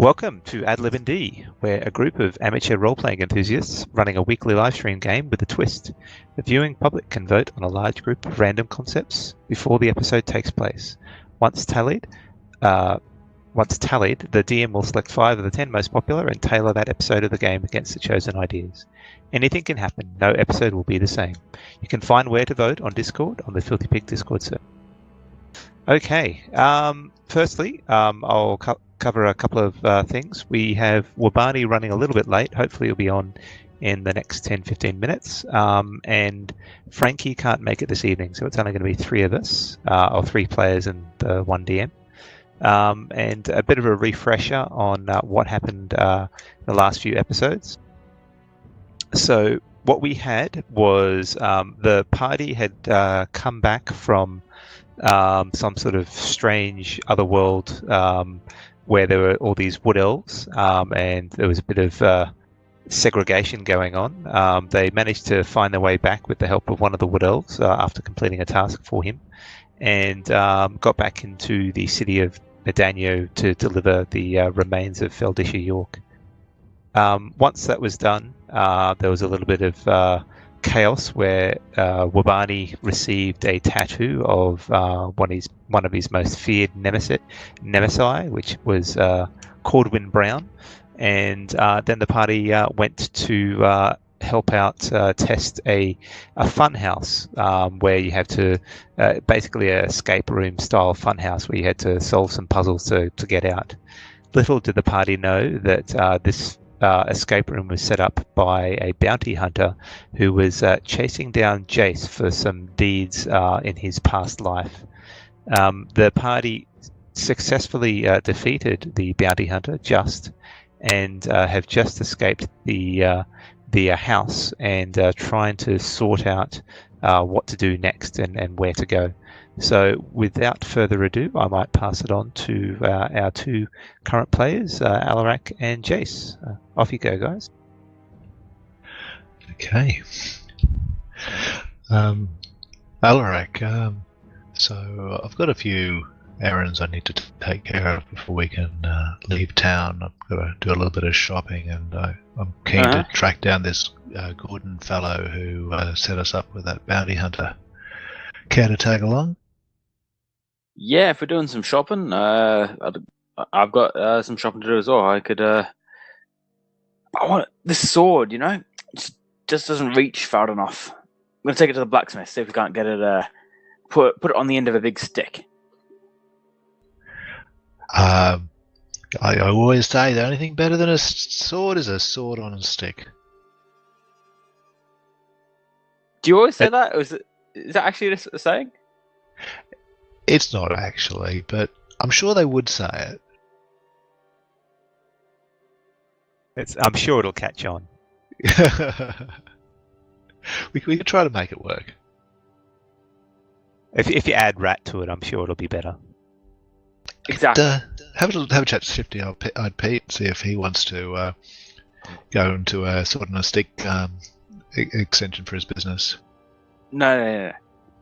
Welcome to ADlib&D, where a group of amateur role-playing enthusiasts running a weekly livestream game with a twist. The viewing public can vote on a large group of random concepts before the episode takes place. Once tallied, the DM will select 5 of the 10 most popular and tailor that episode of the game against the chosen ideas. Anything can happen. No episode will be the same. You can find where to vote on Discord on the Filthy Pig Discord server. Okay. Firstly, I'll cover a couple of things. We have Wabani running a little bit late. Hopefully he'll be on in the next 10-15 minutes. And Frankie can't make it this evening, so it's only going to be 3 of us, or 3 players and 1 DM. And a bit of a refresher on what happened the last few episodes. So what we had was the party had come back from some sort of strange other world where there were all these wood elves, and there was a bit of segregation going on. They managed to find their way back with the help of one of the wood elves after completing a task for him, and got back into the city of Medagno to deliver the remains of Feldisha York. Once that was done, there was a little bit of chaos where Wabani received a tattoo of one of his most feared nemesis, which was Cordwin Brown, and then the party went to help out test a funhouse where you have to basically an escape room style funhouse where you had to solve some puzzles to get out. Little did the party know that this escape room was set up by a bounty hunter who was chasing down Jace for some deeds in his past life. The party successfully defeated the bounty hunter, and have just escaped the house and trying to sort out what to do next and where to go. So without further ado, I might pass it on to our 2 current players, Alarak and Jace. Off you go, guys. Okay. Alarak, so I've got a few errands I need to take care of before we can leave town. I've got to do a little bit of shopping, and I'm keen to track down this Gordon fellow who set us up with that bounty hunter. Care to tag along? Yeah, if we're doing some shopping, I've got some shopping to do as well. I want this sword, it just doesn't reach far enough. I'm going to take it to the blacksmith, see if we can't get it, put it on the end of a big stick. I always say the only thing better than a sword is a sword on a stick. Do you always say that? Or is that actually a saying? It's not actually, but I'm sure they would say it. I'm sure it'll catch on. we could try to make it work. If you add rat to it, I'm sure it'll be better. Exactly. Have a chat to Shifty-eyed Pete, see if he wants to go into a sword on a stick extension for his business. No.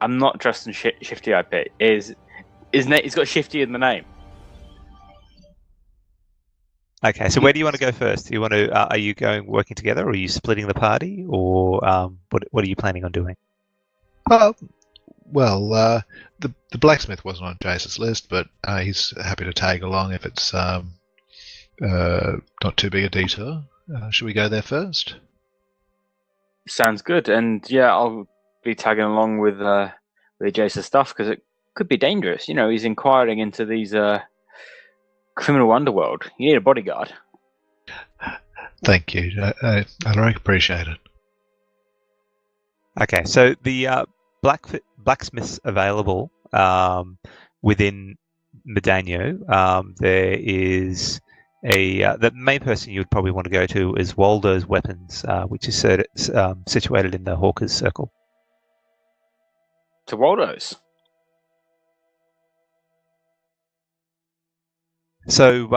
I'm not trusting Shifty-eyed Pete. He's got Shifty in the name. Okay, so where do you want to go first? Do you want to? Are you working together, or are you splitting the party, or what are you planning on doing? Well, the blacksmith wasn't on Jace's list, but he's happy to tag along if it's not too big a detour. Should we go there first? Sounds good, and yeah, I'll be tagging along with Jace's stuff because it could be dangerous. He's inquiring into these criminal underworld. You need a bodyguard. Thank you. I appreciate it. Okay, so the blacksmiths available within Medagno. There is the main person you would probably want to go to is Waldo's Weapons, which is situated in the Hawker's Circle. To Waldo's. So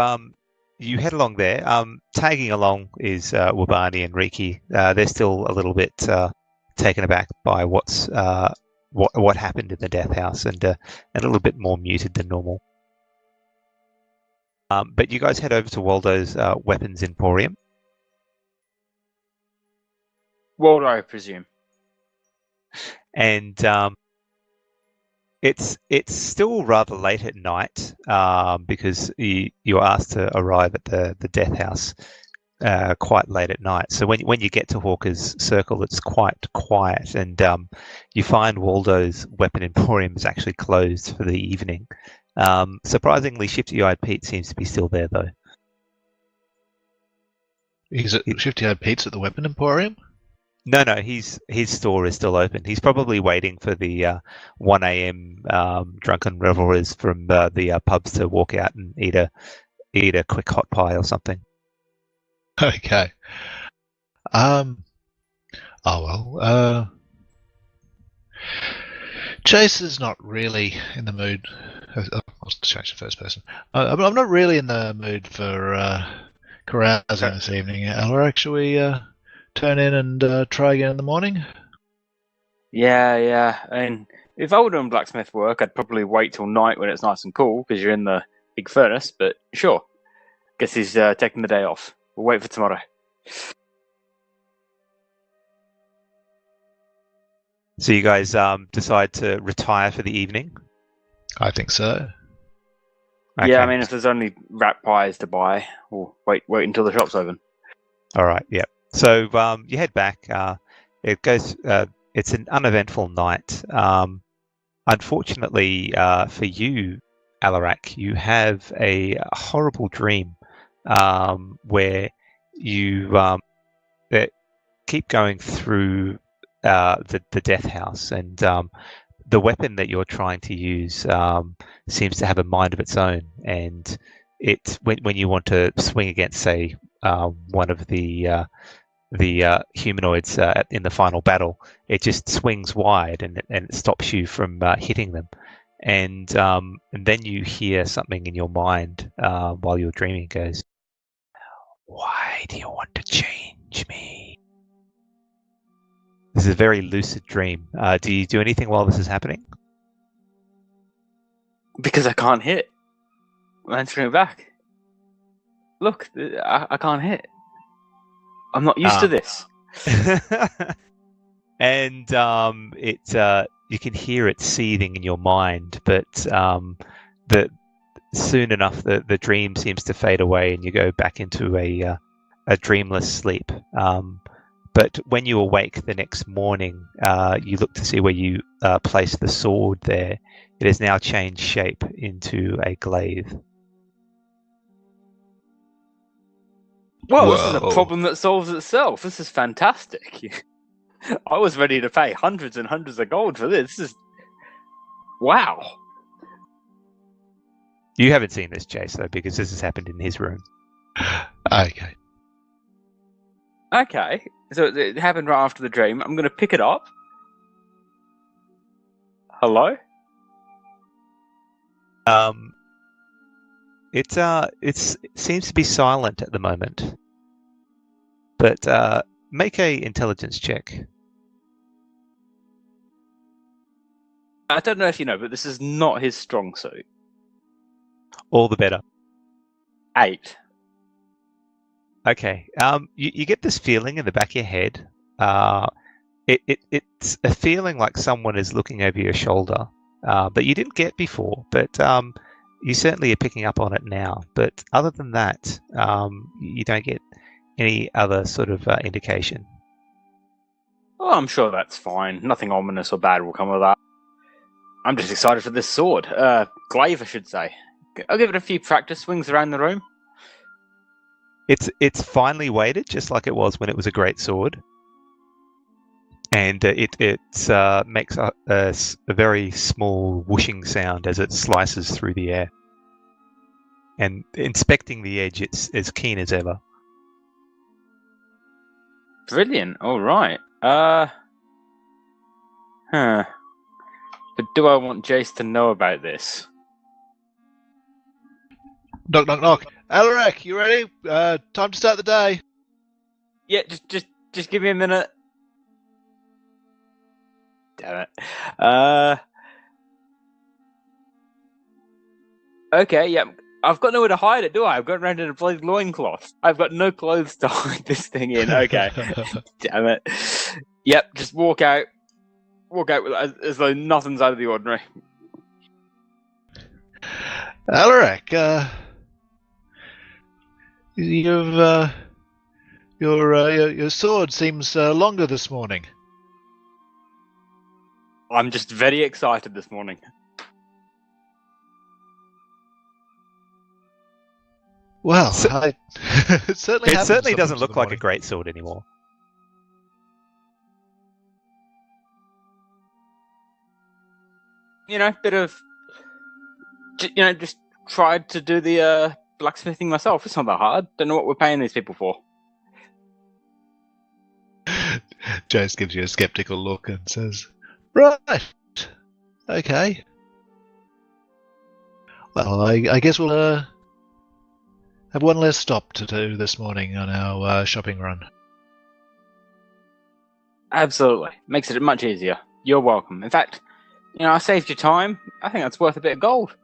you head along there. Tagging along is Wabani and Riki. They're still a little bit taken aback by what happened in the death house, and a little bit more muted than normal. But you guys head over to Waldo's Weapons Emporium. Waldo, I presume. And it's still rather late at night because you're asked to arrive at the death house quite late at night. So when you get to Hawker's Circle, it's quite quiet, and you find Waldo's Weapon Emporium is actually closed for the evening. Surprisingly, Shifty-Eyed Pete seems to be still there, though. Is it Shifty-Eyed Pete's at the Weapon Emporium? No, his store is still open. He's probably waiting for the 1 a.m. Drunken revelers from the pubs to walk out and eat a quick hot pie or something. Okay. Oh well. Jace is not really in the mood. I'll change the first person. I'm not really in the mood for carousing this evening. Alaric, shall we turn in and try again in the morning? Yeah. And if I were doing blacksmith work, I'd probably wait till night when it's nice and cool because you're in the big furnace. But sure, guess he's taking the day off. We'll wait for tomorrow. So you guys decide to retire for the evening? I think so. Okay. Yeah, I mean, if there's only rat pies to buy, we'll wait until the shop's open. All right, yeah. So you head back. It's an uneventful night. Unfortunately for you, Alarak, you have a horrible dream where you keep going through the death house, and the weapon that you're trying to use seems to have a mind of its own, and when you want to swing against, say, one of the humanoids in the final battle, it just swings wide and it stops you from hitting them. And then you hear something in your mind while you're dreaming. It goes, "Why do you want to change me?" This is a very lucid dream. Do you do anything while this is happening? Because I can't hit. I'm answering back. Look, I can't hit. I'm not used to this. And you can hear it seething in your mind, but soon enough the dream seems to fade away, and you go back into a dreamless sleep. But when you awake the next morning, you look to see where you placed the sword there. It has now changed shape into a glaive. Well, Whoa. This is a problem that solves itself. This is fantastic. I was ready to pay hundreds and hundreds of gold for this. This is... Wow. You haven't seen this, Jace, though, because this has happened in his room. Okay. Okay. So it happened right after the dream. I'm going to pick it up. Hello? It seems to be silent at the moment. But make a intelligence check. I don't know if you know, but this is not his strong suit. All the better. 8. Okay. You get this feeling in the back of your head. It's a feeling like someone is looking over your shoulder that you didn't get before, but you certainly are picking up on it now. But other than that, you don't get any other sort of indication. Oh, I'm sure that's fine. Nothing ominous or bad will come of that. I'm just excited for this sword. Glaive, I should say. I'll give it a few practice swings around the room. It's finely weighted, just like it was when it was a great sword, and it makes a very small whooshing sound as it slices through the air. And inspecting the edge, it's as keen as ever. Brilliant. All right. But do I want Jace to know about this? Knock, knock, knock. Alaric, you ready? Time to start the day. Yeah, just give me a minute. Damn it. Okay, yeah. I've got nowhere to hide it, do I? I've got around in a bloody loincloth. I've got no clothes to hide this thing in. Okay. Damn it. Yep, just walk out. Walk out as though nothing's out of the ordinary. Alarak, your sword seems longer this morning. I'm just very excited this morning. Well, it certainly doesn't look like a great sword anymore. Bit of, just tried to do the blacksmithing myself. It's not that hard. Don't know what we're paying these people for. Jace gives you a skeptical look and says, "Right, okay. Well, I guess we'll have one less stop to do this morning on our shopping run." Absolutely. Makes it much easier. You're welcome. In fact, I saved you time. I think that's worth a bit of gold.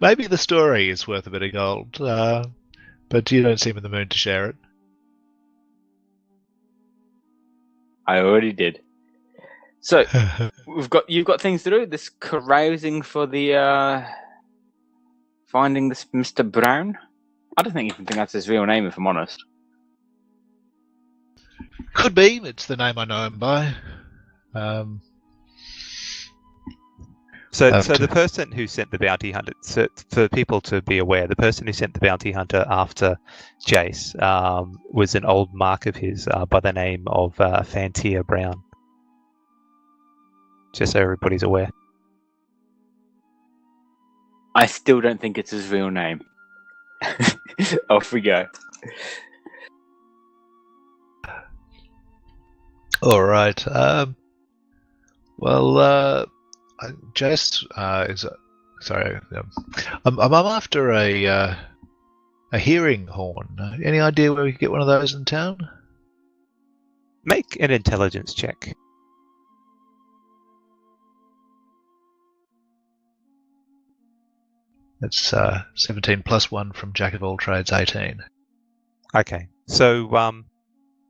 Maybe the story is worth a bit of gold, but you don't seem in the mood to share it. I already did. So you've got things to do. This carousing for the finding this Mr. Brown. I don't think that's his real name, if I'm honest. Could be. It's the name I know him by. So the person who sent the bounty hunter, so for people to be aware, the person who sent the bounty hunter after Jace was an old mark of his by the name of Fantia Brown. Just so everybody's aware. I still don't think it's his real name. Off we go. All right. Jace is sorry. I'm after a hearing horn. Any idea where we could get one of those in town? Make an intelligence check. That's 17 plus 1 from Jack of all trades, 18. Okay, so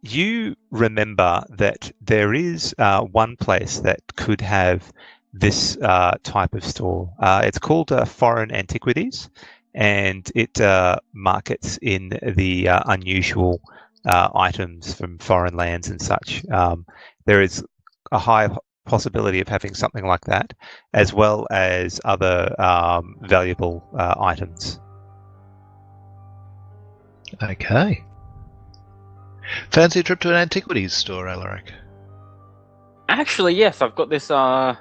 you remember that there is one place that could have this type of store. It's called Foreign Antiquities, and it markets in the unusual items from foreign lands and such. There is a high possibility of having something like that, as well as other valuable items. Okay. Fancy a trip to an antiquities store, Alarak? Actually, yes. I've got this. I've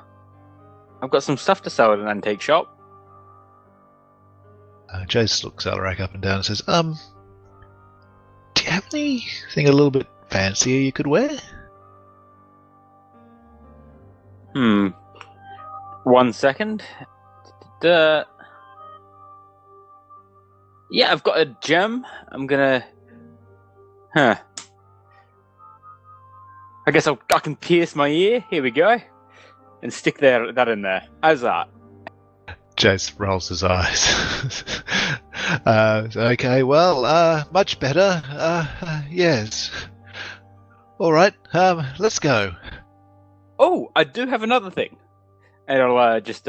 got some stuff to sell at an antique shop. Jace looks Alarak up and down and says, "Do you have anything a little bit fancier you could wear?" 1 second. Yeah, I've got a gem. I'm gonna. I guess I can pierce my ear. Here we go, and stick that in there. How's that? Jace rolls his eyes. Okay, well, much better. Yes. All right. Let's go. Oh, I do have another thing. And I'll just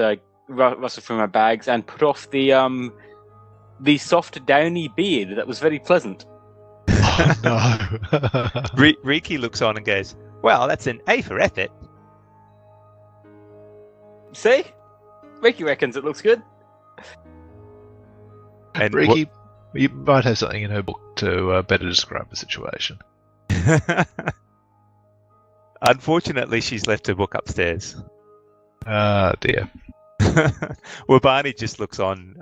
rustle through my bags and put off the soft downy beard that was very pleasant. Oh, no. Riki looks on and goes, "Well, that's an A for effort." See? Riki reckons it looks good. And Riki, you might have something in her book to better describe the situation. Unfortunately, she's left her book upstairs. Ah, dear. Well, Barney just looks on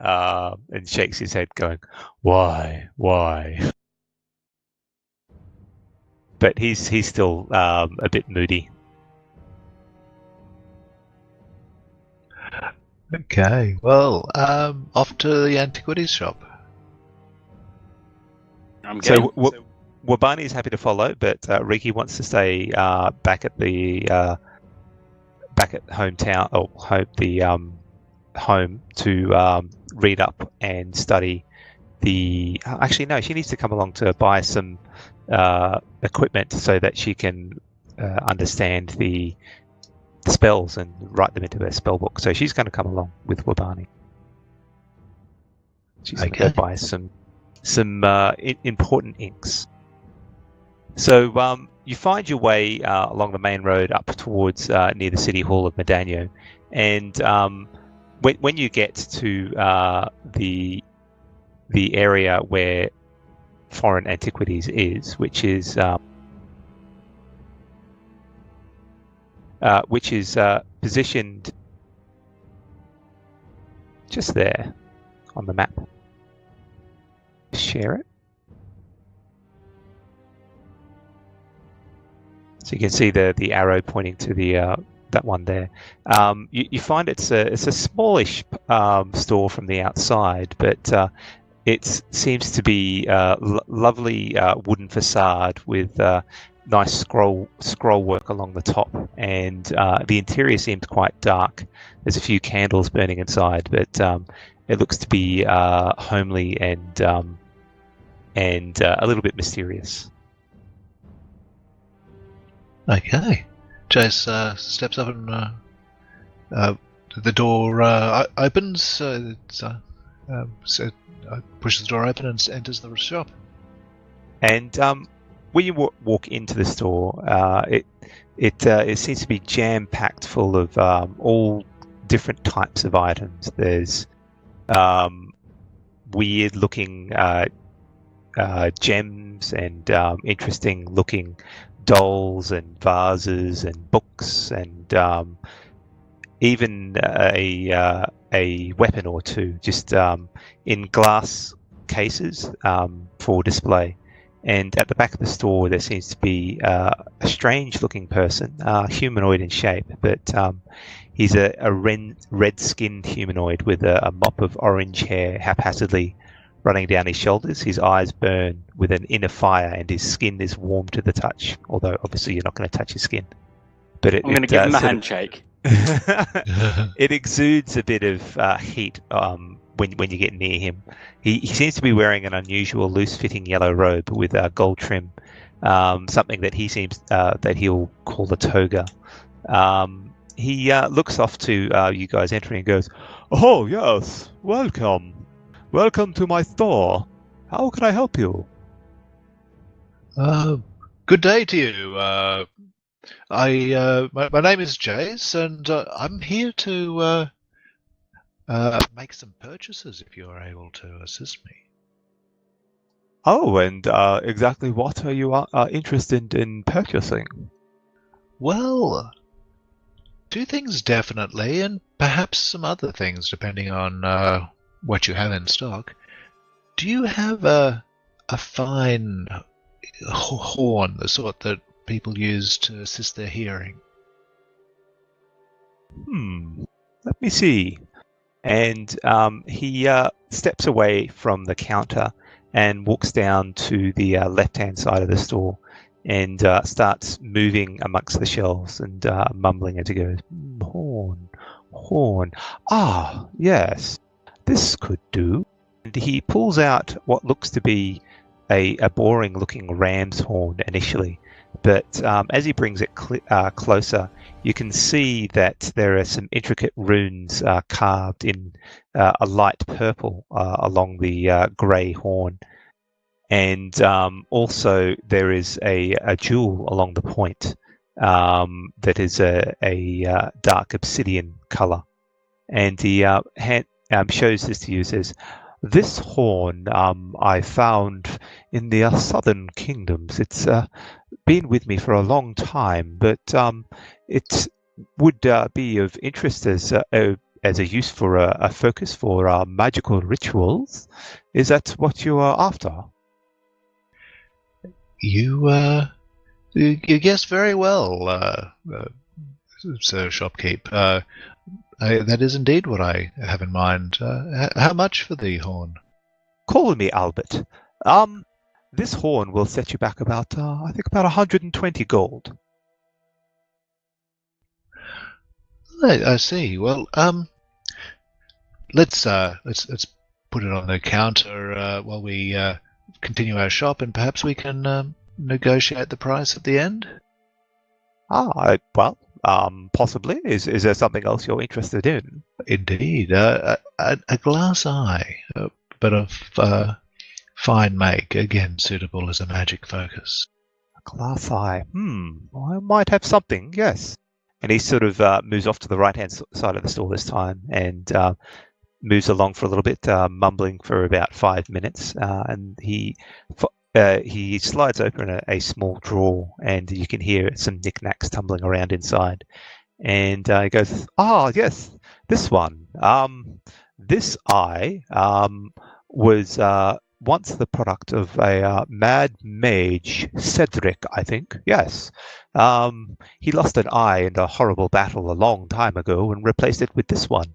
and shakes his head, going, "Why? Why?" But he's still a bit moody. Okay, well, off to the antiquities shop. So Wabani is happy to follow, but Riki wants to stay back at the back at hometown or home to read up and study the. Actually, no, she needs to come along to buy some equipment so that she can understand the spells and write them into her spell book. So she's going to come along with Wabani. She's going to go buy some important inks. So you find your way along the main road up towards near the City Hall of Medano, and when you get to the area where Foreign Antiquities is, which is positioned just there on the map. Share it. So you can see the arrow pointing to the that one there. You find it's a smallish store from the outside, but it seems to be lovely wooden facade with nice scroll work along the top, and the interior seems quite dark. There's a few candles burning inside, but it looks to be homely and a little bit mysterious. Okay. Jace steps up and the door opens. So pushes the door open and enters the shop. And when you walk into the store, it seems to be jam-packed full of all different types of items. There's weird-looking gems and interesting-looking dolls and vases and books and even a weapon or two, just in glass cases for display. And at the back of the store, there seems to be a strange-looking person, humanoid in shape, but he's a red-skinned humanoid with a mop of orange hair haphazardly running down his shoulders. His eyes burn with an inner fire, and his skin is warm to the touch. Although obviously you're not going to touch his skin. But I'm going to give him a handshake. It exudes a bit of heat when you get near him. He seems to be wearing an unusual loose-fitting yellow robe with gold trim, something that he seems that he'll call a toga. He looks off to you guys entering and goes, "Oh yes, welcome. Welcome to my store. How can I help you?" Good day to you. My name is Jace, and I'm here to make some purchases if you are able to assist me. Oh, and exactly what are you interested in purchasing? Well, two things definitely, and perhaps some other things depending on what you have in stock. Do you have a fine horn, the sort that people use to assist their hearing? Let me see. And he steps away from the counter and walks down to the left-hand side of the store and starts moving amongst the shelves and mumbling as he goes, horn. Ah, yes, this could do. And he pulls out what looks to be a boring-looking ram's horn initially, but as he brings it closer, you can see that there are some intricate runes carved in a light purple along the grey horn. And also there is a jewel along the point that is a dark obsidian colour. And he shows this to you and says, "This horn I found in the southern kingdoms. It's been with me for a long time, but it would be of interest as a use for a focus for magical rituals. Is that what you are after?" You guessed very well, Sir Shopkeep. That is indeed what I have in mind. How much for the horn? Call me Albert. This horn will set you back about, I think, about 120 gold. I see. Well, let's put it on the counter while we continue our shop, and perhaps we can negotiate the price at the end. Well, possibly. Is there something else you're interested in? Indeed, a glass eye, but of fine make, again suitable as a magic focus. A glass eye. I might have something. Yes. And he sort of moves off to the right-hand side of the store this time, and moves along for a little bit, mumbling for about 5 minutes, and he slides open a small drawer, and you can hear some knickknacks tumbling around inside. And he goes, yes, this one. This eye was once the product of a mad mage, Cedric, I think. Yes. He lost an eye in a horrible battle a long time ago and replaced it with this one.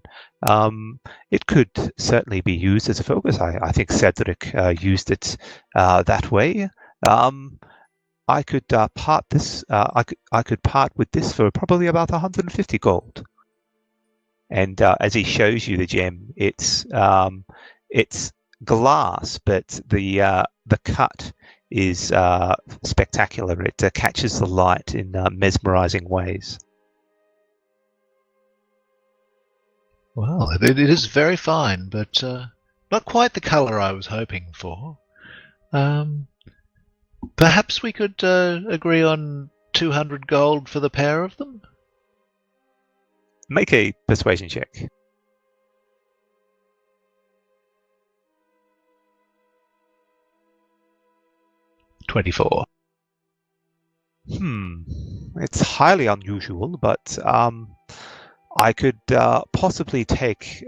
It could certainly be used as a focus. I think Cedric used it that way. I could part this. I could part with this for probably about 150 gold. And as he shows you the gem, it's glass, but the cut is spectacular. It catches the light in mesmerizing ways. Well, it is very fine, but not quite the colour I was hoping for. Perhaps we could agree on 200 gold for the pair of them? Make a persuasion check. $24. It's highly unusual, but I could possibly give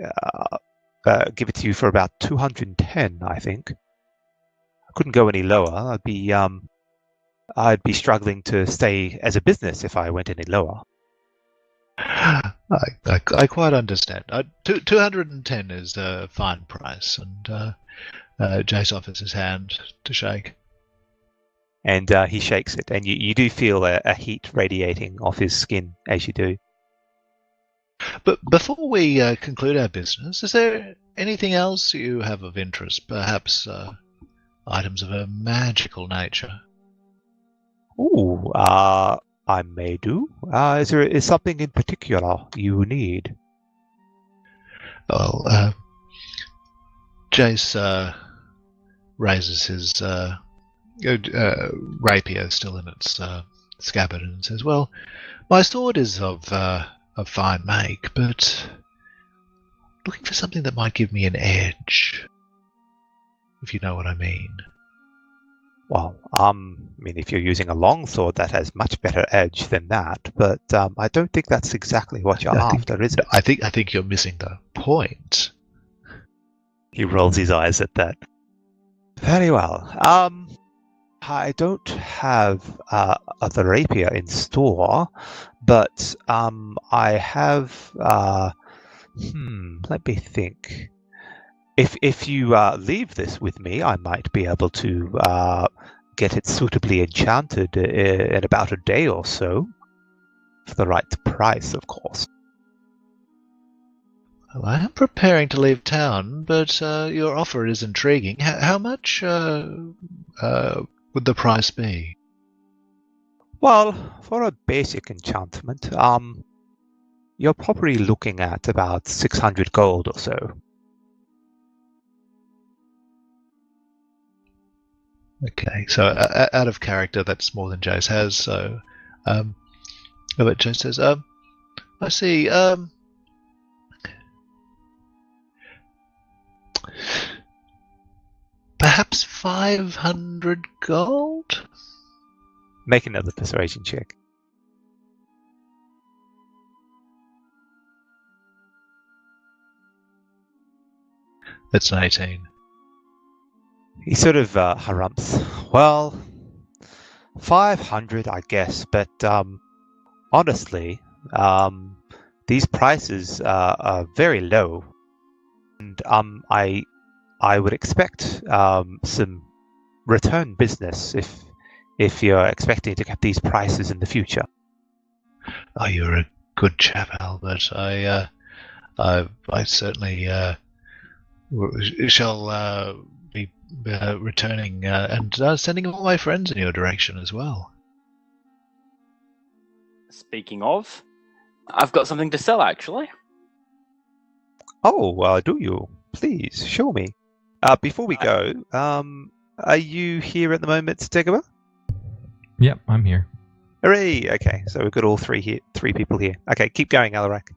it to you for about 210, I think. I couldn't go any lower. I'd be struggling to stay as a business if I went any lower. I quite understand. 210 is a fine price, and Jace offers his hand to shake. And he shakes it, and you do feel a heat radiating off his skin as you do. But before we conclude our business, is there anything else you have of interest? Perhaps items of a magical nature? Ooh, I may do. Is there something in particular you need? Well, Jace raises his rapier still in its scabbard and says, "Well, my sword is of fine make, but looking for something that might give me an edge, if you know what I mean." Well, I mean, if you're using a long sword, that has much better edge than that. But I don't think that's exactly what you're after, is it? I think you're missing the point. He rolls his eyes at that. Very well. I don't have the rapier in store, but I have. Let me think. If you leave this with me, I might be able to get it suitably enchanted in about a day or so, for the right price, of course. Well, I am preparing to leave town, but your offer is intriguing. How much would the price be? Well, for a basic enchantment, you're probably looking at about 600 gold or so. Okay, so out of character, that's more than Jace has. So, but Jace says, "I see. Perhaps 500 gold." Make another persuasion check. That's an 18. He sort of harumphs. Well, 500, I guess, but honestly, these prices are very low, and I would expect some return business if you're expecting to get these prices in the future. Oh, you're a good chap, Albert. I certainly shall be returning and sending all my friends in your direction as well. Speaking of, I've got something to sell, actually. Oh, do you? Please, show me. Before we go, are you here at the moment, Stegaba? Yep, I'm here. Hooray! Okay, so we've got all three people here. Okay, keep going, Alarak.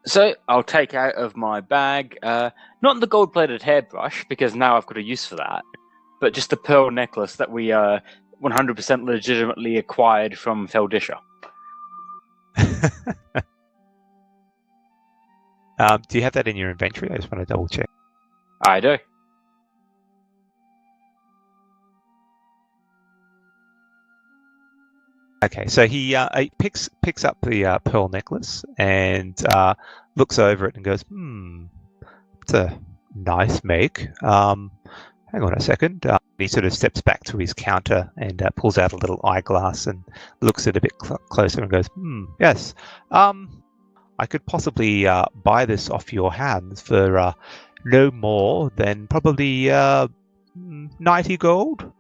So I'll take out of my bag, not the gold-plated hairbrush, because now I've got a use for that, but just the pearl necklace that we 100% legitimately acquired from Feldisha. Do you have that in your inventory? I just want to double check. I do. Okay, so he picks up the pearl necklace and looks over it and goes, it's a nice make. Hang on a second. He sort of steps back to his counter and pulls out a little eyeglass and looks at it a bit closer and goes, yes. I could possibly buy this off your hands for no more than probably 90 gold.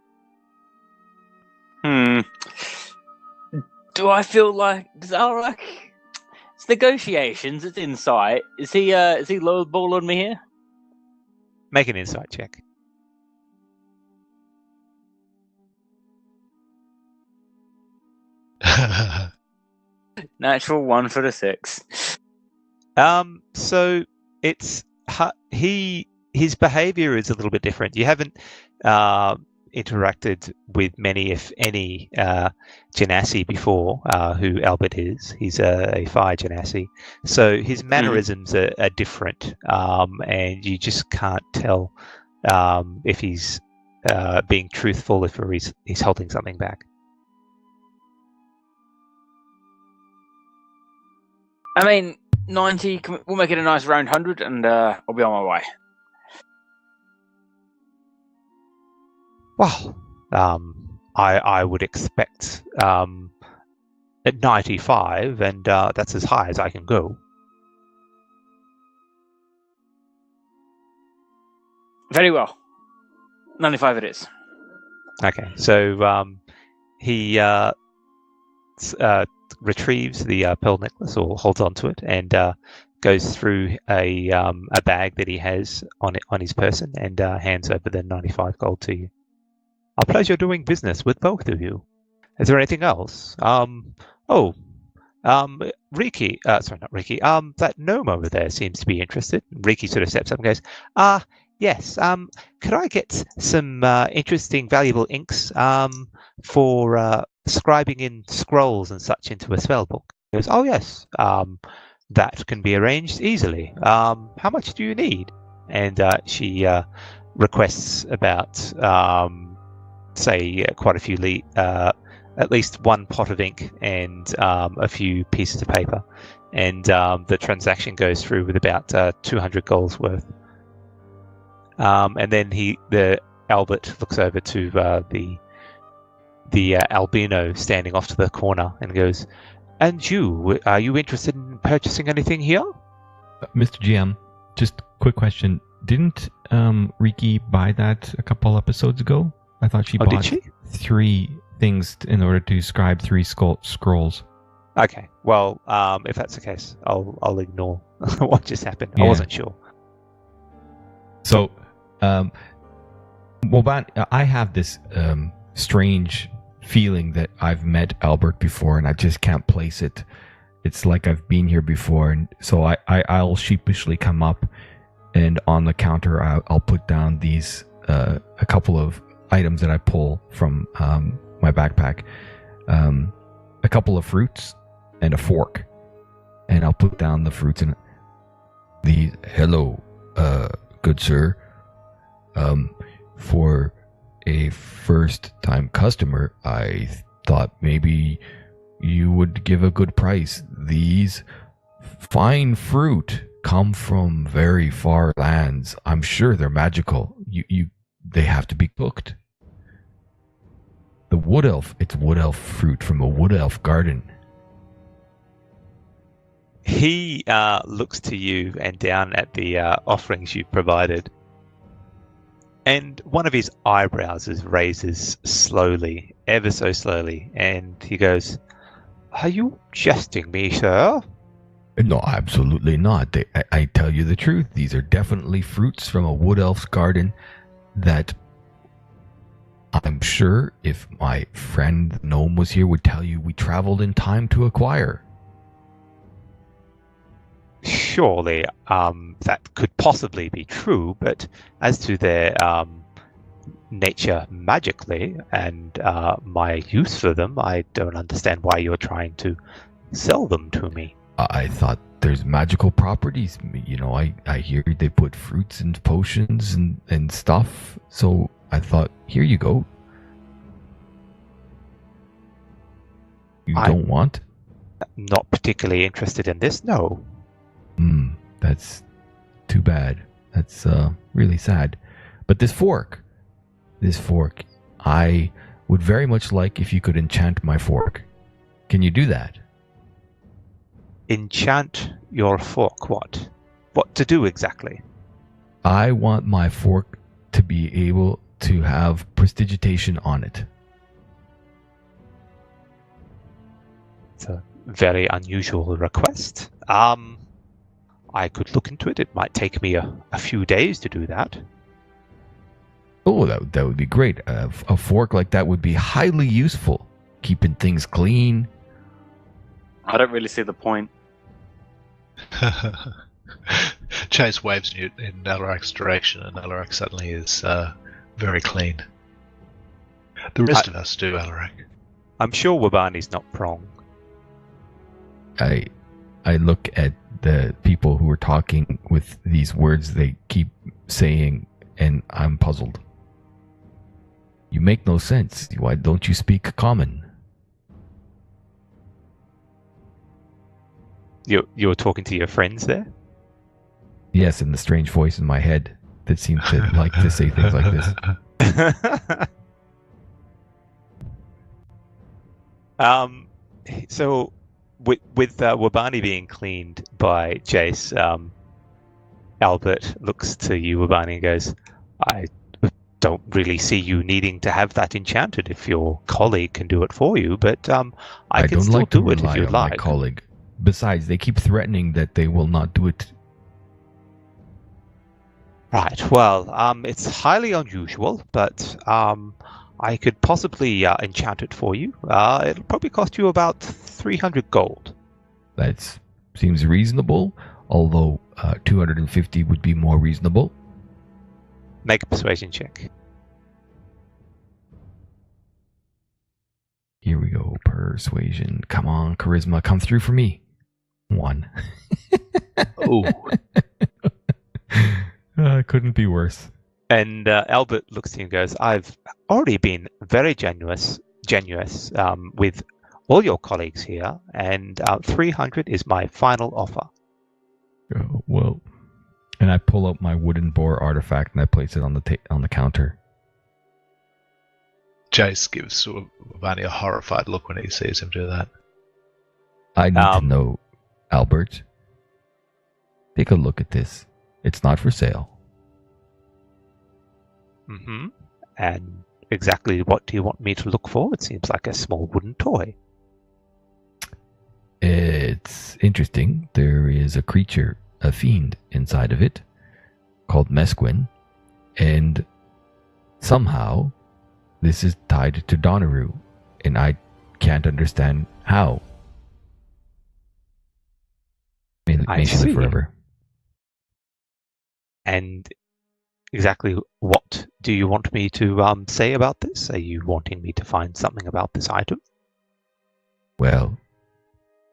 Do I feel like it's negotiations? It's insight. Is he lowballing me here? Make an insight check. Natural 1 for the 6. So it's his behavior is a little bit different. You haven't interacted with many, if any, genasi before, who Albert is. He's a fire genasi. So his mannerisms are different, and you just can't tell if he's being truthful, if he's holding something back. I mean, 90, we'll make it a nice round 100 and I'll be on my way. Well, I would expect at 95, and that's as high as I can go. Very well. 95 it is. Okay, so he retrieves the pearl necklace, or holds onto it, and goes through a bag that he has on his person, and hands over the 95 gold to you. A pleasure doing business with both of you. Is there anything else? Riki, sorry, not Riki. That gnome over there seems to be interested. Riki sort of steps up and goes, yes. Could I get some interesting, valuable inks for scribing in scrolls and such into a spell book? He goes, oh yes. That can be arranged easily. How much do you need? And she requests about, say, quite a few, at least one pot of ink and a few pieces of paper. And the transaction goes through with about 200 golds worth. And then Albert looks over to the albino standing off to the corner and goes, and you, are you interested in purchasing anything here? Mr. GM, just quick question. Didn't Riki buy that a couple episodes ago? I thought she bought 3 things in order to scribe 3 scrolls. Okay, well, if that's the case, I'll ignore what just happened. Yeah. I wasn't sure. So, I have this strange feeling that I've met Albert before, and I just can't place it. It's like I've been here before, and so I'll sheepishly come up, and on the counter I'll put down these a couple of items that I pull from my backpack, a couple of fruits and a fork, and I'll put down the fruits and hello, good sir, for a first-time customer, I thought maybe you would give a good price. These fine fruit come from very far lands. I'm sure they're magical. They have to be cooked. The wood elf, it's wood elf fruit from a wood elf garden. He looks to you and down at the offerings you provided, and one of his eyebrows raises slowly, ever so slowly, and he goes, "Are you jesting me, sir?" No, absolutely not. I tell you the truth. These are definitely fruits from a wood elf's garden that I'm sure if my friend the gnome was here would tell you we traveled in time to acquire. Surely that could possibly be true, but as to their nature magically and my use for them, I don't understand why you're trying to sell them to me. I thought there's magical properties. You know, I hear they put fruits and potions and stuff. So I thought, here you go. You don't want? Not particularly interested in this, no. That's too bad. That's really sad. But this fork, I would very much like if you could enchant my fork. Can you do that? Enchant your fork, what? What to do exactly? I want my fork to be able to have prestidigitation on it. It's a very unusual request. I could look into it. It might take me a few days to do that. Oh, that would be great. A fork like that would be highly useful, keeping things clean. I don't really see the point. Jace waves in Alarak's direction, and Alarak suddenly is very clean. The rest of us do, Alarak. I'm sure Wabani's not wrong. I look at the people who are talking with these words they keep saying, and I'm puzzled. You make no sense. Why don't you speak common? You're talking to your friends there? Yes, and the strange voice in my head that seems to like to say things like this. So, with Wabani being cleaned by Jace, Albert looks to you, Wabani, and goes, "I don't really see you needing to have that enchanted if your colleague can do it for you, but I can don't still like to do it if rely you'd on my like." colleague. Besides, they keep threatening that they will not do it. Right. Well, it's highly unusual, but I could possibly enchant it for you. It'll probably cost you about 300 gold. That seems reasonable, although 250 would be more reasonable. Make a persuasion check. Here we go. Persuasion. Come on, charisma. Come through for me. 1. Oh. Couldn't be worse. And Albert looks at you and goes, "I've already been very generous with all your colleagues here, and 300 is my final offer." Oh, well, and I pull up my wooden boar artifact and I place it on the counter. Jace gives Wabani a horrified look when he sees him do that. I need to know, Albert. Take a look at this. It's not for sale. Mm-hmm. And exactly what do you want me to look for? It seems like a small wooden toy. It's interesting. There is a creature, a fiend, inside of it called Mesquin, and somehow this is tied to Donaru, and I can't understand how. May she live forever. And exactly what do you want me to say about this? Are you wanting me to find something about this item? Well,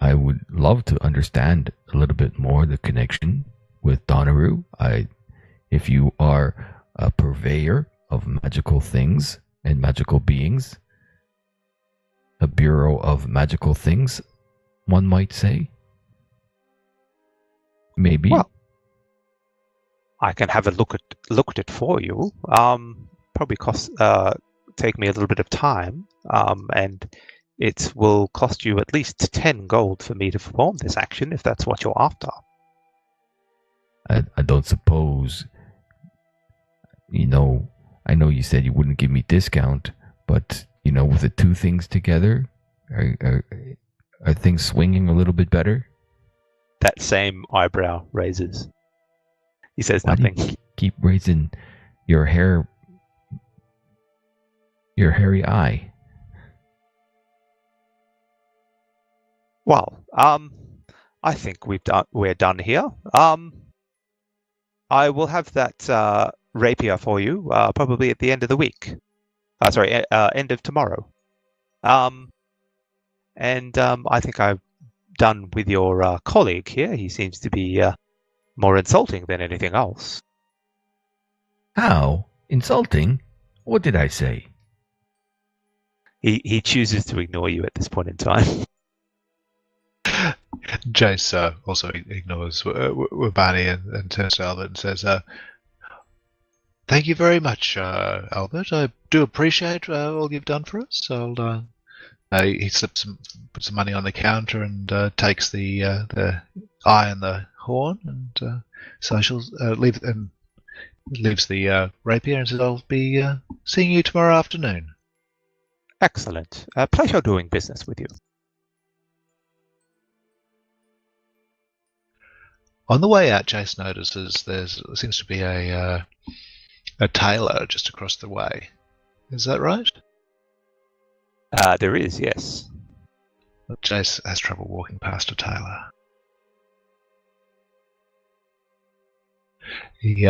I would love to understand a little bit more the connection with Donaru. If you are a purveyor of magical things and magical beings, a bureau of magical things, one might say. Maybe. Well, I can have a look at it for you. Probably take me a little bit of time. And It will cost you at least 10 gold for me to perform this action, if that's what you're after. I don't suppose, I know you said you wouldn't give me discount, but, with the two things together, are things swinging a little bit better? That same eyebrow raises. He says Why nothing. do you keep raising your hairy eye? Well, I think we're done here. I will have that rapier for you probably at the end of the week. End of tomorrow. And I think I've done with your colleague here. He seems to be more insulting than anything else. How? Insulting? What did I say? He chooses to ignore you at this point in time. Jace also ignores Wabani and turns to Albert and says, "Thank you very much, Albert. I do appreciate all you've done for us." He puts some money on the counter and takes the eye and the horn, and so I shall leave and leaves the rapier and says, "I'll be seeing you tomorrow afternoon." Excellent. Pleasure doing business with you. On the way out, Jace notices there seems to be a tailor just across the way. Is that right? There is, yes. Jace has trouble walking past a tailor. He's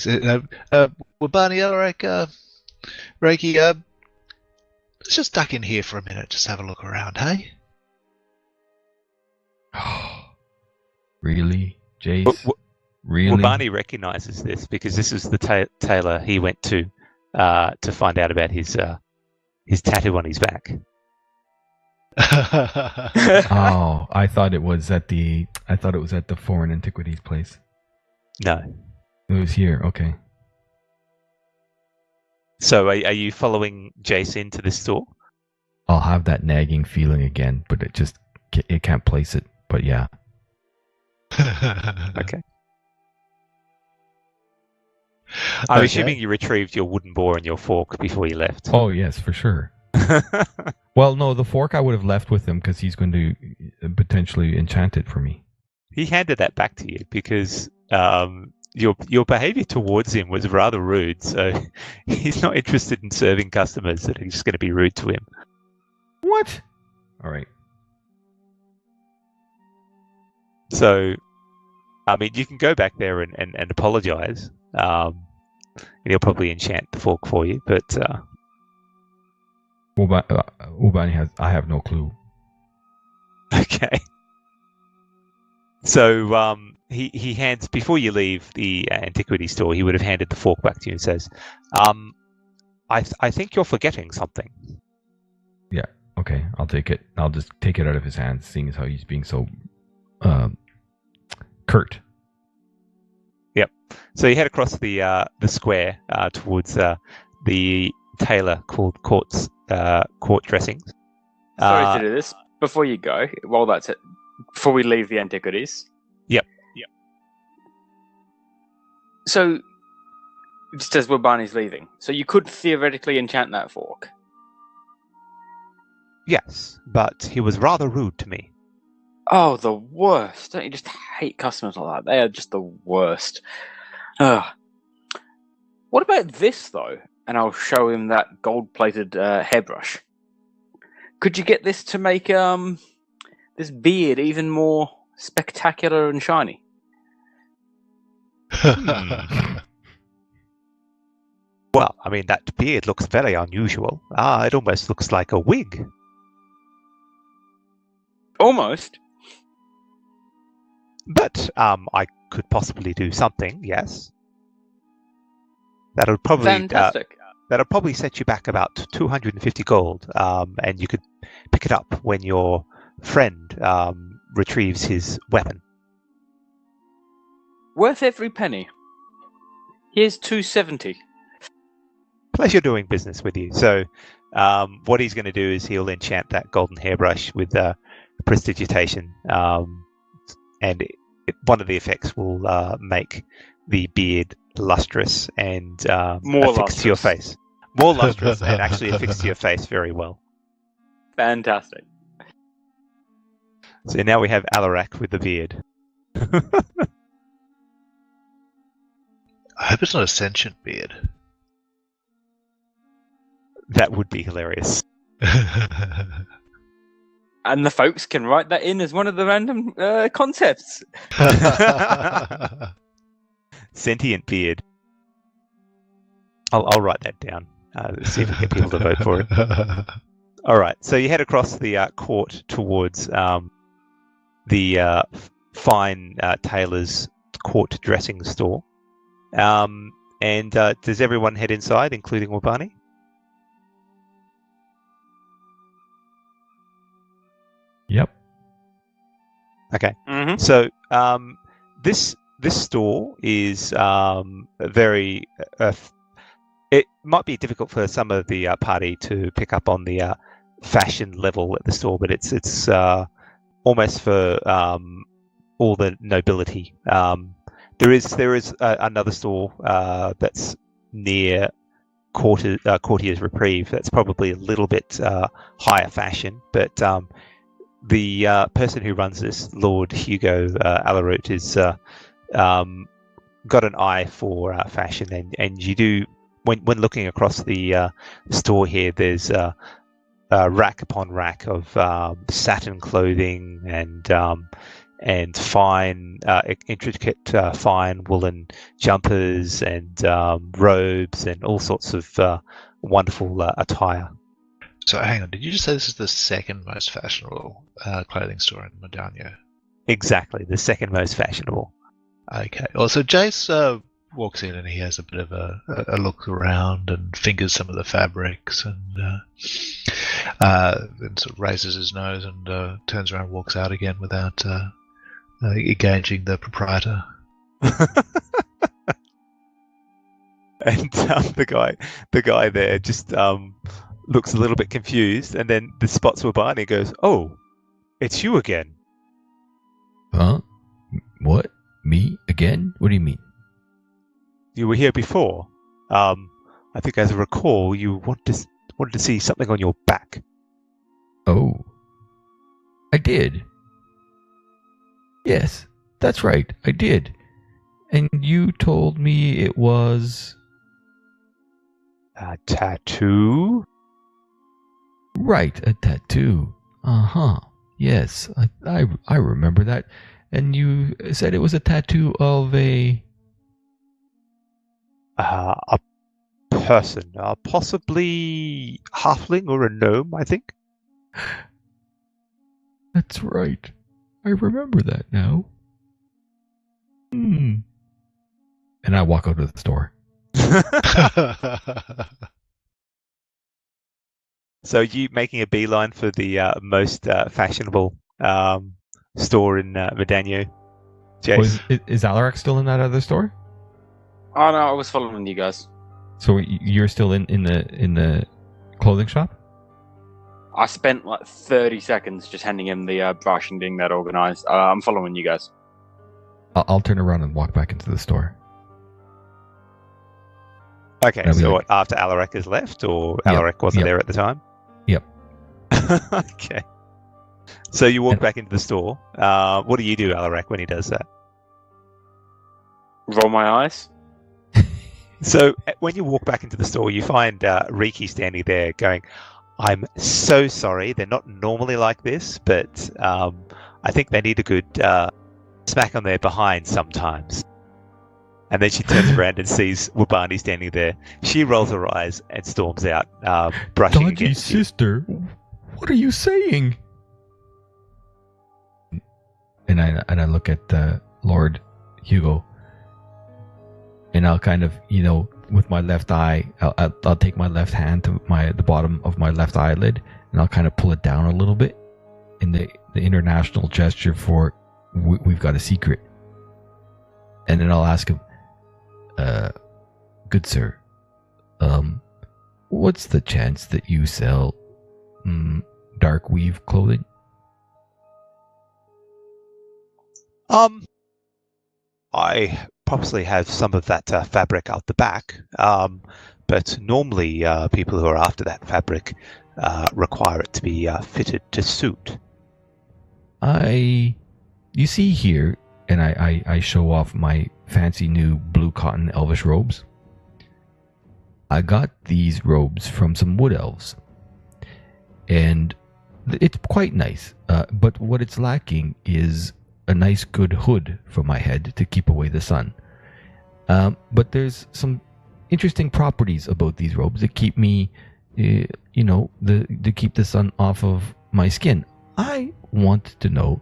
Wabani Elric, Reiki, let's just duck in here for a minute, just have a look around, hey? Really, Jace? Really? Wabani recognizes this because this is the tailor he went to find out about his tattoo on his back. Oh, I thought it was at the foreign antiquities place. No. It was here. Okay. So are you following Jace into this store? I'll have that nagging feeling again, but it can't place it. But yeah. Okay. I'm assuming you retrieved your wooden boar and your fork before you left. Oh yes, for sure. Well, no, the fork I would have left with him because he's going to potentially enchant it for me. He handed that back to you because your behavior towards him was rather rude. So he's not interested in serving customers that are just going to be rude to him. What? All right. So, I mean, you can go back there and apologize. And he'll probably enchant the fork for you, but Ubani I have no clue. Okay. So he hands, before you leave the antiquity store, he would have handed the fork back to you and says, I think you're forgetting something. Yeah, okay, I'll take it. I'll just take it out of his hands, seeing as how he's being so curt. Yep. So you head across the square towards the tailor called Court Dressings. Sorry to do this. Before you go, before we leave the antiquities. Yep. So, just as Wabani's leaving, so you could theoretically enchant that fork? Yes, but he was rather rude to me. Oh, the worst. Don't you just hate customers like that? They are just the worst. Ugh. What about this, though? And I'll show him that gold-plated hairbrush. Could you get this to make this beard even more spectacular and shiny? Well, I mean, that beard looks very unusual. It almost looks like a wig. Almost. But I could possibly do something, yes. That'll probably Fantastic. That'll probably set you back about 250 gold, and you could pick it up when your friend retrieves his weapon. Worth every penny. Here's 270. Pleasure doing business with you. So what he's going to do is he'll enchant that golden hairbrush with prestidigitation, and one of the effects will make the beard lustrous and More affixed to your lustrous. face. More lustrous and actually affixed to your face very well. Fantastic. So now we have Alarak with the beard. I hope it's not a sentient beard. That would be hilarious. And the folks can write that in as one of the random concepts. Sentient beard. I'll write that down. See if we can get people to vote for it. All right. So you head across the court towards the fine tailor's court dressing store. And does everyone head inside, including Wabani? Yep. Okay. Mm-hmm. So this store is very. It might be difficult for some of the party to pick up on the fashion level at the store, but it's almost for all the nobility. There is another store that's near Courtier's Reprieve. That's probably a little bit higher fashion, but the person who runs this, Lord Hugo Alarut, is got an eye for fashion, and you do when looking across the store here, there's rack upon rack of satin clothing and fine, intricate, fine woolen jumpers and robes and all sorts of wonderful attire. So hang on, did you just say this is the second most fashionable clothing store in Modano? Exactly, the second most fashionable. Okay. Also, Jace walks in and he has a bit of a look around and fingers some of the fabrics and then sort of raises his nose and turns around and walks out again without engaging the proprietor. And the guy there just looks a little bit confused, and then the spots were by and he goes, "Oh, it's you again." Huh? What? Me again? What do you mean? You were here before. I think, as I recall, you wanted to see something on your back. Oh, I did. Yes, that's right, I did. And you told me it was... A tattoo? Right, a tattoo. Uh-huh. Yes, I remember that. And you said it was a tattoo of a person, possibly halfling or a gnome, I think. That's right. I remember that now. And I walk out of the store. So you making a beeline for the most fashionable store in Medano, Jace? Is Alarak still in that other store? Oh no, I was following you guys. So you're still in the clothing shop? I spent like 30 seconds just handing him the brush and getting that organized. I'm following you guys. I'll turn around and walk back into the store. Okay, so what, after Alarak has left, or Alarak wasn't there at the time? Yep. Okay. So you walk back into the store. What do you do, Alarak, when he does that? Roll my eyes. So when you walk back into the store, you find Riki standing there going, "I'm so sorry. They're not normally like this, but I think they need a good smack on their behind sometimes." And then she turns around and sees Wabani standing there. She rolls her eyes and storms out, brushing Dodgy against you. sister, what are you saying? And I look at Lord Hugo, and I'll kind of, with my left eye, I'll take my left hand to the bottom of my left eyelid, and I'll kind of pull it down a little bit in the international gesture for we've got a secret. And then I'll ask him, good sir, What's the chance that you sell dark weave clothing? I possibly have some of that fabric out the back, but normally people who are after that fabric require it to be fitted to suit. You see here, and I show off my fancy new blue cotton elvish robes. I got these robes from some wood elves, and it's quite nice. But what it's lacking is a nice good hood for my head to keep away the sun. But there's some interesting properties about these robes that keep me, to keep the sun off of my skin. I want to know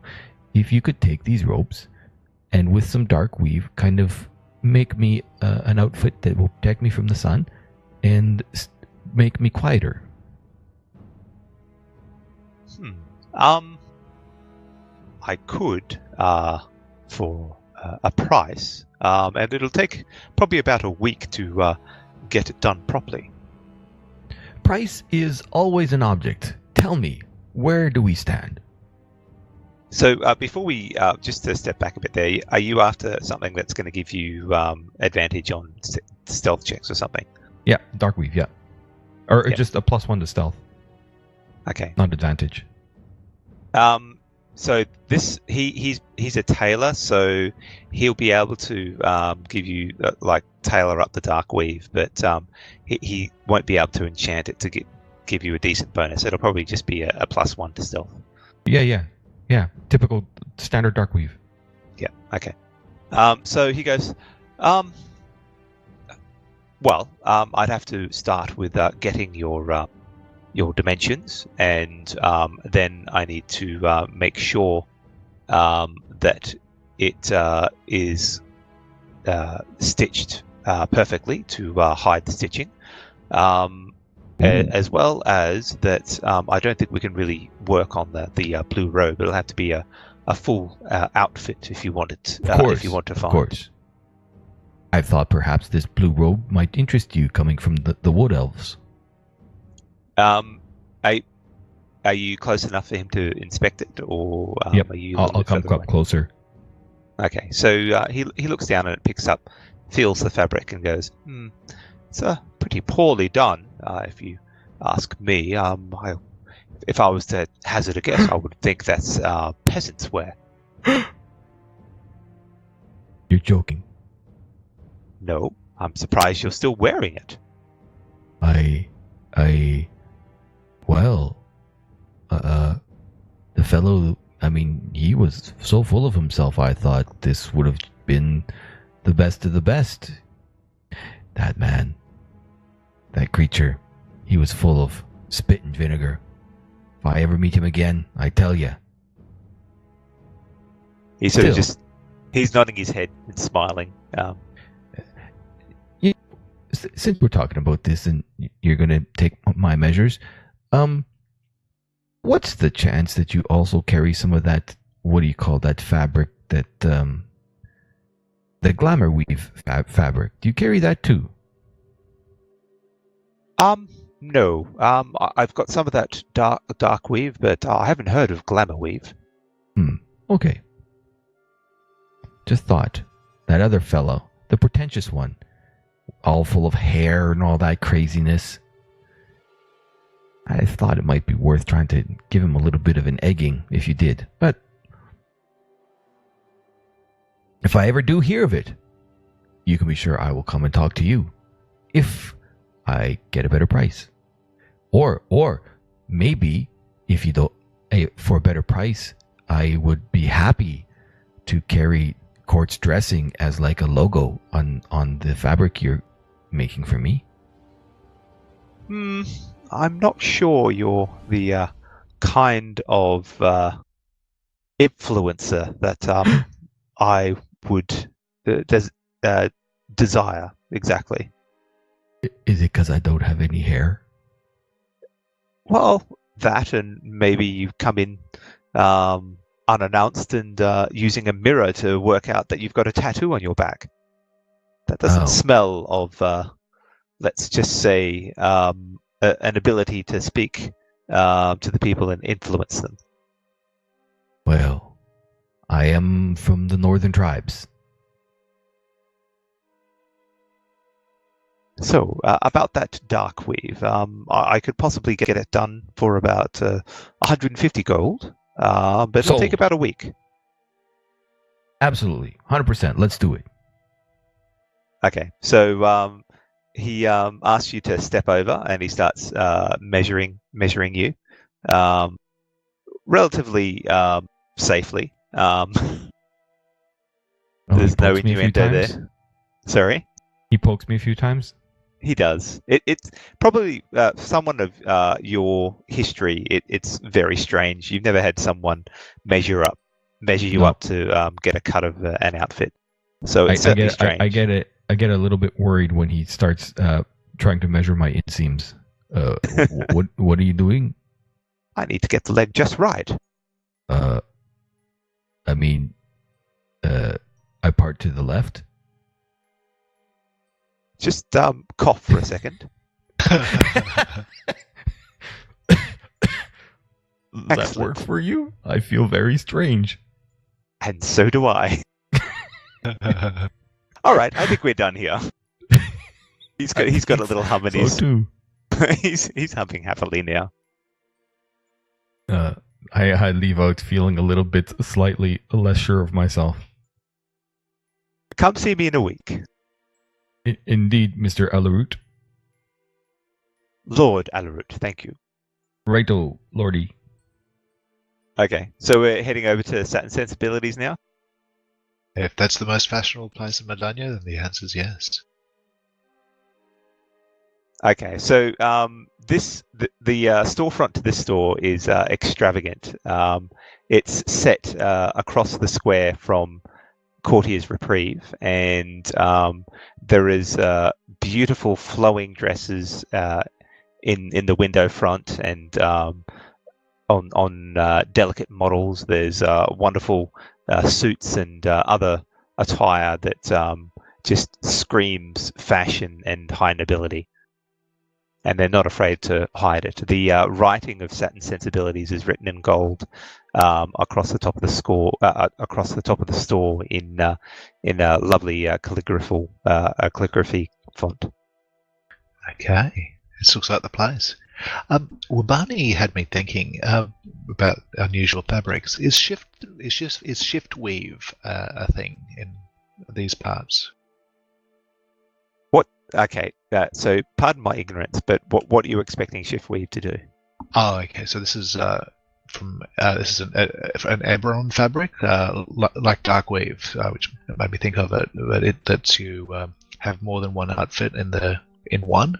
if you could take these robes and with some dark weave kind of make me an outfit that will protect me from the sun and make me quieter. I could for a price, and it'll take probably about a week to get it done properly. Price is always an object. Tell me, where do we stand? So before we, just to step back a bit there, are you after something that's going to give you advantage on stealth checks or something? Yeah, dark weave, yeah. Or Yeah. just a +1 to stealth, Okay. not advantage. So this he's a tailor, so he'll be able to give you tailor up the dark weave, but he won't be able to enchant it to give you a decent bonus. It'll probably just be a +1 to stealth. Yeah. Typical standard dark weave. Yeah. Okay. So he goes, I'd have to start with getting your dimensions, and then I need to make sure that it is stitched perfectly to hide the stitching, as well as that I don't think we can really work on the blue robe. It'll have to be a full outfit if you want it. If you want to find. Of course. I thought perhaps this blue robe might interest you, coming from the wood elves. Are you close enough for him to inspect it, or Yep. are you? I'll come further away? up closer. Okay, so he looks down and picks up, feels the fabric, and goes, "It's pretty poorly done, if you ask me. If I was to hazard a guess, I would think that's peasants' wear." You're joking. No, I'm surprised you're still wearing it. The fellow, he was so full of himself, I thought this would have been the best of the best. That man, that creature, he was full of spit and vinegar. If I ever meet him again, I tell you. He's sort of just, he's nodding his head and smiling. Since we're talking about this and you're going to take my measures, what's the chance that you also carry some of that, what do you call that fabric, that the glamour weave fabric? Do you carry that too? No. I've got some of that dark weave, but I haven't heard of glamour weave. Okay. Just thought, that other fellow, the pretentious one, all full of hair and all that craziness, I thought it might be worth trying to give him a little bit of an egging if you did. But if I ever do hear of it, you can be sure I will come and talk to you if I get a better price. Or maybe if you don't, for a better price, I would be happy to carry Quartz dressing as like a logo on the fabric you're making for me. I'm not sure you're the kind of influencer that I would desire exactly. Is it because I don't have any hair? Well, that, and maybe you come in unannounced and using a mirror to work out that you've got a tattoo on your back. That doesn't smell of let's just say, an ability to speak to the people and influence them. Well, I am from the northern tribes. So, about that dark weave, I could possibly get it done for about 150 gold, but it'll Sold. take about a week. Absolutely. 100%. Let's do it. Okay, so he asks you to step over, and he starts measuring you, relatively safely. Oh, There's he no pokes me a few innuendo times? there. Sorry? He pokes me a few times? He does. It's probably someone of your history. It's very strange. You've never had someone measure you No. up to get a cut of an outfit. So it's certainly strange. I get it. I get a little bit worried when he starts trying to measure my inseams. What are you doing? I need to get the leg just right. I mean, I part to the left. Just cough for a second. That Excellent. work for you? I feel very strange. And so do I. All right, I think we're done here. He's got a little hum in So his. too. he's humming happily now. I leave out feeling a little bit slightly less sure of myself. Come see me in a week. Indeed, Mr. Alarut. Lord Alarut, thank you. Righto, Lordy. Okay, so we're heading over to Satin Sensibilities now. If that's the most fashionable place in Madania, then the answer is yes. Okay, so the storefront to this store is extravagant. It's set across the square from Courtier's Reprieve, and there is beautiful flowing dresses in the window front, and on delicate models. There's wonderful suits and other attire that just screams fashion and high nobility. And they're not afraid to hide it. The writing of Satin Sensibilities is written in gold across the top of the store in a lovely calligraphy font. Okay, this looks like the place. Wabani had me thinking about unusual fabrics. Is shift weave a thing in these parts? Okay, so pardon my ignorance, but what are you expecting shift weave to do? Oh, okay. So this is from this is an Eberron fabric, like dark weave, which made me think of it. But it lets you have more than one outfit in one.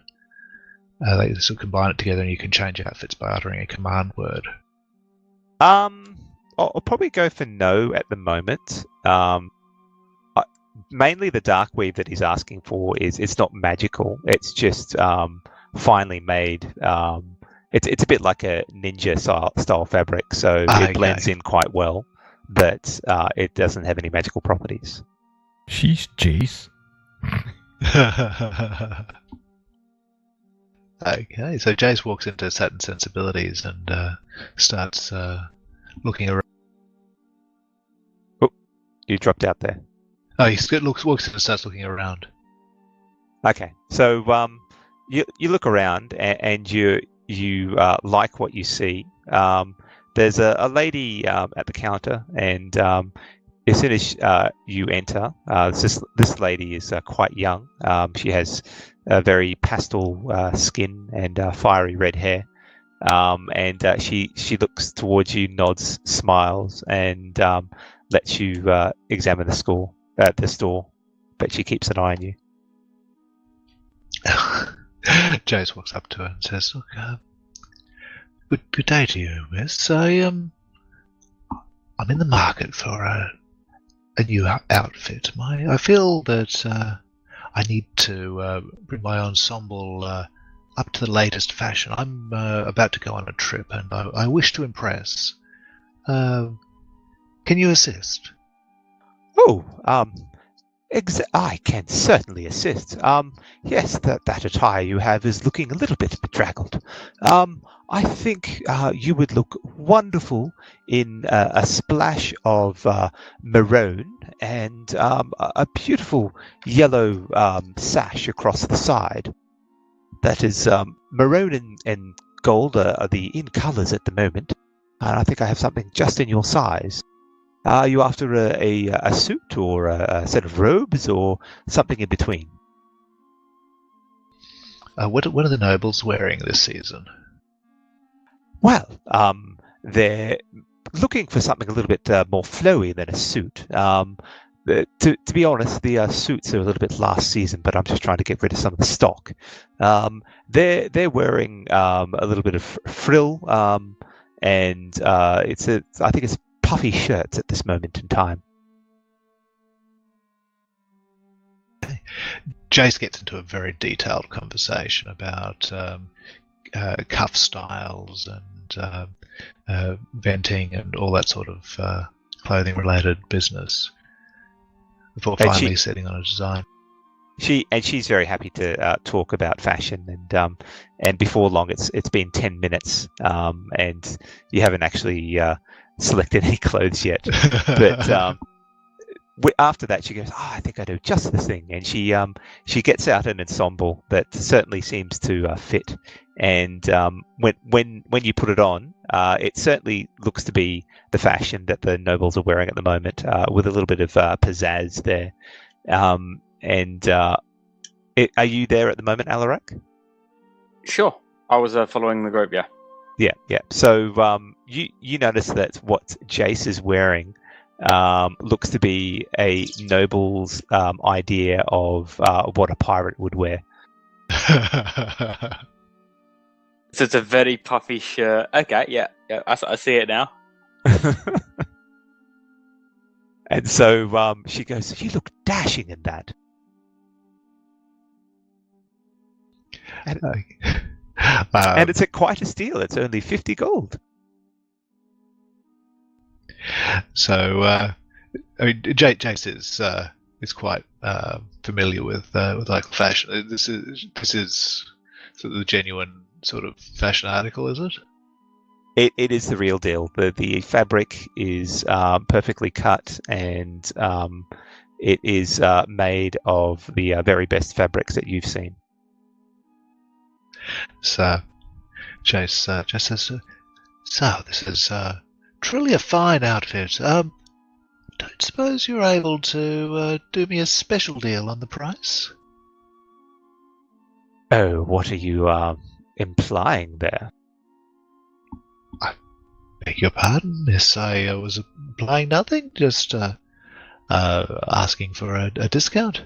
They sort of combine it together, and you can change outfits by uttering a command word. I'll probably go for no at the moment. Mainly the dark weave that he's asking for it's not magical. It's just finely made. It's a bit like a ninja style fabric, so it blends in quite well, but it doesn't have any magical properties. She's Jace. Okay, so Jace walks into Satin Sensibilities and starts looking around. Oh, you dropped out there. Oh, he walks in and starts looking around. Okay, so you look around and you like what you see. There's a lady at the counter, and as soon as you enter, this lady is quite young. She has a very pastel skin and fiery red hair, and she looks towards you, nods, smiles, and lets you examine the store, but she keeps an eye on you. Jace walks up to her and says, "Look, good day to you, miss. I'm in the market for a new outfit. I feel that I need to bring my ensemble up to the latest fashion. I'm about to go on a trip, and I wish to impress. Can you assist?" Oh, I can certainly assist. Yes, that attire you have is looking a little bit bedraggled. I think you would look wonderful in a splash of maroon and a beautiful yellow sash across the side. That is maroon and gold are the in colours at the moment, and I think I have something just in your size. Are you after a suit or a set of robes or something in between? What are the nobles wearing this season? Well, they're looking for something a little bit more flowy than a suit. To be honest, the suits are a little bit last season, but I'm just trying to get rid of some of the stock. They're wearing a little bit of frill, and I think it's puffy shirts at this moment in time. Jace gets into a very detailed conversation about cuff styles and venting and all that sort of clothing-related business before finally setting on a design. She's very happy to talk about fashion, and before long, it's been 10 minutes, and you haven't actually selected any clothes yet. But after that, she goes, "Oh, I think I know just the thing," and she gets out an ensemble that certainly seems to fit. And when you put it on, it certainly looks to be the fashion that the nobles are wearing at the moment, with a little bit of pizzazz there. Are you there at the moment, Alarak? Sure. I was following the group, yeah. Yeah. So you notice that what Jace is wearing looks to be a noble's idea of what a pirate would wear. So it's a very puffy shirt. Okay, yeah, I see it now. And so she goes, "You look dashing in that." And it's quite a steal. It's only 50 gold. So, I mean, Jace is quite familiar with local fashion. This is sort of the genuine sort of fashion article, is it? It is the real deal. The fabric is perfectly cut, and it is made of the very best fabrics that you've seen. So, Jace says, "So this is truly a fine outfit. Don't suppose you're able to do me a special deal on the price?" Oh, what are you implying there? I beg your pardon, miss. I was implying nothing. Just asking for a discount.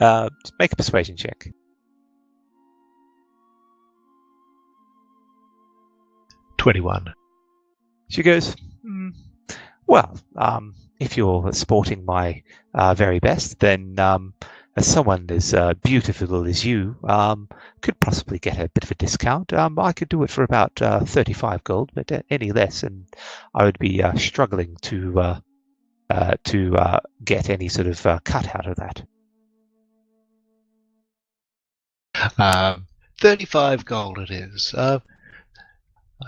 Make a persuasion check. 21. She goes, "Well, if you're sporting my very best, then someone as beautiful as you could possibly get a bit of a discount. I could do it for about 35 gold, but any less, and I would be struggling to get any sort of cut out of that." 35 gold it is.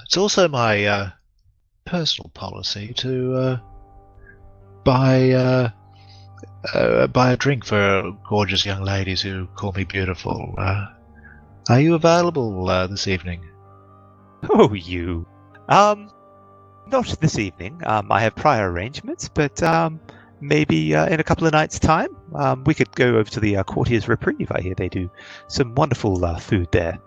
It's also my personal policy to buy a drink for gorgeous young ladies who call me beautiful. Are you available this evening? Oh, you. Not this evening. I have prior arrangements, but maybe in a couple of nights' time, we could go over to the Courtier's Reprieve. I hear they do some wonderful food there.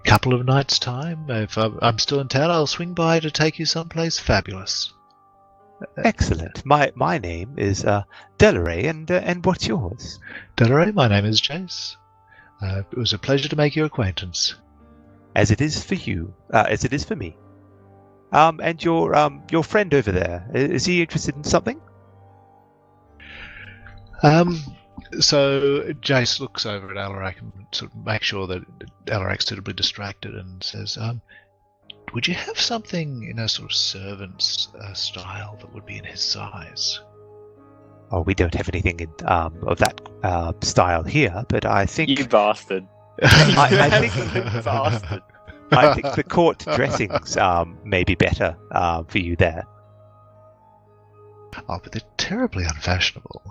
Couple of nights' time. If I'm still in town, I'll swing by to take you someplace fabulous. Excellent. My name is Delaray, and what's yours? Delaray, my name is Jace. It was a pleasure to make your acquaintance. As it is for you, as it is for me. And your friend over there, is he interested in something? So Jace looks over at Alarak and sort of makes sure that Alarak's suitably distracted and says, would you have something in a sort of servant's style that would be in his size? Oh, we don't have anything of that style here, but I think You bastard. I think Bastard. I think the court dressings may be better for you there. Oh, but they're terribly unfashionable.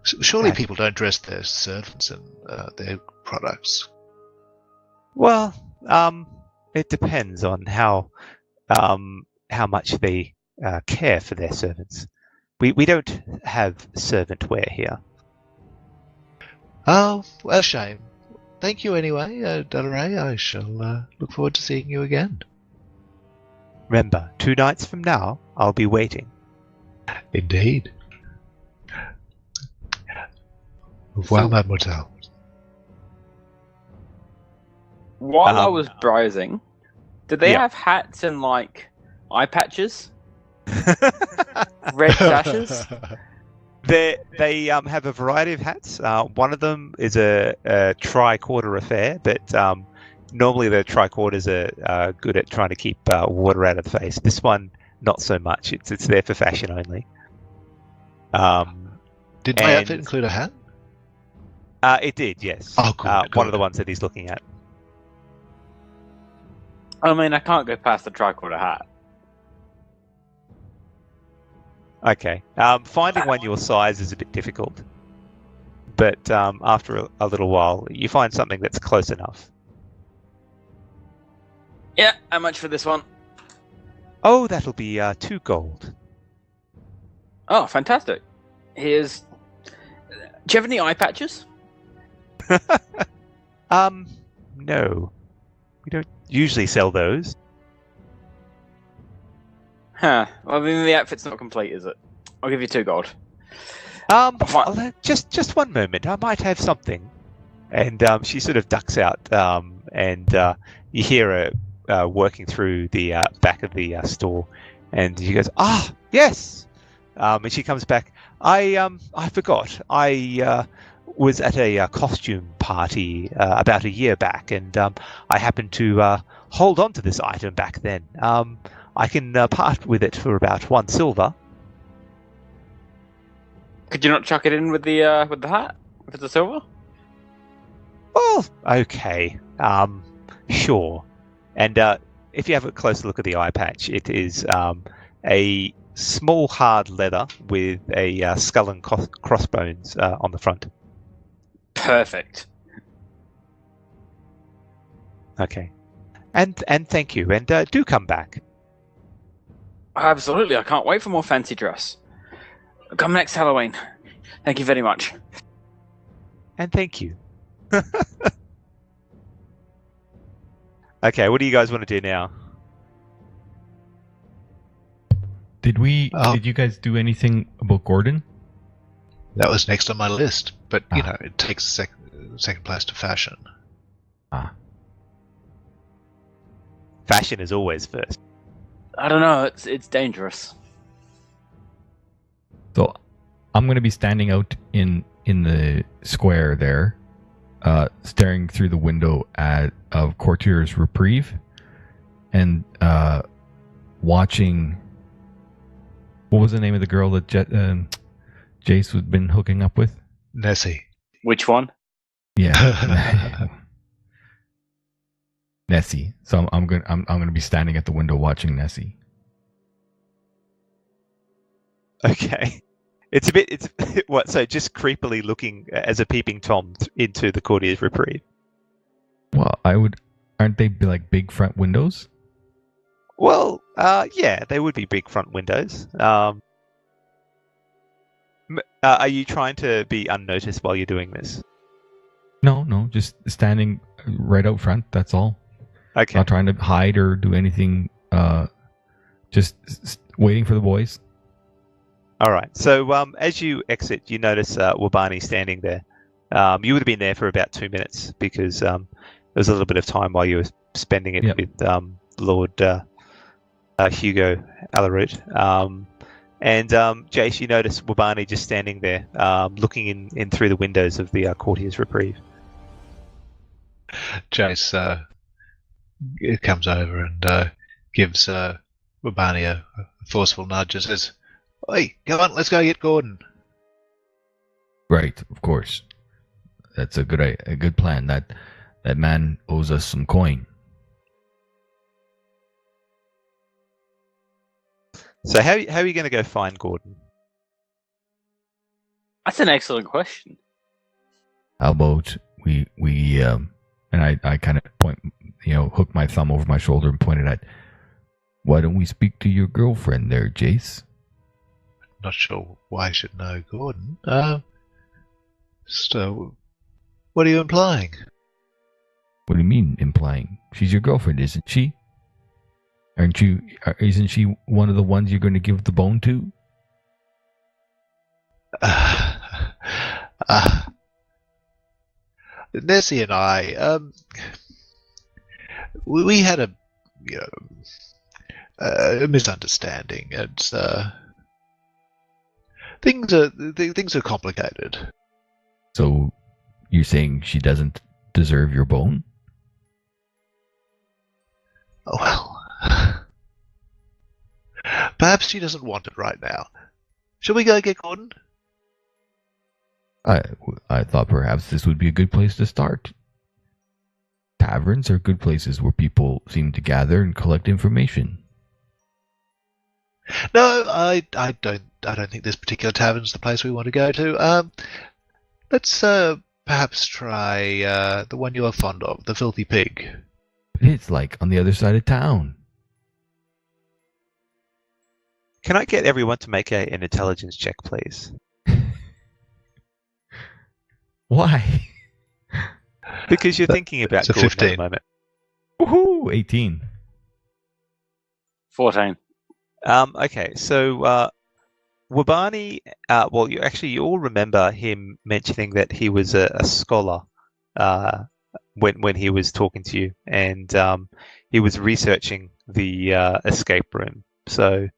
Surely Yeah. people don't dress their servants in their products. Well, it depends on how much they care for their servants. We don't have servant wear here. Oh, a shame. Thank you anyway, Delaray. I shall look forward to seeing you again. Remember, 2 nights from now, I'll be waiting. Indeed. Au revoir, mademoiselle. While I was browsing, did they Yeah. have hats and like eye patches? Red sashes? They have a variety of hats. One of them is a tricorder affair, but normally the tricorders are good at trying to keep water out of the face. This one, not so much. It's there for fashion only. Did my outfit include a hat? It did, yes. Oh, good, One good. of the ones that he's looking at. I mean, I can't go past the tricorder hat. Okay. Finding one your size is a bit difficult, but after a little while, you find something that's close enough. Yeah, how much for this one? Oh, that'll be 2 gold. Oh, fantastic. Here's... Do you have any eye patches? No. We don't usually sell those. Huh. Well, then the outfit's not complete, is it? I'll give you 2 gold. Well, just one moment. I might have something. And she sort of ducks out, and you hear her working through the back of the store, and she goes, "Ah, yes." And she comes back. I forgot. I was at a costume party about a year back, and I happened to hold on to this item back then. I can part with it for about 1 silver. Could you not chuck it in with the hat? If it's a silver? Oh, okay. Sure. And if you have a closer look at the eye patch, it is a small hard leather with a skull and crossbones on the front. Perfect. Okay. And thank you. And do come back. Absolutely, I can't wait for more fancy dress. Come next Halloween. Thank you very much. And thank you. Okay, what do you guys want to do now? Did you guys do anything about Gordon? That was next on my list, but you Ah. know, it takes second place to fashion. Fashion is always first. I don't know, it's dangerous. So I'm going to be standing out in the square there, staring through the window of Courtier's Reprieve, and watching. What was the name of the girl that Jace had been hooking up with? Nessie. Which one? Yeah, Nessie. So I'm gonna be standing at the window watching Nessie. Okay. It's what? So just creepily looking as a peeping tom into the Courtier's Reprieve. Well, aren't they like big front windows? Well, yeah, they would be big front windows. Are you trying to be unnoticed while you're doing this? No, just standing right out front. That's all. Okay. Not trying to hide or do anything. Just waiting for the boys. All right. So as you exit, you notice Wabani standing there. You would have been there for about 2 minutes because there was a little bit of time while you were spending it Yep. with Lord Hugo Alaroot. And Jace, you notice Wabani just standing there, looking in through the windows of the Courtier's Reprieve. Jace it comes over and gives Wabani a forceful nudge and says, "Hey, come on, let's go get Gordon." Right, of course. That's a good plan. That man owes us some coin. So how are you going to go find Gordon? That's an excellent question. How about we and I kind of point, hook my thumb over my shoulder and pointed at, why don't we speak to your girlfriend there, Jace? Not sure why I should know Gordon. So, what are you implying? What do you mean implying? She's your girlfriend, isn't she? Isn't she one of the ones you're going to give the bone to? Nessie and I, we had a misunderstanding, and things are complicated. So, you're saying she doesn't deserve your bone? Oh, well. Perhaps she doesn't want it right now. Shall we go get Gordon? I thought perhaps this would be a good place to start. Taverns are good places where people seem to gather and collect information. No, I don't think this particular tavern's the place we want to go to. Let's perhaps try the one you're fond of, the Filthy Pig. It's like on the other side of town. Can I get everyone to make an intelligence check, please? Why? Because you're thinking about It's a Gordon 15. at the moment. Woohoo! 18. 14. Okay, so Wabani, you all remember him mentioning that he was a scholar when he was talking to you, and he was researching the escape room. So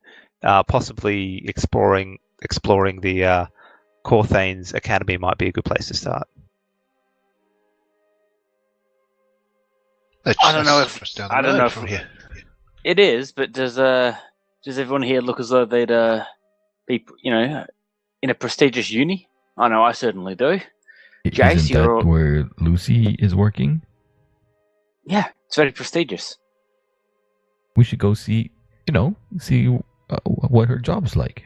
possibly exploring the Corthane's Academy might be a good place to start. I don't know if from here. it is, but does everyone here look as though they'd be in a prestigious uni? I know I certainly do. Jace, Isn't that where Lucy is working? Yeah, it's very prestigious. We should go see what her job's like.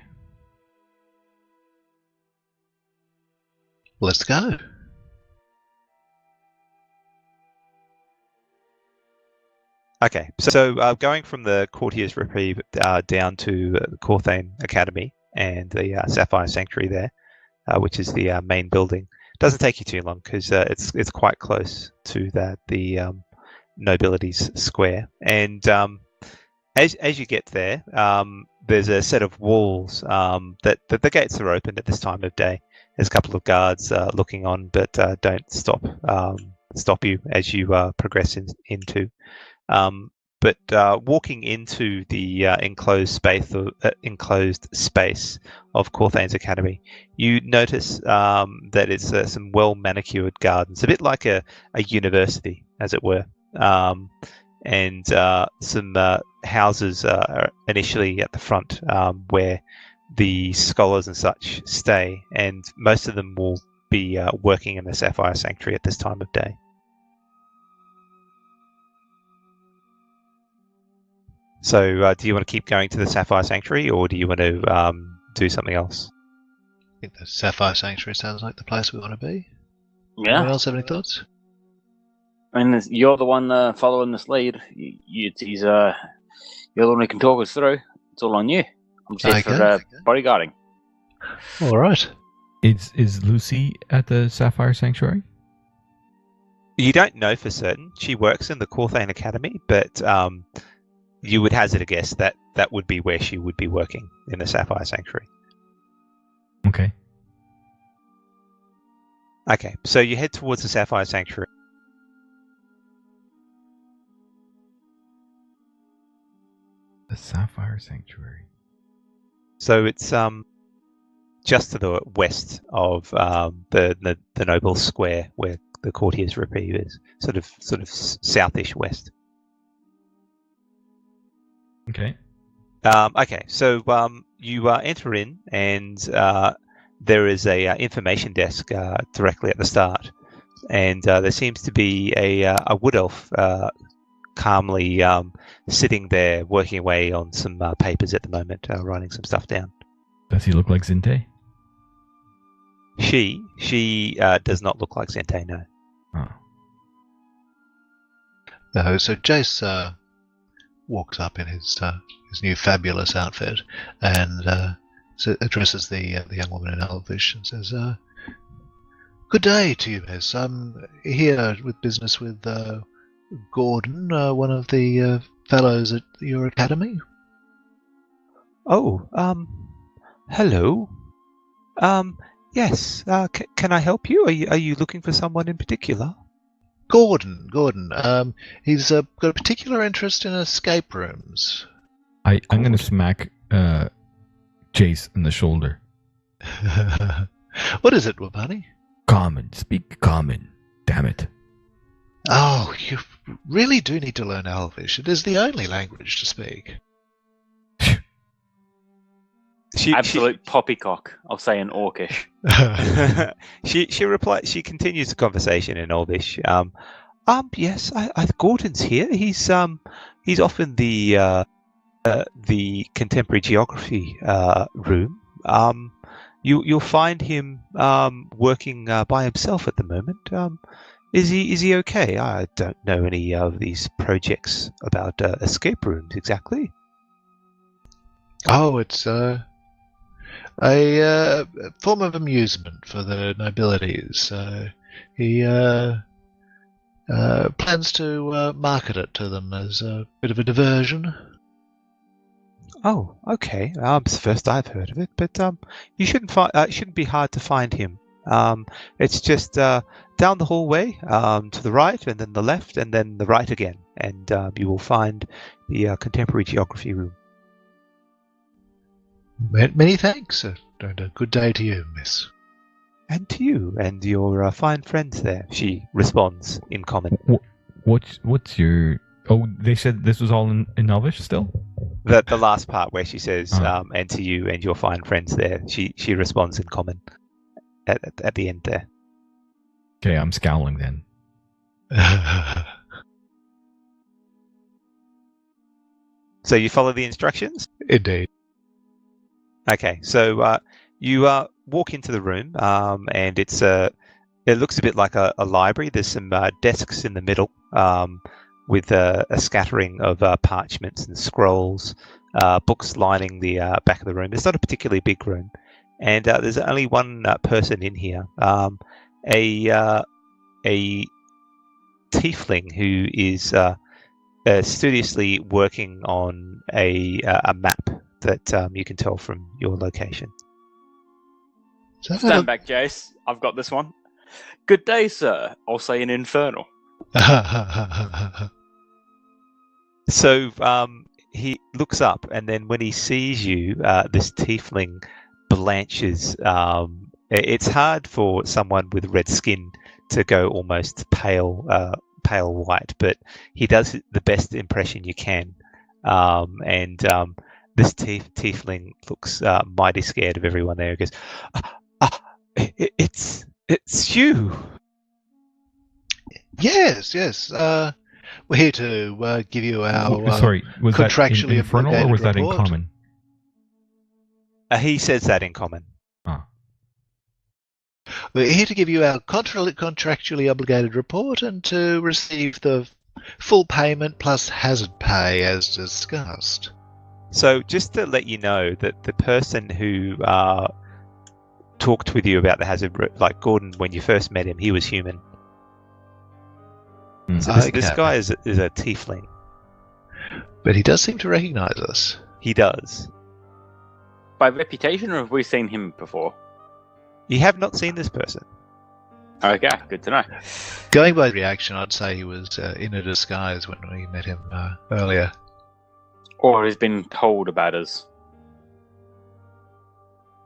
Let's go. Okay, so going from the Courtier's Reprieve down to the Corthane Academy and the Sapphire Sanctuary there, which is the main building, doesn't take you too long because it's quite close to the Nobilities Square. And as you get there, there's a set of walls that the gates are open at this time of day. There's a couple of guards looking on, but don't stop you as you progress into. But walking into the enclosed space of Corthane's Academy, you notice that it's some well-manicured gardens, a bit like a university, as it were, and some houses initially at the front where the scholars and such stay, and most of them will be working in the Sapphire Sanctuary at this time of day. So do you want to keep going to the Sapphire Sanctuary, or do you want to do something else? I think the Sapphire Sanctuary sounds like the place we want to be. Yeah. Anyone else have any thoughts? I mean, you're the one following this lead. You're the one who can talk us through. It's all on you. I'm just here for bodyguarding. All right. Is Lucy at the Sapphire Sanctuary? You don't know for certain. She works in the Corthane Academy, but you would hazard a guess that would be where she would be working, in the Sapphire Sanctuary. Okay. Okay, so you head towards the Sapphire Sanctuary. The Sapphire Sanctuary. So it's just to the west of the Noble Square, where the Courtier's Reprieve is, sort of southish west. Okay. Okay, so you enter in, and there is a information desk directly at the start, and there seems to be a wood elf calmly sitting there, working away on some papers at the moment, writing some stuff down. Does he look like Zinte? She does not look like Zente, no. Oh. No, so Jace walks up in his new fabulous outfit and addresses the young woman in Elvish and says, "Good day to you, miss. I'm here with business with Gordon, one of the fellows at your academy." Oh, hello. Yes. Can I help you? Are you looking for someone in particular? Gordon. He's got a particular interest in escape rooms. I'm going to smack Jace in the shoulder. What is it, Wabani? Common. Speak common. Damn it. Oh, you really do need to learn Elvish. It is the only language to speak. Absolute poppycock. I'll say in Orcish. She replies. She continues the conversation in Elvish. Yes, Gordon's here. He's often the contemporary geography room. You'll find him working by himself at the moment. Is he okay? I don't know any of these projects about escape rooms exactly. Oh, it's a form of amusement for the nobilities. He plans to market it to them as a bit of a diversion. Oh, okay. It's the first I've heard of it, but you shouldn't it shouldn't be hard to find him. It's just down the hallway, to the right, and then the left, and then the right again, and you will find the contemporary geography room. Many thanks, and a good day to you, miss. And to you and your fine friends there, she responds in common. What's your... Oh, they said this was all in Elvish still? The last part where she says, and to you and your fine friends there, she responds in common at the end there. Okay, I'm scowling then. So you follow the instructions? Indeed. Okay, so you walk into the room, and it looks a bit like a library. There's some desks in the middle, with a scattering of parchments and scrolls, books lining the back of the room. It's not a particularly big room, and there's only one person in here, a tiefling who is studiously working on a map that you can tell from your location. Stand back, Jace. I've got this one. Good day, sir. I'll say in Infernal. So he looks up, and then when he sees you, this tiefling blanches. It's hard for someone with red skin to go almost pale white, but he does the best impression you can. And this tiefling looks mighty scared of everyone there. He goes, it's you. Yes. We're here to give you our sorry, was contractually that in Infernal or was that in report. Common? He says that in Common. We're here to give you our contractually obligated report and to receive the full payment plus hazard pay as discussed. So just to let you know that the person who talked with you about the hazard, like Gordon, when you first met him, he was human. So this guy is a tiefling. But he does seem to recognize us. He does. By reputation, or have we seen him before? You have not seen this person. Okay, good to know. Going by reaction, I'd say he was in a disguise when we met him earlier. Or has been told about us.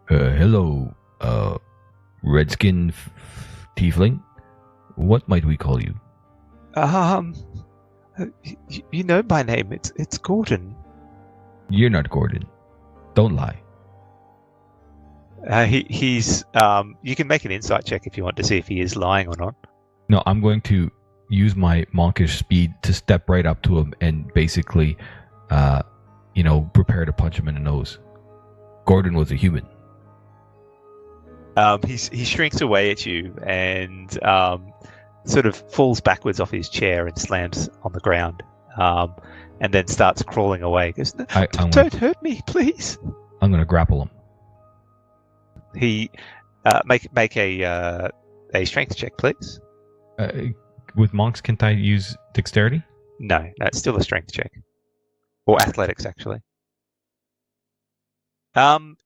Hello, Redskin Tiefling. What might we call you? You know my name. It's Gordon. You're not Gordon. Don't lie. He's. You can make an insight check if you want to see if he is lying or not. No, I'm going to use my monkish speed to step right up to him and basically, prepare to punch him in the nose. Gordon was a human. He shrinks away at you and sort of falls backwards off his chair and slams on the ground, and then starts crawling away. He goes, "Don't hurt me, please." I'm going to grapple him. He make a strength check, please. With monks, can't I use dexterity? No, it's still a strength check, or athletics actually.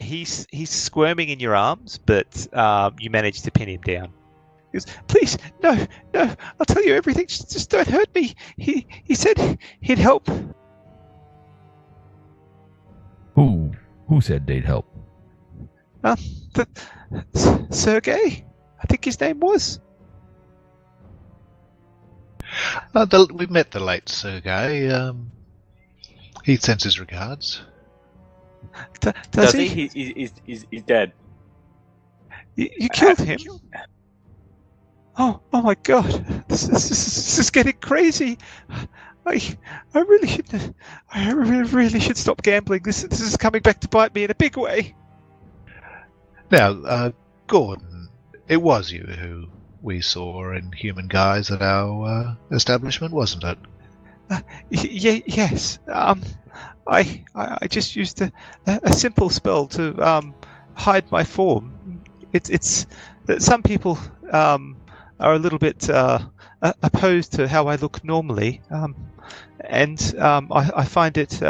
He's squirming in your arms, but you manage to pin him down. He goes, "Please, no, I'll tell you everything. Just don't hurt me." He said he'd help. Who said they'd help? Sergey, I think his name was. We met the late Sergey. He sends his regards. Does he? He's dead. You killed him? Oh my God! This is getting crazy. I really should stop gambling. This is coming back to bite me in a big way. Now, Gordon, it was you who we saw in Human Guise at our establishment, wasn't it? Yes. I just used a simple spell to hide my form. It's that some people are a little bit opposed to how I look normally, and I find it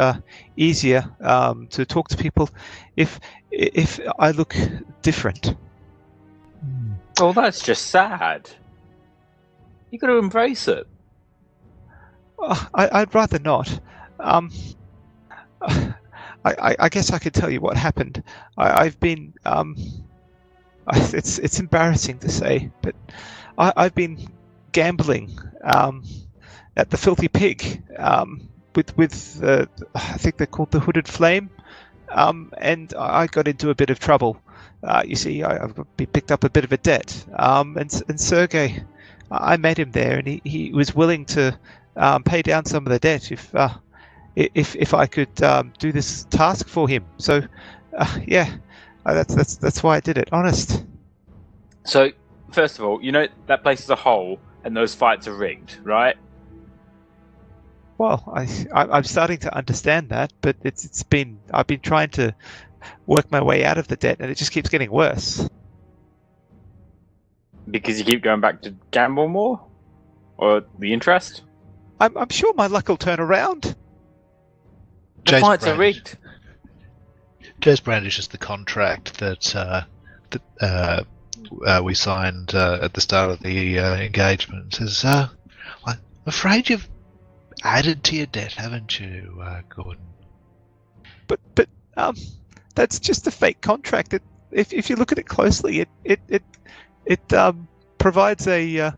easier to talk to people if I look different. Well, that's just sad. You got to embrace it. I'd rather not. I guess I could tell you what happened. I've been. It's embarrassing to say, but I've been gambling at the Filthy Pig with I think they're called the Hooded Flame, and I got into a bit of trouble. You see, I've picked up a bit of a debt, and Sergey, I met him there, and he was willing to pay down some of the debt if I could do this task for him. So, yeah, that's why I did it. Honest. So, first of all, you know that place is a hole, and those fights are rigged, right? Well, I'm starting to understand that, but I've been trying to work my way out of the debt, and it just keeps getting worse. Because you keep going back to gamble more, or the interest? I'm sure my luck will turn around. The fights are rigged. Jace brandishes the contract that we signed at the start of the engagement. Says, "I'm afraid you've added to your debt, haven't you, Gordon?" But that's just a fake contract. If you look at it closely, it provides a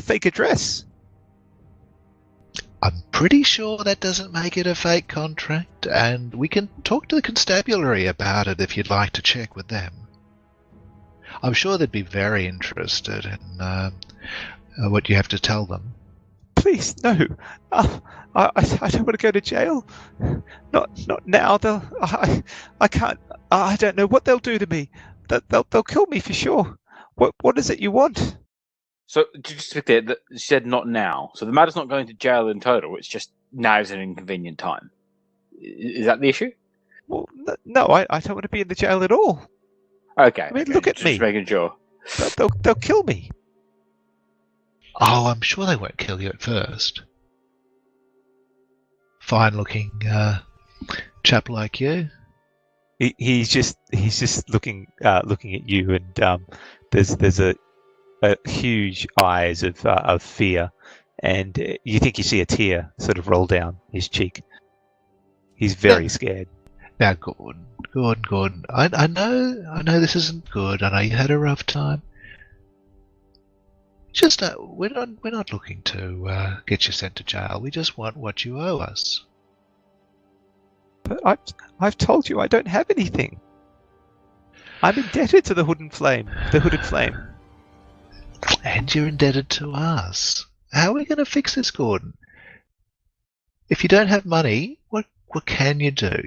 fake address. I'm pretty sure that doesn't make it a fake contract, and we can talk to the constabulary about it if you'd like to check with them. I'm sure they'd be very interested in what you have to tell them. Please, no. I don't want to go to jail. Not now. I can't. I don't know what they'll do to me. They'll kill me for sure. What is it you want? So, just to be clear, she said not now. So the matter's not going to jail in total. It's just now's an inconvenient time. Is that the issue? Well, no. I don't want to be in the jail at all. Okay. I mean, look at me. Just making sure. They'll kill me. Oh, I'm sure they won't kill you at first. Fine-looking chap like you. He's just looking at you, and there's a huge eyes of fear, and you think you see a tear sort of roll down his cheek. He's very scared. Now, Gordon. I know this isn't good. I know you had a rough time. Just we're not looking to get you sent to jail. We just want what you owe us. But I've told you I don't have anything. I'm indebted to the Hooded Flame. And you're indebted to us. How are we going to fix this, Gordon? If you don't have money, what can you do?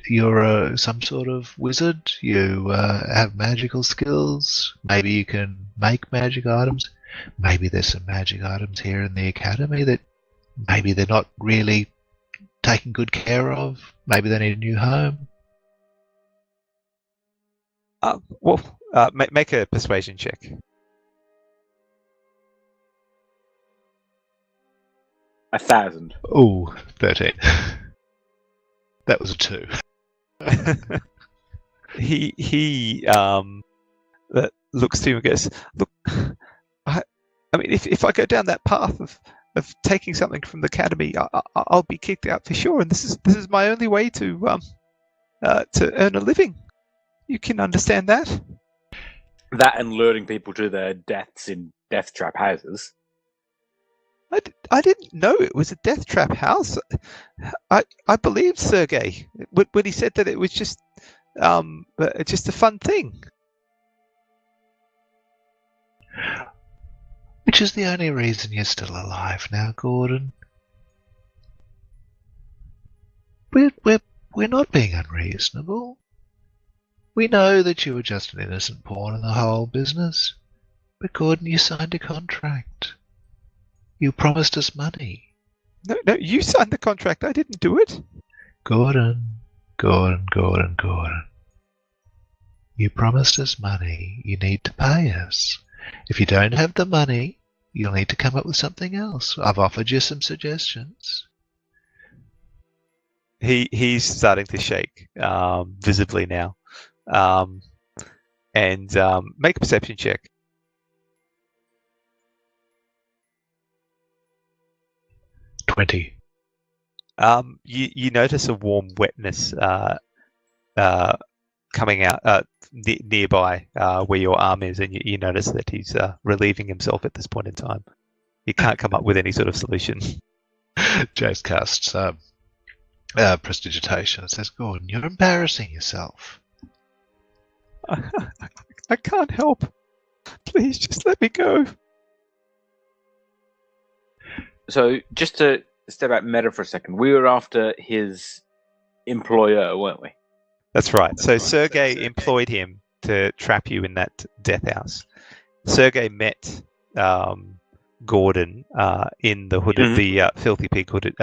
You're some sort of wizard. You have magical skills. Maybe you can make magic items. Maybe there's some magic items here in the academy that maybe they're not really taken good care of. Maybe they need a new home. Make a persuasion check. $1,000. Oh, 13. That was a 2. He looks to you and goes, "Look, I mean, if I go down that path of taking something from the academy, I'll be kicked out for sure. And this is my only way to earn a living. You can understand that." That and luring people to their deaths in death trap houses. I didn't know it was a death trap house. I believed Sergei when he said that it was just a fun thing. Which is the only reason you're still alive now, Gordon. We're not being unreasonable. We know that you were just an innocent pawn in the whole business. But Gordon, you signed a contract. You promised us money. No, you signed the contract. I didn't do it. Gordon. You promised us money. You need to pay us. If you don't have the money, you'll need to come up with something else. I've offered you some suggestions. He's starting to shake visibly now. And make a perception check. 20. You notice a warm wetness coming out nearby where your arm is, and you notice that he's relieving himself at this point in time. He can't come up with any sort of solution. Jace casts prestidigitation and says, Gordon, you're embarrassing yourself. I can't help. Please, just let me go. So, just to step out meta for a second, we were after his employer, weren't we? That's right. So Sergei employed him to trap you in that death house. Sergei met Gordon in the hooded, the filthy pig hooded.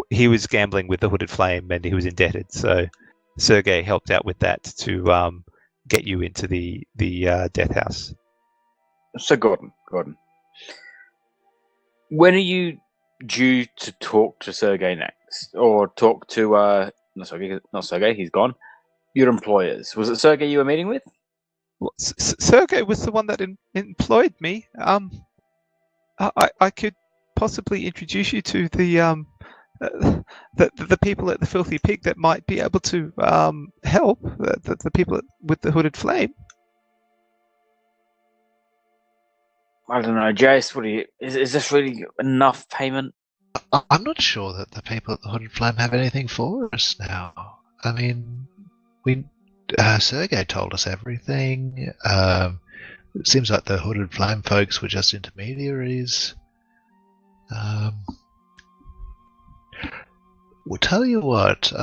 He was gambling with the Hooded Flame, and he was indebted. So Sergei helped out with that to get you into the death house. So Gordon, when are you due to talk to Sergei next, or talk to not Sergei, he's gone. Your employers. Was it Sergei you were meeting with? Well, Sergei was the one that employed me. I could possibly introduce you to the people at the Filthy Pig that might be able to help the people with the Hooded Flame. I don't know, Jace. What do you? Is this really enough payment? I'm not sure that the people at the Hooded Flame have anything for us now. I mean, Sergei told us everything. It seems like the Hooded Flame folks were just intermediaries. We'll tell you what.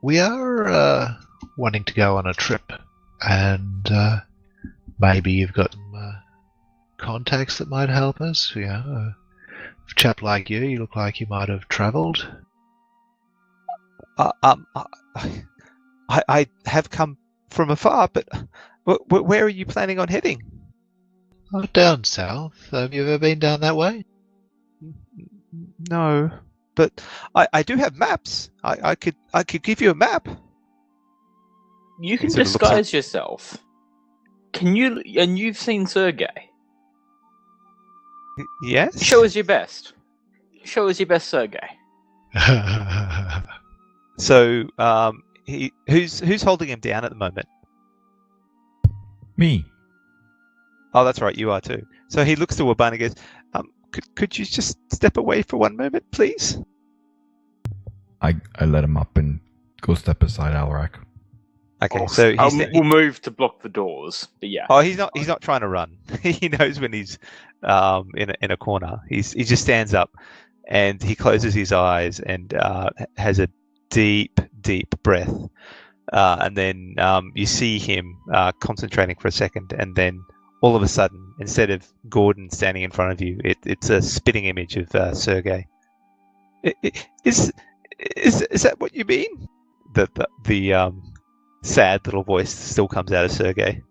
We are wanting to go on a trip, and maybe you've got contacts that might help us. You know, a chap like you look like you might have travelled. I have come from afar, but where are you planning on heading? Oh, down south. Have you ever been down that way? No, but I do have maps. I could give you a map. You can disguise yourself. Can you? And you've seen Sergei. Yes. Show us your best. Show us your best, Sergei. So, who's holding him down at the moment? Me. Oh, that's right, you are too. So he looks to Wabana and goes, could you just step away for one moment, please? I let him up and go step beside Alarak. Okay, so we'll move to block the doors. But yeah. Oh, he's not trying to run. He knows when he's in a corner. He just stands up and he closes his eyes and has a deep breath. And then you see him concentrating for a second, and then all of a sudden, instead of Gordon standing in front of you, it's a spitting image of Sergey. Is that what you mean? The sad little voice still comes out of Sergey.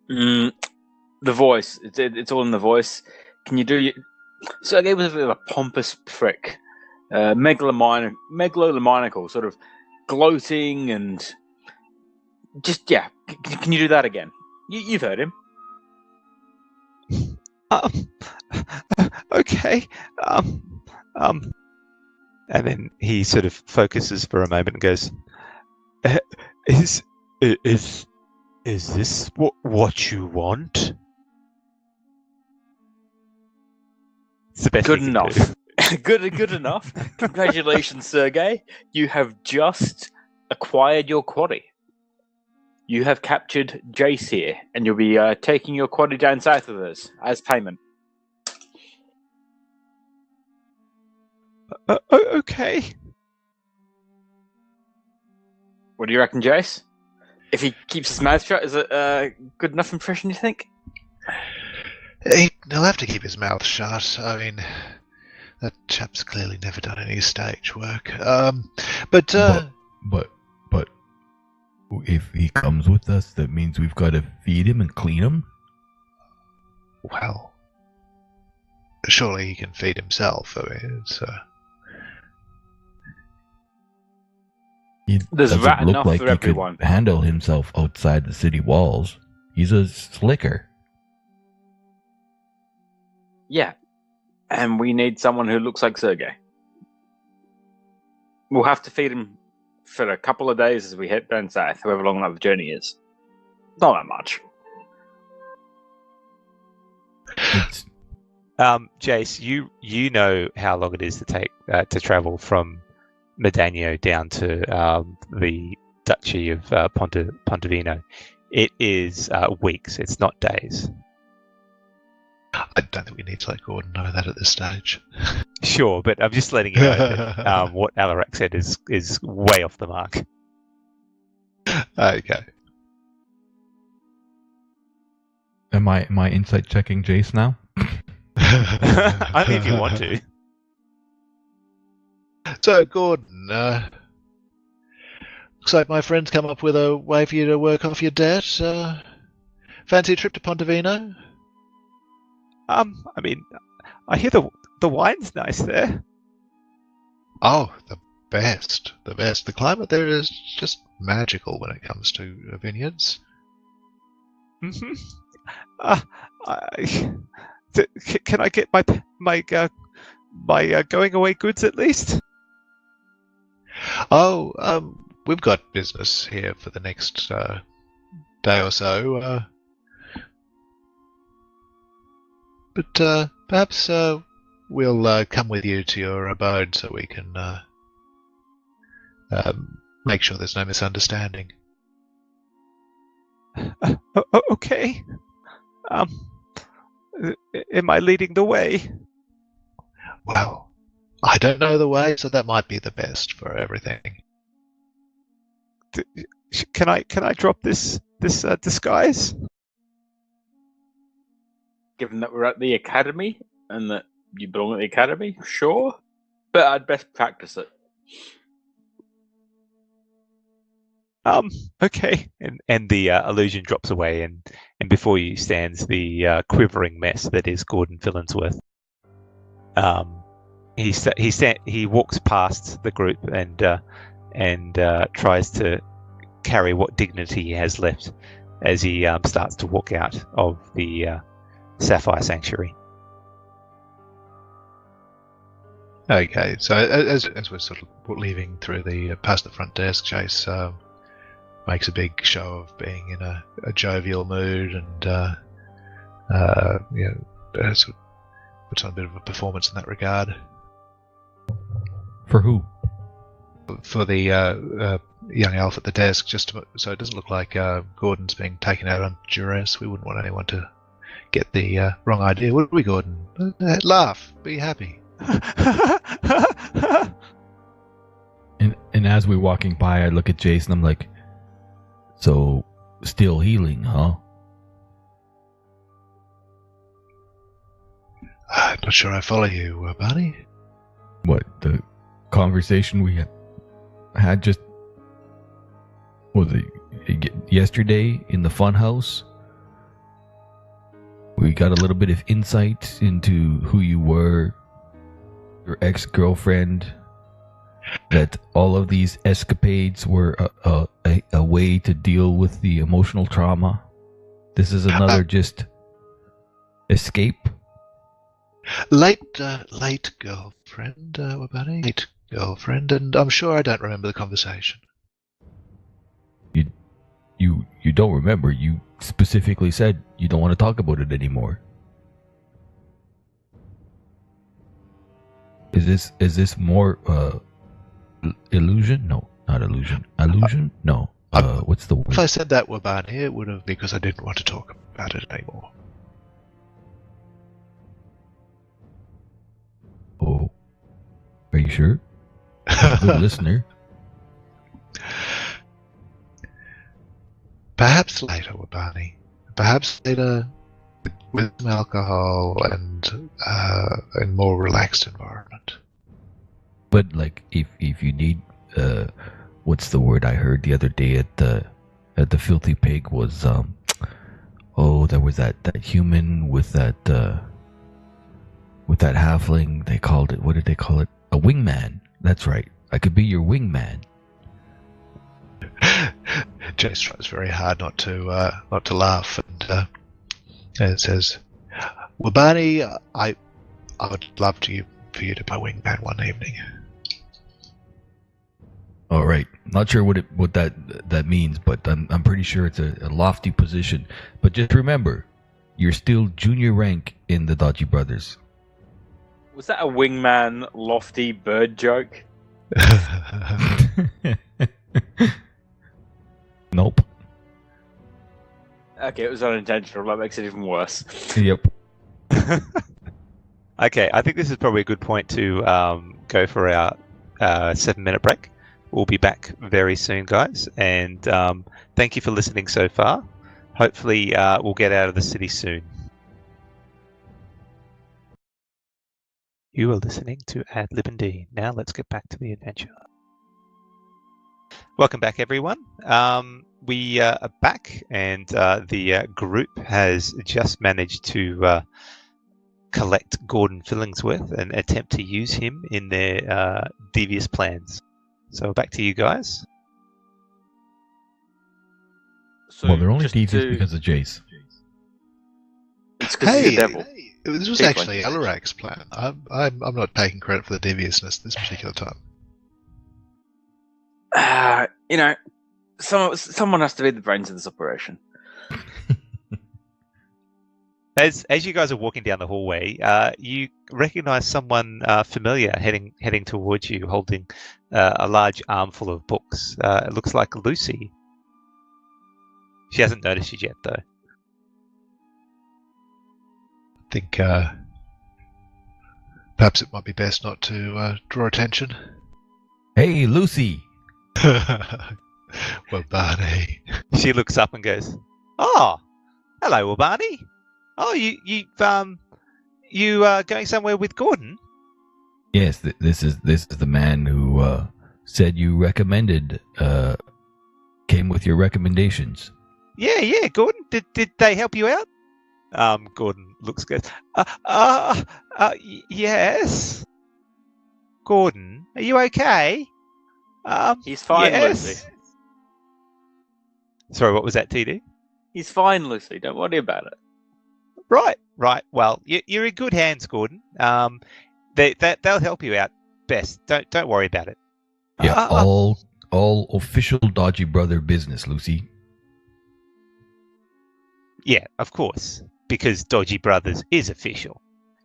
The voice. It's all in the voice. Can you do? Sergey was a bit of a pompous prick, megalomaniacal, sort of gloating and just Can you do that again? You've heard him. Okay. And then he sort of focuses for a moment and goes, "Is this what you want?" It's the best. Good enough. Good enough. Congratulations, Sergey. You have just acquired your quarry. You have captured Jace here, and you'll be taking your quarry down south with us as payment. Okay. What do you reckon, Jace? If he keeps his mouth shut, is it a good enough impression, you think? He'll have to keep his mouth shut. I mean, that chap's clearly never done any stage work. But if he comes with us, that means we've got to feed him and clean him? Well, surely he can feed himself. I mean, it's... There's doesn't rat look enough like for he everyone. could handle himself outside the city walls. He's a slicker. Yeah, and we need someone who looks like Sergey. We'll have to feed him for a couple of days as we head down south, however long that journey is. Not that much. Jace, you know how long it is to take to travel from Medagno down to the Duchy of Pontevino. It is weeks. It's not days. I don't think we need to let Gordon know that at this stage. Sure, but I'm just letting you know that what Alarak said is way off the mark. Okay. Am I insight checking Jace now? Only if you want to. So, Gordon, looks like my friend's come up with a way for you to work off your debt. Fancy a trip to Pontevino? I mean, I hear the wine's nice there. Oh, the best. The best. The climate there is just magical when it comes to vineyards. Mm-hmm. Can I get my going away goods at least? Oh, we've got business here for the next day or so. But perhaps we'll come with you to your abode so we can make sure there's no misunderstanding. Okay. Am I leading the way? Well, I don't know the way, so that might be the best for everything. Can I drop this disguise? Given that we're at the academy and that you belong at the academy, sure, but I'd best practice it. Okay. And the illusion drops away, and before you stands the quivering mess that is Gordon Fillinsworth. He walks past the group and tries to carry what dignity he has left as he starts to walk out of the Sapphire Sanctuary. Okay, so as we're sort of leaving through the past the front desk, Jace makes a big show of being in a jovial mood and sort of puts on a bit of a performance in that regard. For who? for the young elf at the desk, so it doesn't look like Gordon's being taken out on duress. We wouldn't want anyone to get the wrong idea, would we, Gordon? Laugh, be happy. And as we're walking by, I look at Jace and I'm like, so still healing, huh? I'm not sure I follow you, Barney. What, the conversation we had just, was it yesterday in the Funhouse? We got a little bit of insight into who you were, your ex-girlfriend, that all of these escapades were a way to deal with the emotional trauma. This is another just escape. Late girlfriend, Barney. Late girlfriend, and I'm sure I don't remember the conversation. You don't remember. You specifically said you don't want to talk about it anymore. Is this more illusion? No, not illusion. Illusion? No. What's the word? If I said that were Barney, it would have because I didn't want to talk about it anymore. Oh, are you sure? Good listener. Perhaps later, Barney. Perhaps later with some alcohol and a more relaxed environment. But like, if you need, what's the word I heard the other day at the Filthy Pig was there was that human with that halfling. They called it, what did they call it? A wingman. That's right. I could be your wingman. Jace tries very hard not to laugh, and it says, "Well, Barney, I would love for you to be my wingman one evening." All right. Not sure what that means, but I'm pretty sure it's a lofty position. But just remember, you're still junior rank in the Dodgy Brothers. Was that a wingman lofty bird joke? Nope. Okay, it was unintentional. That makes it even worse. Yep. Okay, I think this is probably a good point to go for our 7-minute break. We'll be back very soon, guys, and thank you for listening so far. Hopefully, we'll get out of the city soon. You are listening to ADlib&D. Now let's get back to the adventure. Welcome back, everyone. We are back, and the group has just managed to collect Gordon Fillingsworth and attempt to use him in their devious plans. So back to you guys. So Well, they're only devious because of Jace. It's because he's a devil. This was actually Alarak's plan. I'm not taking credit for the deviousness this particular time. Someone has to be the brains of this operation. As you guys are walking down the hallway, you recognise someone familiar heading towards you, holding a large armful of books. It looks like Lucy. She hasn't noticed you yet, though. I think perhaps it might be best not to draw attention. Hey, Lucy. Well, Barney. She looks up and goes, "Oh, hello, Barney. Oh, you going somewhere with Gordon?" Yes, this is the man who said you recommended. Came with your recommendations. Yeah. Gordon, did they help you out? Gordon goes, yes. Gordon, are you okay? He's fine, yes. Lucy. Sorry, what was that, TD? He's fine, Lucy. Don't worry about it. Right. Well, you're in good hands, Gordon. They'll help you out best. Don't worry about it. Yeah, all official Dodgy Brother business, Lucy. Yeah, of course, because Dodgy Brothers is official.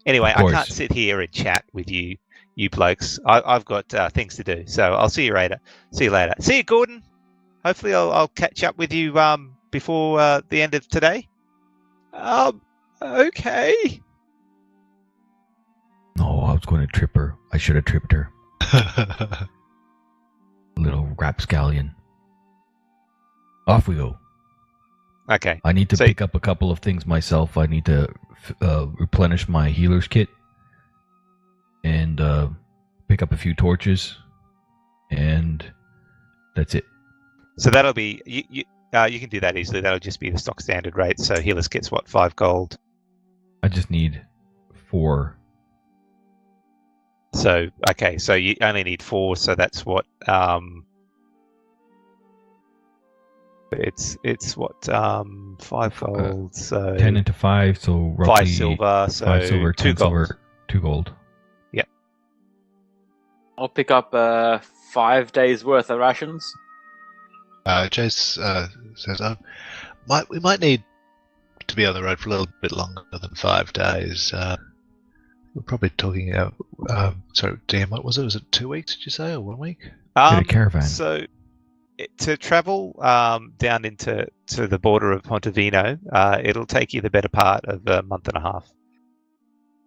Anyway, I can't sit here and chat with you you blokes. I've got things to do, so I'll see you later. See you, Gordon. Hopefully, I'll catch up with you before the end of today. Okay. No, I was going to trip her. I should have tripped her. Little rapscallion. Off we go. Okay. I need to pick up a couple of things myself. I need to replenish my healer's kit and pick up a few torches, and that's it. So that'll be you can do that easily. That'll just be the stock standard rate. So healers gets what, 5 gold. I just need 4. So okay, so you only need 4. So that's what it's what 5 gold. So 10 into 5, so roughly 5 silver. So 5 silver, 2 10 gold. silver, 2 gold. Yep. I'll pick up 5 days worth of rations. Jace says, we might need to be on the road for a little bit longer than 5 days. We're probably talking, sorry, Dan, what was it? Was it 2 weeks, did you say, or 1 week? Get a caravan. So to travel down into the border of Pontevino, it'll take you the better part of a month and a half.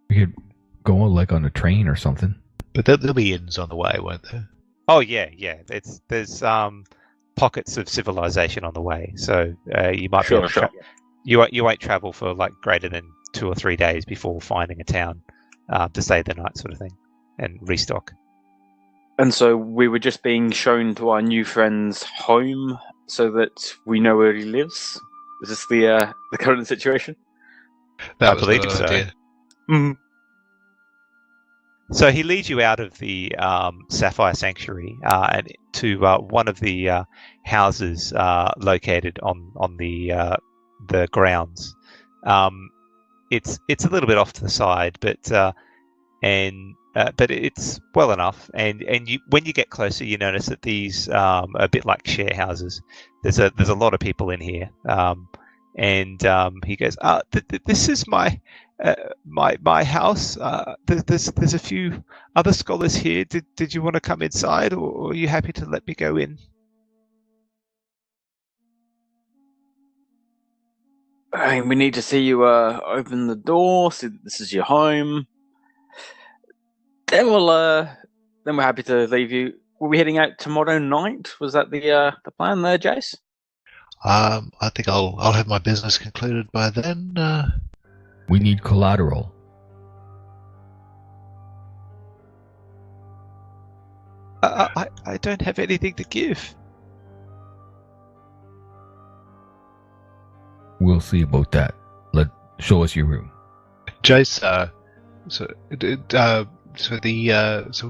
We could go like on a train or something. But there'll be inns on the way, won't there? Oh yeah. There's pockets of civilization on the way, so you might be able to you won't travel for like greater than 2 or 3 days before finding a town to stay the night, sort of thing, and restock. And so we were just being shown to our new friend's home so that we know where he lives. Is this the current situation? I believe so. Mm-hmm. So he leads you out of the Sapphire Sanctuary and to one of the houses located on the grounds. It's a little bit off to the side, but it's well enough. And you, when you get closer, you notice that these are a bit like share houses. There's a lot of people in here. And he goes, "This is my house. There's a few other scholars here. Did you want to come inside, or are you happy to let me go in?" We need to see you open the door. See that this is your home. Then we're happy to leave you. Were we heading out tomorrow night? Was that the plan there, Jace? I think I'll have my business concluded by then. We need collateral. I don't have anything to give. We'll see about that. Show us your room. Jace, so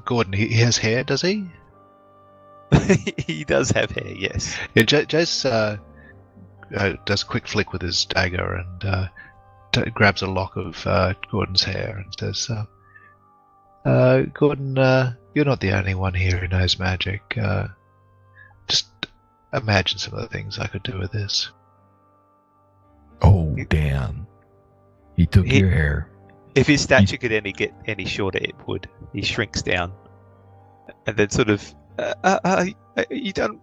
Gordon, he has hair, does he? He does have hair, yes. Yeah, Jace does a quick flick with his dagger and grabs a lock of Gordon's hair and says, "Gordon, you're not the only one here who knows magic. Just imagine some of the things I could do with this." Oh, damn. He took your hair. If his stature could get any shorter, it would. He shrinks down. And then sort of, are you done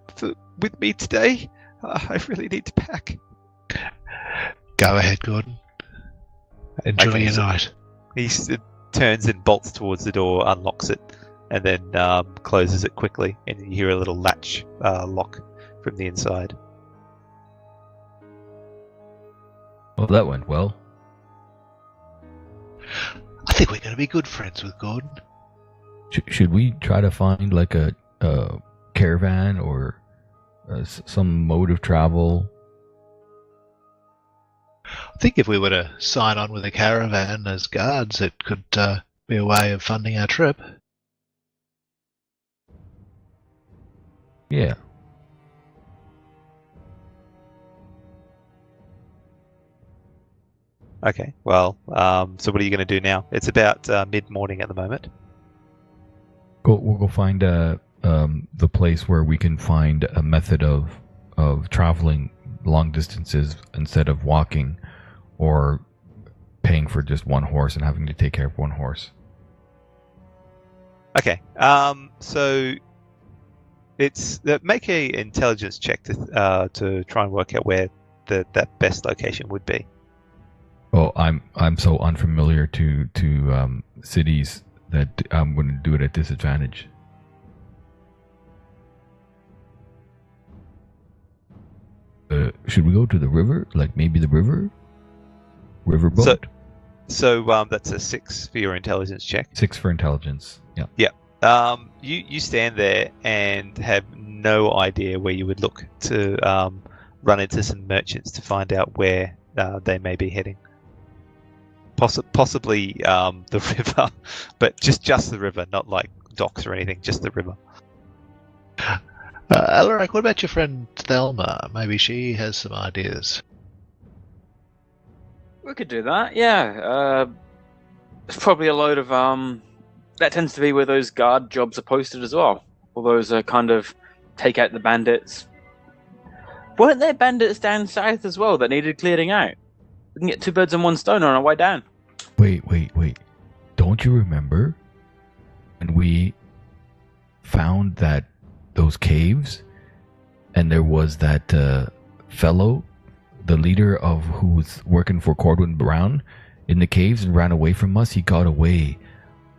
with me today? I really need to pack. Go ahead, Gordon. Enjoy your night. He turns and bolts towards the door, unlocks it, and then closes it quickly. And you hear a little latch lock from the inside. Well, that went well. I think we're going to be good friends with Gordon. Should we try to find like a caravan or some mode of travel? I think if we were to sign on with a caravan as guards, it could be a way of funding our trip. Yeah. Okay, well, so what are you going to do now? It's about mid-morning at the moment. We'll go find the place where we can find a method of traveling long distances instead of walking or paying for just one horse and having to take care of one horse. Okay. So it's make a intelligence check to try and work out where that best location would be. Oh, I'm so unfamiliar to cities that I'm going to do it at disadvantage. Should we go to the river? Like maybe the riverboat? So that's a 6 for your intelligence check. 6 for intelligence. Yeah. Yeah. You stand there and have no idea where you would look to run into some merchants to find out where they may be heading. Possibly the river, but just the river, not like docks or anything, just the river. Alaric, what about your friend Thelma? Maybe she has some ideas. We could do that, yeah. There's probably a load of that tends to be where those guard jobs are posted as well. All those kind of take out the bandits. Weren't there bandits down south as well that needed clearing out? We can get 2 birds and 1 stone on our way down. Wait. Don't you remember when we found those caves and there was that fellow, the leader of who was working for Cordwin Brown in the caves and ran away from us? He got away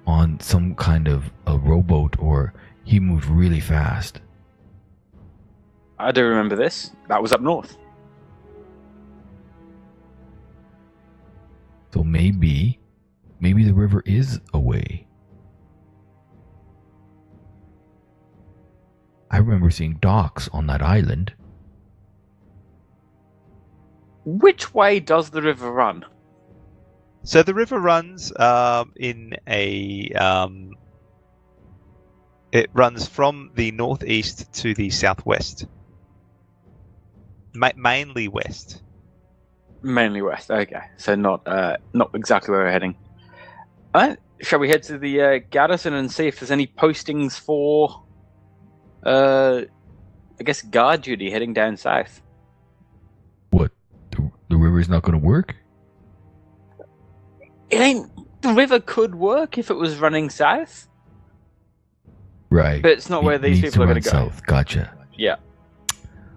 on some kind of a rowboat, or he moved really fast. I do remember this. That was up north. So maybe the river is away. I remember seeing docks on that island. Which way does the river run? So the river runs in a. It runs from the northeast to the southwest. Mainly west. Mainly west. Okay, so not exactly where we're heading. Shall we head to the garrison and see if there's any postings for, I guess, guard duty heading down south? What? The river's not going to work? It ain't. The river could work if it was running south. Right. But it's not where these people are going to go. South. Gotcha. Yeah.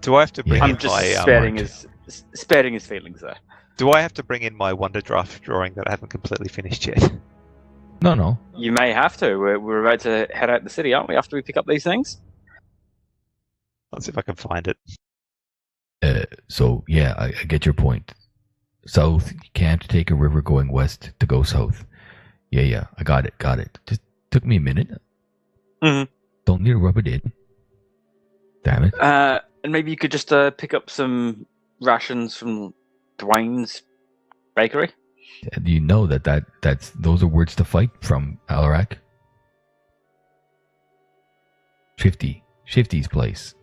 Do I have to bring Yeah. in I'm just my sparing his feelings there. Do I have to bring in my Wonder Draft drawing that I haven't completely finished yet? No. You may have to. We're about to head out the city, aren't we? After we pick up these things. Let's see if I can find it. So yeah, I get your point. South, you can't take a river going west to go south. Yeah, I got it. Just took me a minute. Mhm. Don't need to rub it in. Damn it. And maybe you could just pick up some rations from Dwayne's bakery. Do you know that's those are words to fight from, Alarac? Shifty's place.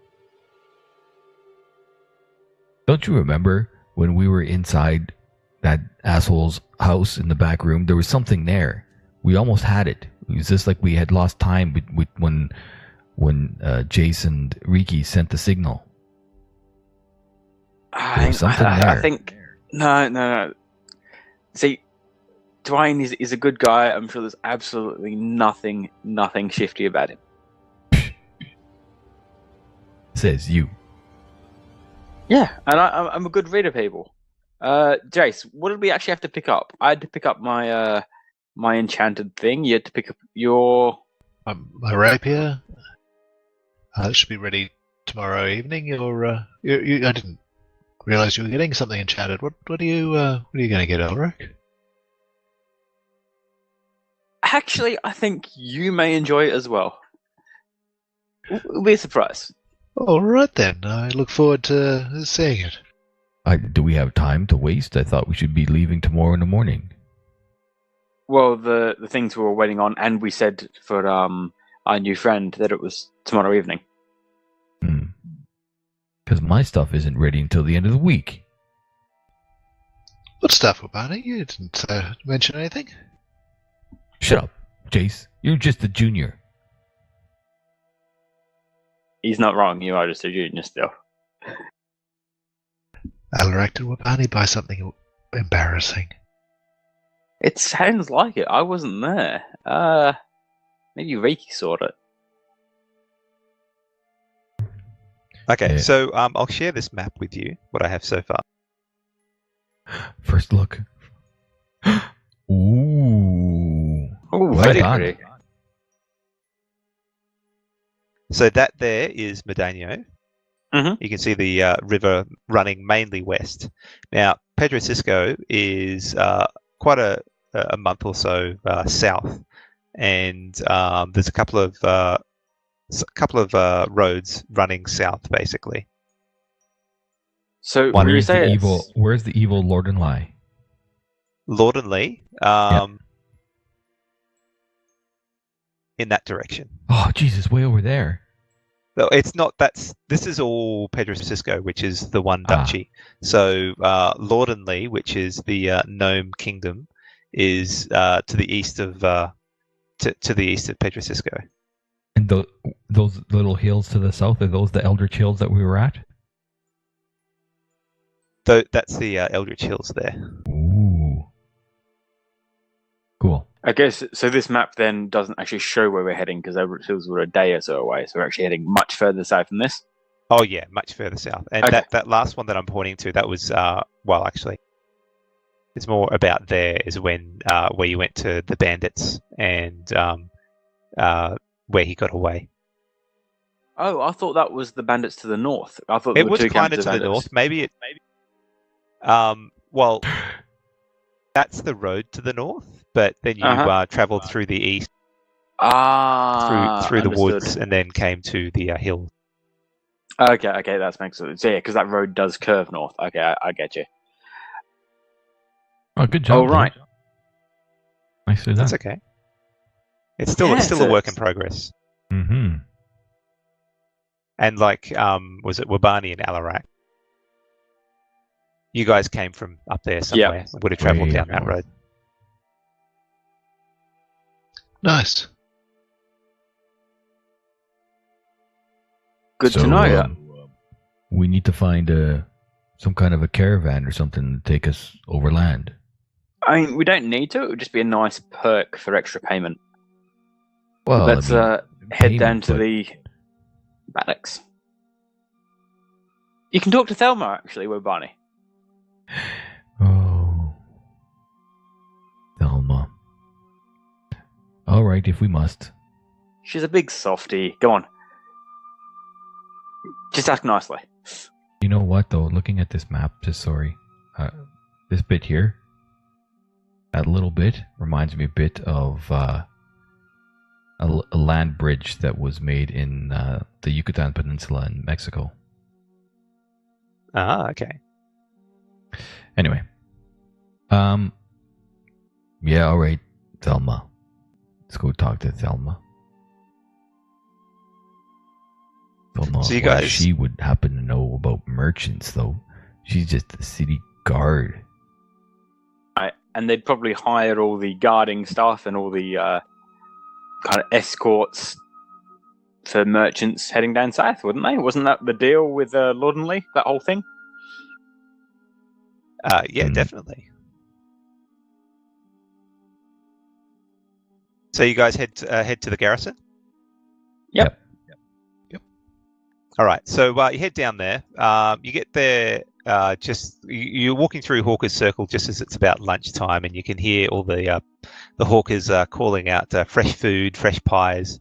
Don't you remember when we were inside that asshole's house in the back room? There was something there. We almost had it. It was just like we had lost time when Jace and Riki sent the signal. I think no. See, Dwayne is a good guy. I'm sure there's absolutely nothing shifty about him. Says you. Yeah, and I'm a good reader, people. Jace, what did we actually have to pick up? I had to pick up my my enchanted thing. You had to pick up your My rapier. It should be ready tomorrow evening. I didn't realize you were getting something enchanted. What are you going to get, Elric? Actually, I think you may enjoy it as well. It'll be a surprise. All right then. I look forward to seeing it. Do we have time to waste? I thought we should be leaving tomorrow in the morning. Well, the things we were waiting on, and we said for our new friend that it was tomorrow evening. Because my stuff isn't ready until the end of the week. What stuff, Barney? You didn't mention anything. Shut up, Jace. You're just a junior. He's not wrong. You are just a junior still. Alaric, did Barney buy something embarrassing? It sounds like it. I wasn't there. Maybe Reiki sort it. Okay, Yeah. so I'll share this map with you, what I have so far. First look. Ooh. Oh, Well very done. pretty. So that there is Medano. Mhm. You can see the river running mainly west. Now, Pedro Cisco is quite a month or so south, and there's a couple of roads running south, basically. So when you Where's say the it's- Where's the evil Lord and Lie? Lord and Lee, in that direction. Oh, Jesus, way over there. No, it's not. This is all Pedro Cisco, which is the one Ah. duchy. So Lord and Lee, which is the Gnome Kingdom, is to the east of to the east of Pedro Cisco. And those little hills to the south, are those the Eldritch Hills that we were at? Though that's the Eldritch Hills there. Ooh. Cool. I guess so. This map then doesn't actually show where we're heading because Eldritch Hills were a day or so away. So we're actually heading much further south than this. Oh yeah, much further south. And Okay. that last one that I'm pointing to, that was well, actually, it's more about there is when where you went to the bandits and where he got away. Oh, I thought that was the bandits to the north. I thought It there were was two kind camps of to the bandits. north. Maybe well, that's the road to the north, but then you travelled through the east, through the Understood. woods, and then came to the hill. Okay, that makes sense. Yeah, because that road does curve north. Okay, I get you. Oh, good job. All right. Dave. Nicely done. That's okay. It's still Yeah, it's still so a work in it's- progress. Mm-hmm. And like, was it Wabani and Alarak? You guys came from up there somewhere. Would have travelled Way down that north. road. Nice. Good So, to know. Yeah. We need to find some kind of a caravan or something to take us overland. I mean, we don't need to. It would just be a nice perk for extra payment. Well, Let's I mean, head down payment, to but- the barracks. You can talk to Thelma, actually, Wobani. Oh. Thelma. All right, if we must. She's a big softie. Go on. Just ask nicely. You know what, though? Looking at this map, this bit here, that little bit reminds me a bit of a land bridge that was made in the Yucatan Peninsula in Mexico. Ah, okay. Anyway. Yeah, all right, Thelma. Let's go talk to Thelma. Don't know So you why guys- she would happen to know about merchants, though. She's just the city guard. And they'd probably hire all the guarding staff and all the kind of escorts for merchants heading down south, wouldn't they? Wasn't that the deal with Lord and Lee? That whole thing? Yeah, Hmm. definitely. So you guys head to the garrison? Yep. All right. So you head down there. You get there. You're walking through Hawker's Circle just as it's about lunchtime, and you can hear all the hawkers calling out fresh food, fresh pies.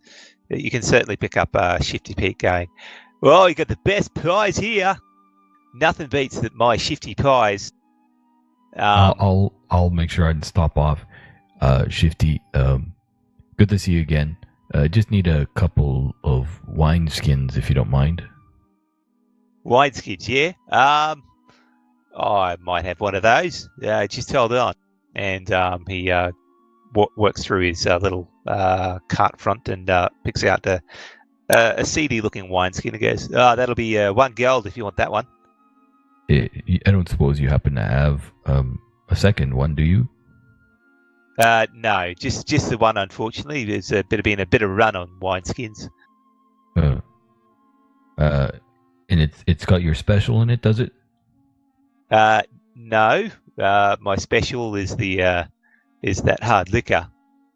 You can certainly pick up Shifty Pete going, "Well, you got the best pies here. Nothing beats my Shifty pies." I'll make sure I stop off. Shifty, good to see you again. Just need a couple of wine skins, if you don't mind. Wine skins, yeah. I might have one of those. Just hold on. And he works through his little cart front and picks out a seedy-looking wineskin and goes, "Oh, that'll be 1 gold if you want that one." I don't suppose you happen to have a second one, do you? No, just the one. Unfortunately, there's been a bit of run on wineskins. And it's got your special in it, does it? No, my special is that hard liquor.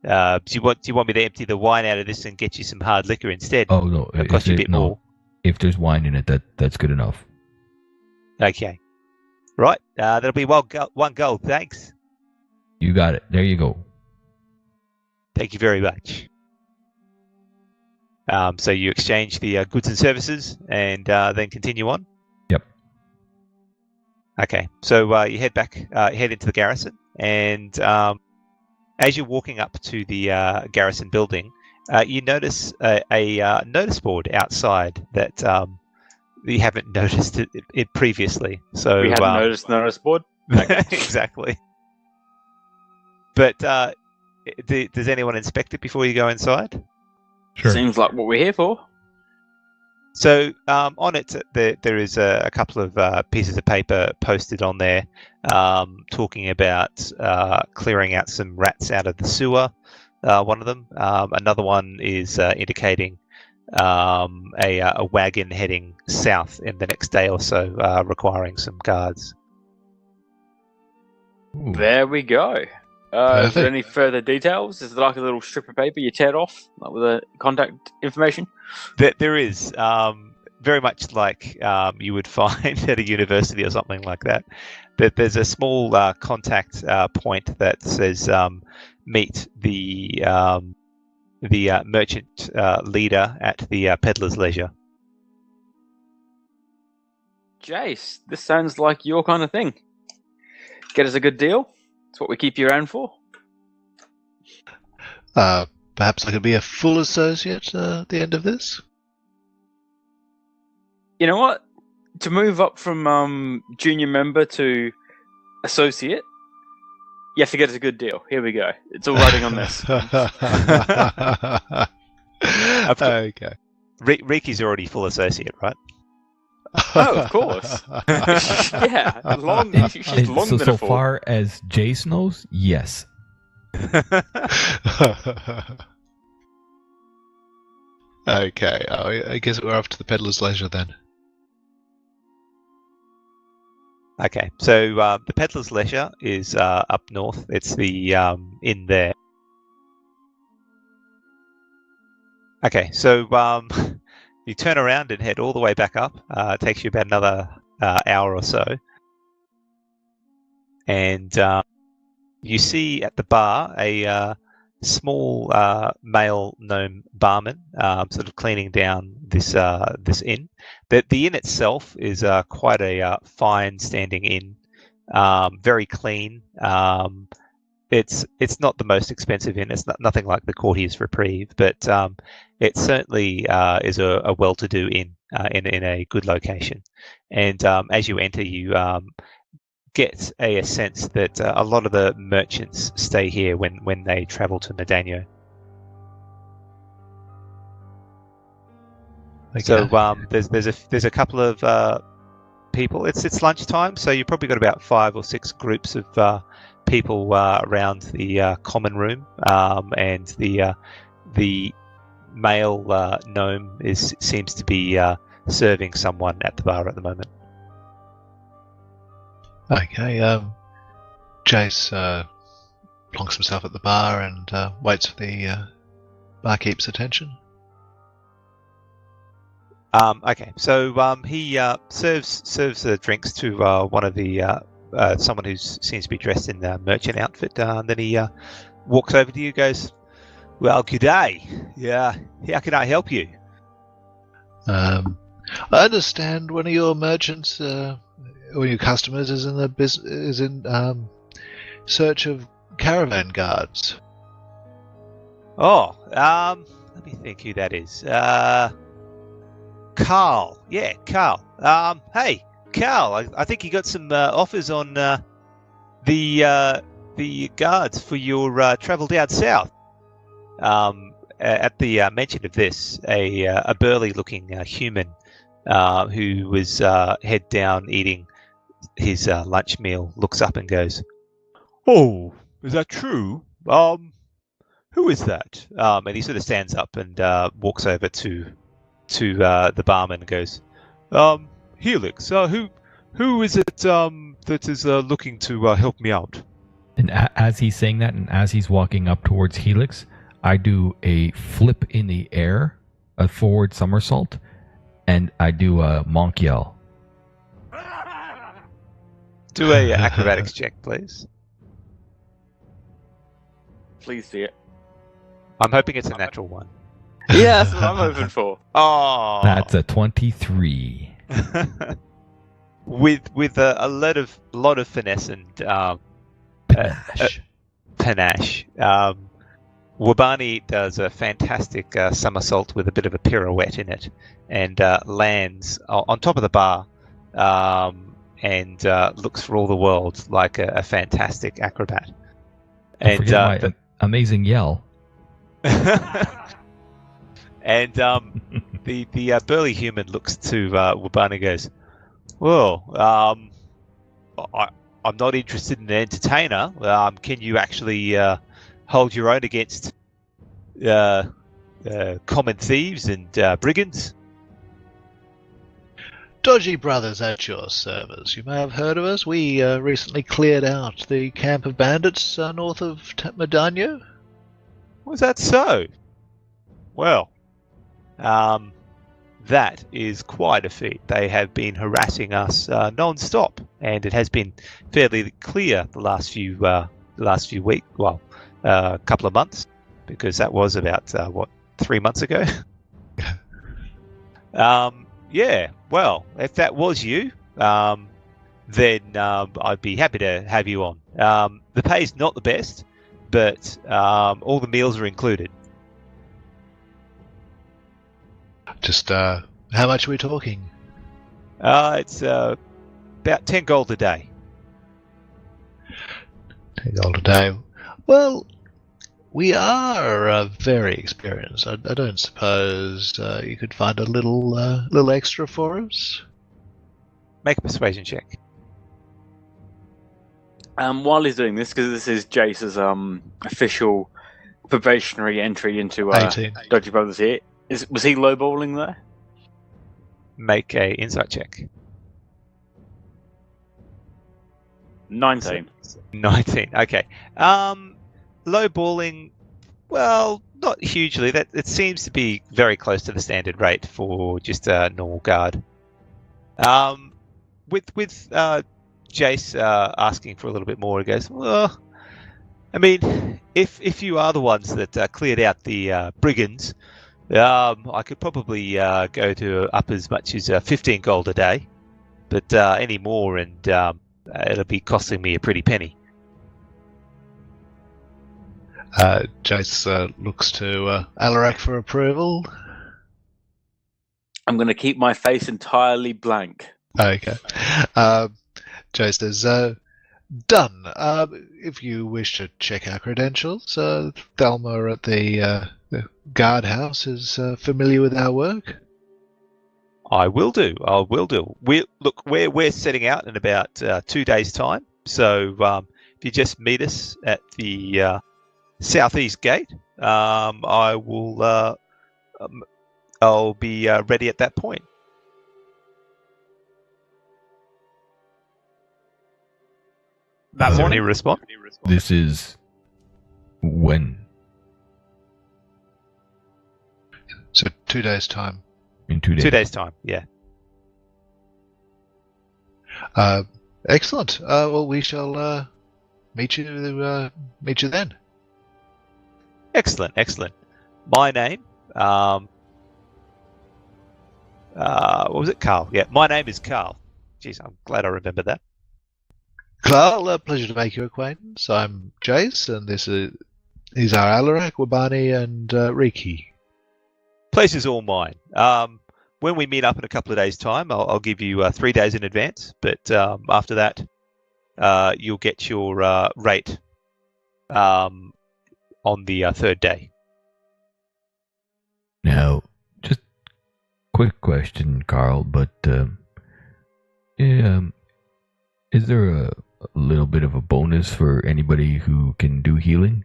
Do you want me to empty the wine out of this and get you some hard liquor instead? Oh no, It'll cost you a bit more. If there's wine in it, that's good enough. Okay. Right. That'll be one gold. Thanks. You got it. There you go. Thank you very much. So you exchange the goods and services and then continue on? Yep. Okay. So you head into the garrison, and as you're walking up to the garrison building, you notice a notice board outside that you haven't noticed it previously. So we hadn't noticed the notice board? Exactly. But does anyone inspect it before you go inside? Sure. Seems like what we're here for. So on it, there is a couple of pieces of paper posted on there talking about clearing out some rats out of the sewer, one of them. Another one is indicating a wagon heading south in the next day or so, requiring some guards. Ooh. There we go. Is there any further details? Is there like a little strip of paper you tear off, like with the contact information? There is, very much like you would find at a university or something like that. There's a small contact point that says meet the merchant leader at the peddler's leisure. Jace, this sounds like your kind of thing. Get us a good deal. That's what we keep you around for. Perhaps I could be a full associate at the end of this? You know what? To move up from junior member to associate, you have to get us a good deal. Here we go. It's all riding on this. Okay. Riki's already full associate, right? Oh, of course. Yeah, she's long been so a fool. far as Jace knows, yes. Okay, I guess we're off to the peddler's leisure then. Okay, so the peddler's leisure is up north. It's the inn there. Okay, so you turn around and head all the way back up. It takes you about another hour or so. And you see at the bar a small male gnome barman sort of cleaning down this inn. The inn itself is quite a fine standing inn, very clean. It's not the most expensive inn. It's nothing like the Courtier's Reprieve, but it certainly is a well-to-do inn in a good location. And as you enter, you get a sense that a lot of the merchants stay here when they travel to Medanio. Okay. So there's a couple of people. It's lunchtime, so you've probably got about 5 or 6 groups of people around the common room, and the male gnome seems to be serving someone at the bar at the moment. Okay, Jace plonks himself at the bar and waits for the barkeep's attention. Okay, so he serves drinks to one of the someone who seems to be dressed in the merchant outfit. And then he walks over to you, goes, "Well, g'day. Yeah, how can I help you?" I understand one of your merchants, one of your customers, is in search of caravan guards. Oh, let me think who that is. Carl. Yeah, Carl. Hey, Carl. I think you got some offers on the guards for your travel down south. At the mention of this, a burly-looking human who was head down eating his lunch meal looks up and goes, "Oh, is that true? Who is that?" And he sort of stands up and walks over to the barman and goes, "Helix, who is it that is looking to help me out?" And as he's saying that, and as he's walking up towards Helix, I do a flip in the air, a forward somersault, and I do a monk yell. Do a acrobatics check, please. Please see it. I'm hoping it's a natural one. Yeah, that's what I'm hoping for. Oh, That's a 23. with a lot of finesse and Panache. panache. Wabani does a fantastic somersault with a bit of a pirouette in it, and lands on top of the bar, and looks for all the world like a fantastic acrobat. Don't forget my amazing yell. And the burly human looks to Wabani and goes, "Well, I'm not interested in an entertainer. Can you actually hold your own against common thieves and brigands?" Dodgy Brothers at your service. You may have heard of us. We recently cleared out the camp of bandits north of Medano. Was that so? Well, that is quite a feat. They have been harassing us non-stop, and it has been fairly clear the last few weeks. Well, a couple of months, because that was about 3 months ago. Yeah. Well, if that was you, then I'd be happy to have you on. The pay's not the best, but all the meals are included. Just how much are we talking? It's about 10 gold a day. 10 gold a day. Well, we are very experienced. I don't suppose you could find a little extra for us? Make a persuasion check. While he's doing this, because this is Jace's official probationary entry into 18. Dodgy Brothers here. Was he lowballing there? Make a insight check. 19. 19. Okay. Lowballing, well, not hugely. That it seems to be very close to the standard rate for just a normal guard. With Jace asking for a little bit more, he goes, "Well, I mean, if you are the ones that cleared out the brigands, I could probably go to up as much as 15 gold a day, but any more and it'll be costing me a pretty penny." Jace looks to Alarak for approval. I'm going to keep my face entirely blank. Okay. Jace says, done. If you wish to check our credentials, Thelma at the guardhouse is familiar with our work. I will do. We're setting out in about 2 days' time. So if you just meet us at the southeast gate, I'll be ready at that point. That morning, response. This is when? So 2 days' time. In 2 days. 2 days' time. Yeah. Excellent. Well, we shall meet you then. Excellent. My name, what was it, Carl? Yeah, my name is Carl. Jeez, I'm glad I remembered that. Carl, a pleasure to make your acquaintance. I'm Jace, and this is our Alarak, Wabani, and Riki. Pleasure's all mine. When we meet up in a couple of days' time, I'll give you 3 days in advance, but after that, you'll get your rate on the third day. Now, just quick question, Carl, but is there a little bit of a bonus for anybody who can do healing?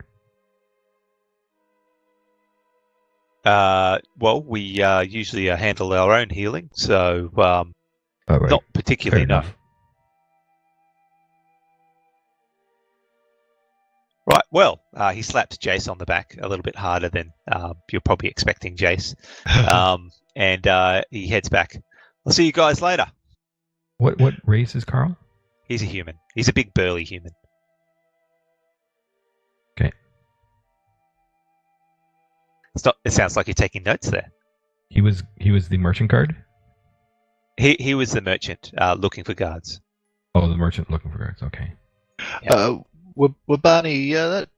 Well, we usually handle our own healing, so All right. not particularly, Fair no. enough. Right, well, he slaps Jace on the back a little bit harder than you're probably expecting Jace. And he heads back. I'll see you guys later. What race is Carl? He's a human. He's a big burly human. Okay. It sounds like you're taking notes there. He was the merchant guard? He was the merchant looking for guards. Oh, the merchant looking for guards. Okay. Well, Barney, that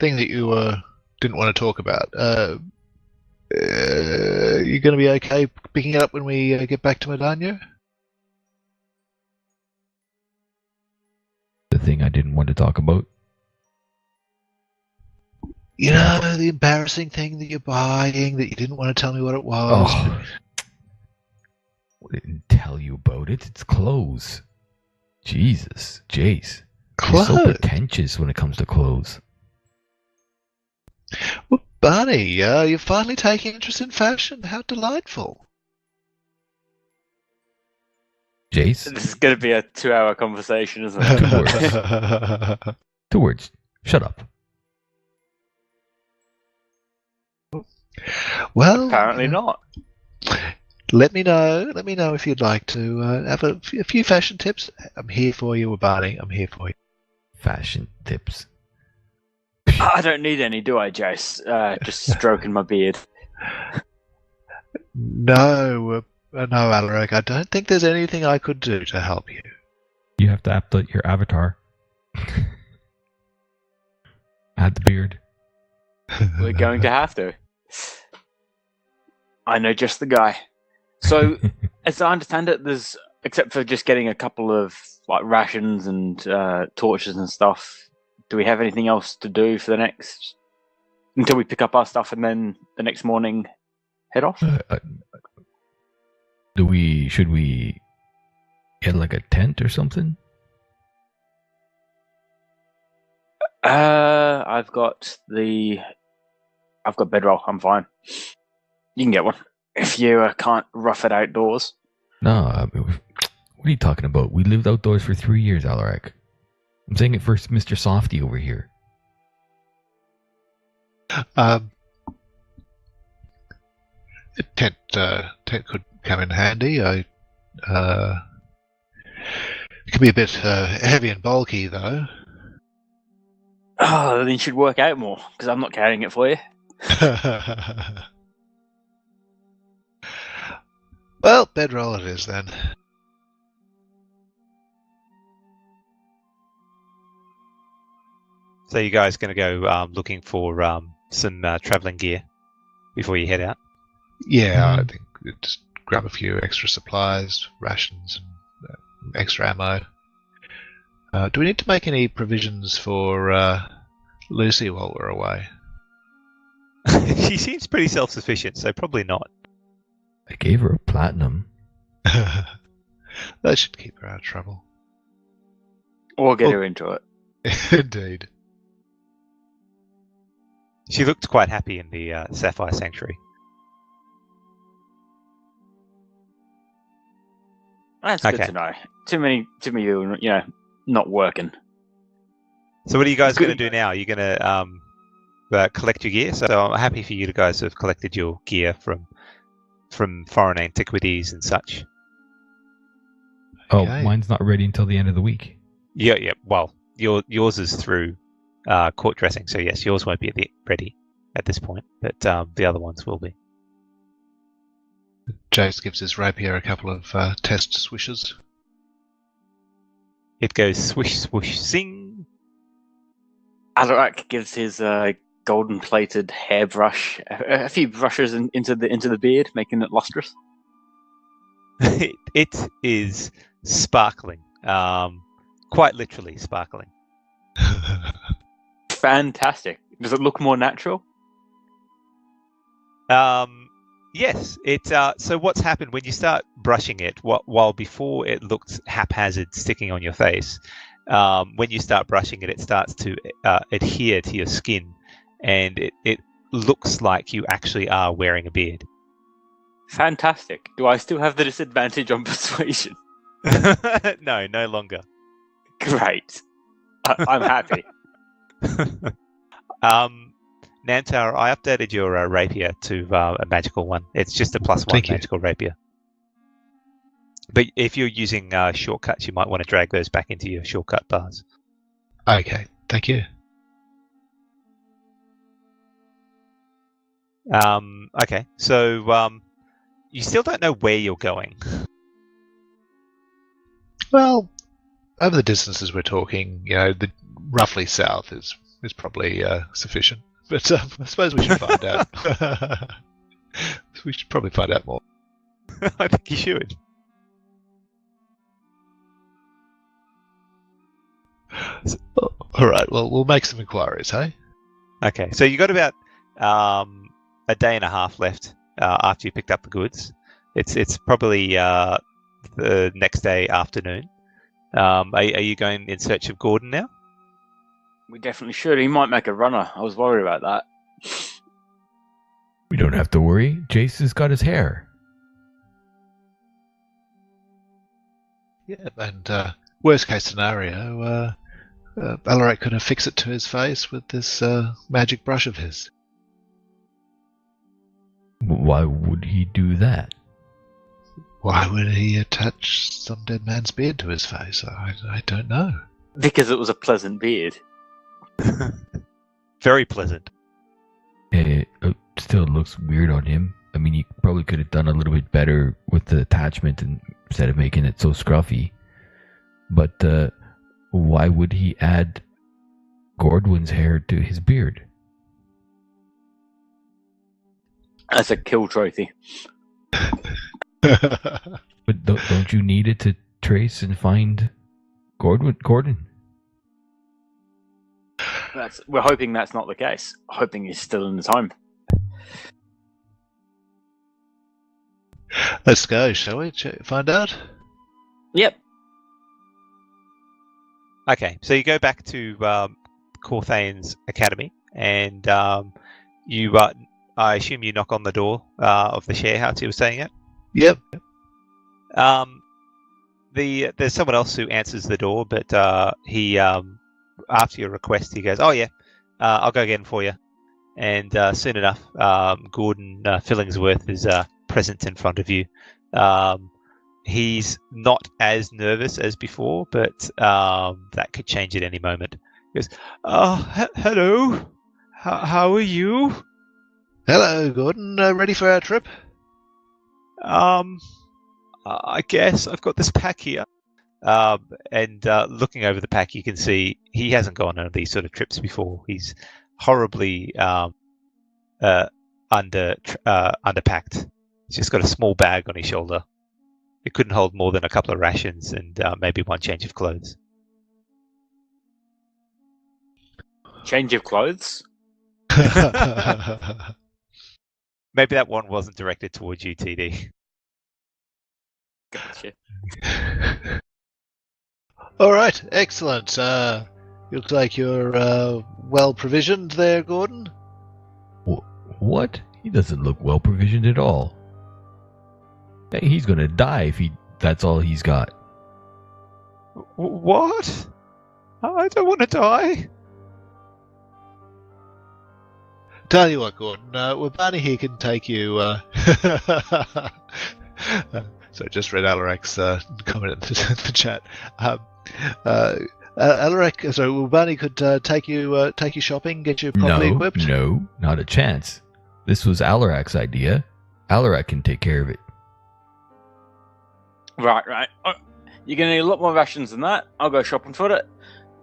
thing that you didn't want to talk about, you going to be okay picking it up when we get back to Medania? The thing I didn't want to talk about? You know, the embarrassing thing that you're buying that you didn't want to tell me what it was. Oh. I didn't tell you about it. It's clothes. Jesus, Jace. Clothes? You're so pretentious when it comes to clothes. Well, Barney, you're finally taking interest in fashion. How delightful. Jace? This is going to be a 2-hour conversation, isn't it? 2 words. Shut up. Well, Apparently not. Let me know if you'd like to have a few fashion tips. I'm here for you, Barney. I'm here for you. Fashion tips. I don't need any, do I, Jace? Just stroking my beard. No, Alaric, I don't think there's anything I could do to help you. You have to update your avatar. Add the beard. We're going to have to. I know just the guy. So, as I understand it, there's, except for just getting a couple of like rations and torches and stuff, do we have anything else to do for the next, until we pick up our stuff and then the next morning head off? Should we get like a tent or something? I've got bedroll. I'm fine. You can get one if you can't rough it outdoors. No, what are you talking about? We lived outdoors for 3 years, Alaric. I'm saying it for Mr. Softy over here. Tent could come in handy. It could be a bit heavy and bulky, though. Oh, then you should work out more, because I'm not carrying it for you. Well, bedroll it is then. So you guys going to go looking for some traveling gear before you head out? Yeah, I think just grab a few extra supplies, rations, and extra ammo. Do we need to make any provisions for Lucy while we're away? She seems pretty self-sufficient, so probably not. I gave her a platinum. That should keep her out of trouble. Or get her into it. Indeed. She looked quite happy in the Sapphire Sanctuary. That's good to know. Too many, you know, not working. So what are you guys going to do now? You're going to collect your gear? So I'm happy for you guys to have collected your gear from foreign antiquities and such. Oh, Okay. mine's not ready until the end of the week. Yeah. Well, yours is through court dressing, so yes, yours won't be ready at this point, but the other ones will be. Jace gives his rapier a couple of test swishes. It goes swish, swoosh, sing. Alaric gives his golden-plated hairbrush a few brushes into the beard, making it lustrous. It is sparkling, quite literally sparkling. Fantastic. Does it look more natural? Yes. So what's happened when you start brushing it? While before it looked haphazard, sticking on your face, when you start brushing it, it starts to adhere to your skin, and it looks like you actually are wearing a beard. Fantastic. Do I still have the disadvantage on persuasion? No longer. Great. I'm happy. Nantar, I updated your rapier to a magical one. It's just a +1 Thank you. magical rapier. But if you're using shortcuts, you might want to drag those back into your shortcut bars. Okay, thank you. Okay, so you still don't know where you're going. Well, over the distances we're talking, the roughly south is probably sufficient. But I suppose we should find out. We should probably find out more. I think you should. All right. Well, we'll make some inquiries, hey? Okay, so you got about a day and a half left after you picked up the goods. It's probably the next day afternoon. Are you going in search of Gordon now? We definitely should. He might make a runner. I was worried about that. We don't have to worry. Jace has got his hair. Yeah, and worst case scenario, Alarak could affix it to his face with this magic brush of his. Why would he do that? Why would he attach some dead man's beard to his face? I don't know. Because it was a pleasant beard. Very pleasant. It still looks weird on him. I mean, you probably could have done a little bit better with the attachment instead of making it so scruffy. But why would he add Gordwin's hair to his beard? That's a kill trophy. But don't you need it to trace and find Gordon? We're hoping that's not the case. Hoping he's still in the time. Let's go, shall we? Find out? Yep. Okay, so you go back to Corthane's academy, and you, I assume you knock on the door of the share house you were staying at? Yep. There's someone else who answers the door, but he, after your request, he goes, "Oh yeah, I'll go get him for you." And soon enough, Gordon Fillingsworth is present in front of you. He's not as nervous as before, but that could change at any moment. He goes, hello. How are you? Hello, Gordon. Ready for our trip? I guess I've got this pack here. And looking over the pack, you can see he hasn't gone on these sort of trips before. He's horribly underpacked. He's just got a small bag on his shoulder. It couldn't hold more than a couple of rations and maybe one change of clothes. Change of clothes? Maybe that one wasn't directed towards you, TD. Gotcha. All right, excellent. Looks like you're well provisioned there, Gordon. What? He doesn't look well provisioned at all. Hey, he's gonna die if that's all he's got. What? I don't want to die. Tell you what, Gordon, Wabani here can take you. So just read Alarak's comment in the chat. Alarak, so Wabani could take you shopping, get you properly equipped. No, not a chance. This was Alarak's idea. Alarak can take care of it. Right. You're going to need a lot more rations than that. I'll go shopping for it.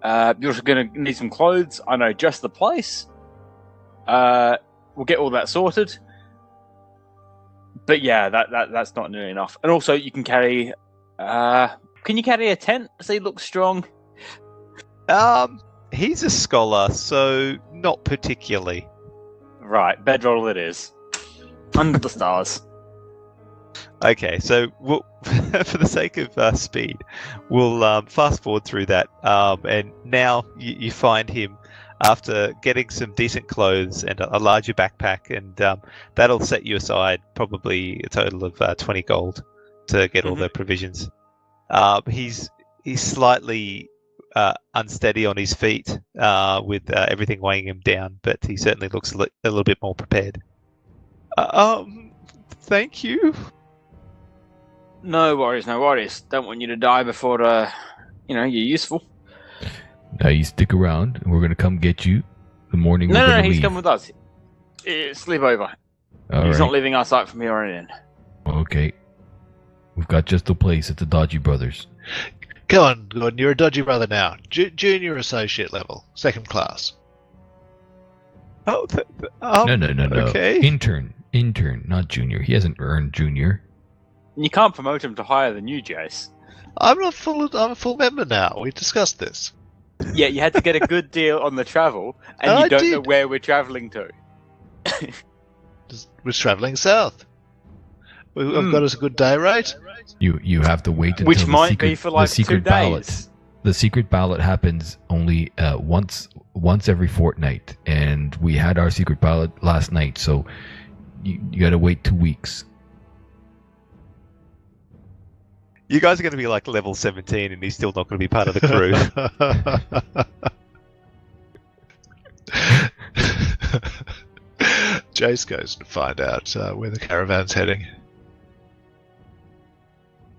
You're also going to need some clothes. I know just the place. We'll get all that sorted. But yeah, that's not nearly enough. And also, you can carry... can you carry a tent? So he looks strong. He's a scholar, so not particularly. Right, bedroll it is. Under the stars. Okay, so for the sake of speed, we'll fast forward through that. And now you find him after getting some decent clothes and a larger backpack, and that'll set you aside probably a total of 20 gold to get all the provisions. He's slightly unsteady on his feet with everything weighing him down, but he certainly looks a little bit more prepared. Thank you. No worries, no worries. Don't want you to die before, you're useful. Now you stick around, and we're gonna come get you. The morning we're No, gonna leave. he's coming with us. Sleep over. All He's right. not leaving our site from here on in. Okay. We've got just the place at the Dodgy Brothers. Go on, Gordon. You're a dodgy brother now. Junior associate level, second class. Oh, No. Okay. Intern, not junior. He hasn't earned junior. You can't promote him to higher than you, Jace. I'm a full member now. We discussed this. Yeah, you had to get a good deal on the travel, and you I don't know did. where we're travelling to. We're travelling south. We've got us a good day rate. You have to wait until Which the might secret, be for like the secret 2 ballot. days. The secret ballot happens only once every fortnight, and we had our secret ballot last night, so you got to wait 2 weeks. You guys are going to be like level 17, and he's still not going to be part of the crew. Jace goes to find out where the caravan's heading.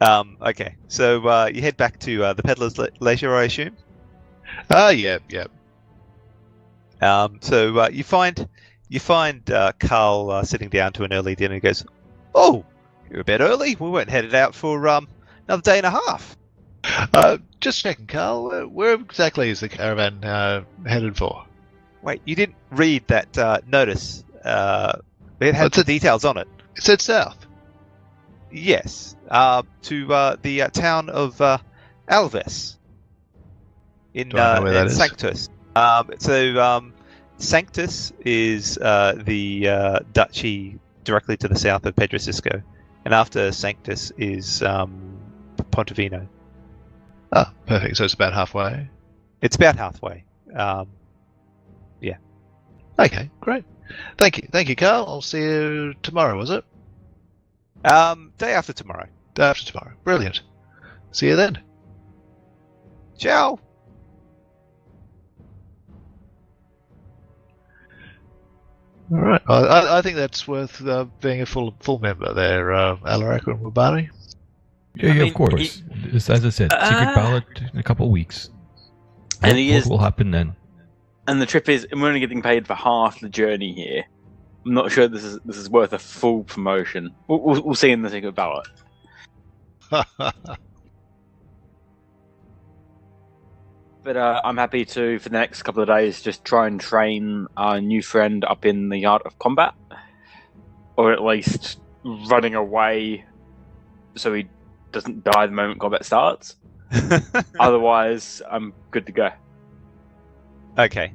Okay, so you head back to the Peddler's Leisure, I assume. Yep. So you find Carl sitting down to an early dinner. He goes, "Oh, you're a bit early. We weren't headed out for another day and a half." Just checking, Carl. Where exactly is the caravan headed for? Wait, you didn't read that notice? It had the details on it. It said south. Yes, to the town of Alves in Do I know where that is? Sanctus. Sanctus is the duchy directly to the south of Pedro Cisco, and after Sanctus is Pontevino. Oh, perfect. So it's about halfway. It's about halfway. Yeah. Okay, great. Thank you, Carl. I'll see you tomorrow. Was it? Day after tomorrow. Day after tomorrow. Brilliant. See you then. Ciao. All right. I think that's worth being a full member there, Alaric and Wabani. Yeah, of course. As I said, secret ballot in a couple of weeks. And What will happen then? And the trip is, we're only getting paid for half the journey here. I'm not sure this is worth a full promotion. We'll see in the secret ballot. But I'm happy to, for the next couple of days, just try and train our new friend up in the art of combat. Or at least running away so he doesn't die the moment combat starts. Otherwise, I'm good to go. Okay.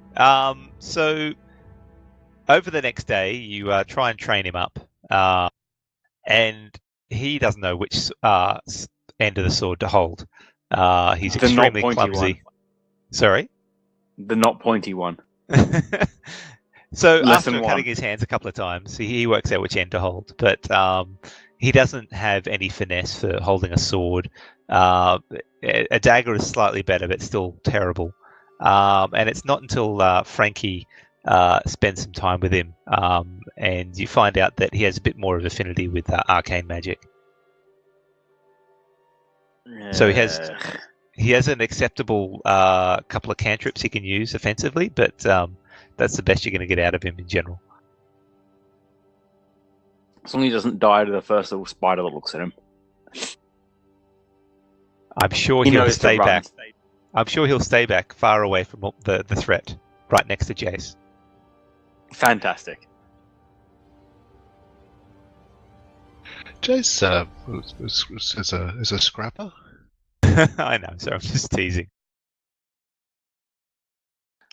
So over the next day, you try and train him up, and he doesn't know which end of the sword to hold. He's The not extremely pointy clumsy. one. Sorry. The not pointy one. So Lesson after one. cutting his hands a couple of times, he works out which end to hold, but he doesn't have any finesse for holding a sword. A dagger is slightly better, but still terrible. And it's not until Frankie spends some time with him, and you find out that he has a bit more of affinity with arcane magic. So he has an acceptable couple of cantrips he can use offensively, but that's the best you're going to get out of him in general. As long as he doesn't die to the first little spider that looks at him. I'm sure He he'll knows to stay run. back. I'm sure he'll stay back far away from the threat, right next to Jace. Fantastic. Jace is a scrapper. I know, so I'm just teasing.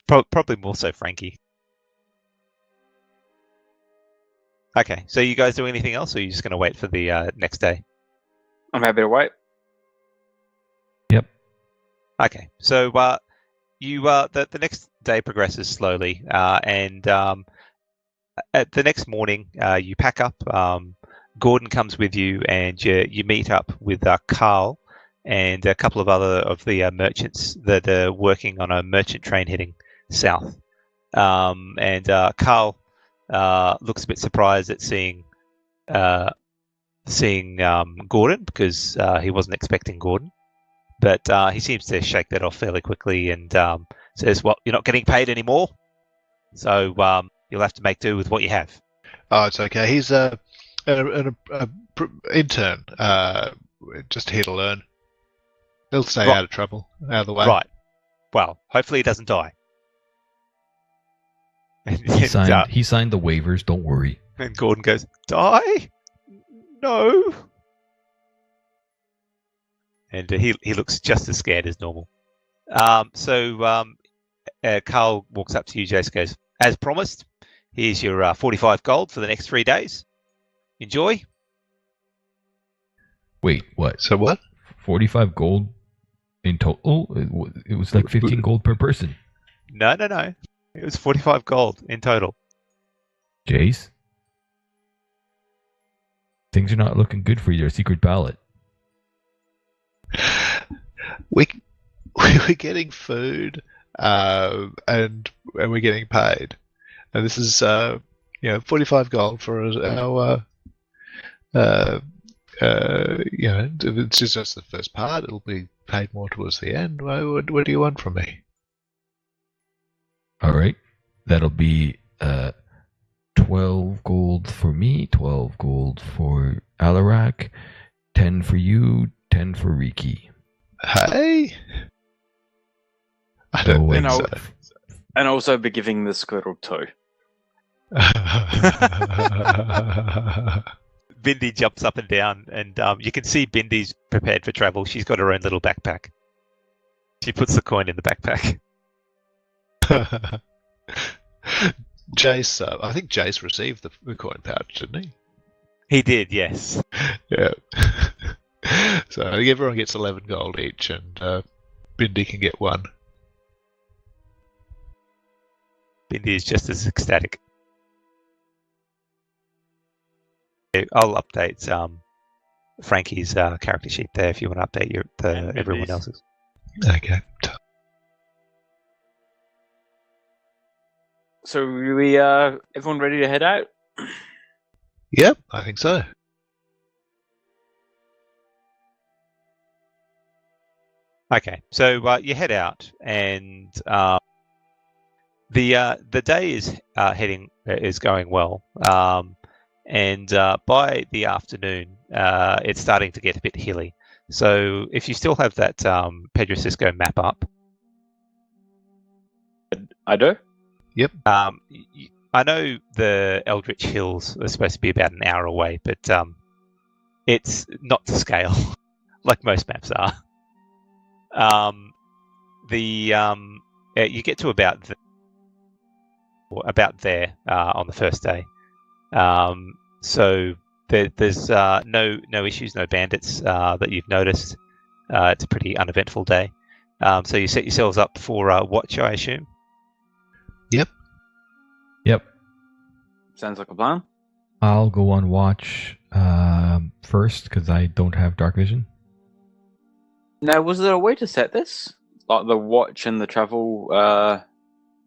Probably more so Frankie. Okay, so you guys do anything else, or are you just going to wait for the next day? I'm happy to wait. Yep. Okay, so the next day progresses slowly, and at the next morning you pack up. Gordon comes with you, and you meet up with Carl and a couple of other of the merchants that are working on a merchant train heading south. And Carl looks a bit surprised at seeing Gordon, because he wasn't expecting Gordon. But he seems to shake that off fairly quickly and says, "Well, you're not getting paid anymore, so you'll have to make do with what you have." Oh, it's okay. He's an intern, just here to learn. He'll stay out of trouble, out of the way. Right. Well, hopefully he doesn't die. He signed the waivers. Don't worry. And Gordon goes, "Die? No." And he looks just as scared as normal. So Carl walks up to you, Jace, goes, "As promised, here's your 45 gold for the next 3 days. Enjoy." Wait, what? So what? 45 gold in total? It was like 15 gold per person. No. It was 45 gold in total. Jace? Things are not looking good for your secret ballot. We're getting food, and we're getting paid, and this is 45 gold for our it's just the first part. It'll be paid more towards the end. What do you want from me? All right, that'll be 12 gold for me, 12 gold for Alarak, 10 for you, 10 for Riki. Hey, I don't think so. And also be giving the squirrel too. Bindi jumps up and down, and you can see Bindi's prepared for travel. She's got her own little backpack. She puts the coin in the backpack. Jace, I think Jace received the coin pouch, didn't he? He did, yes. Yeah. So I think everyone gets 11 gold each, and Bindi can get 1. Bindi is just as ecstatic. I'll update Frankie's character sheet there if you want to update everyone else's. Okay. So we everyone ready to head out? Yep, I think so. Okay, so you head out, and the day is going well, and by the afternoon, it's starting to get a bit hilly. So if you still have that Pedro Cisco map up, I do. Yep. I know the Eldritch Hills are supposed to be about an hour away, but it's not to scale like most maps are. You get to about there on the first day. So there's no issues, no bandits that you've noticed. It's a pretty uneventful day. So you set yourselves up for watch, I assume. Yep. Sounds like a plan. I'll go on watch first because I don't have dark vision. Now, was there a way to set this? Like the watch and the travel?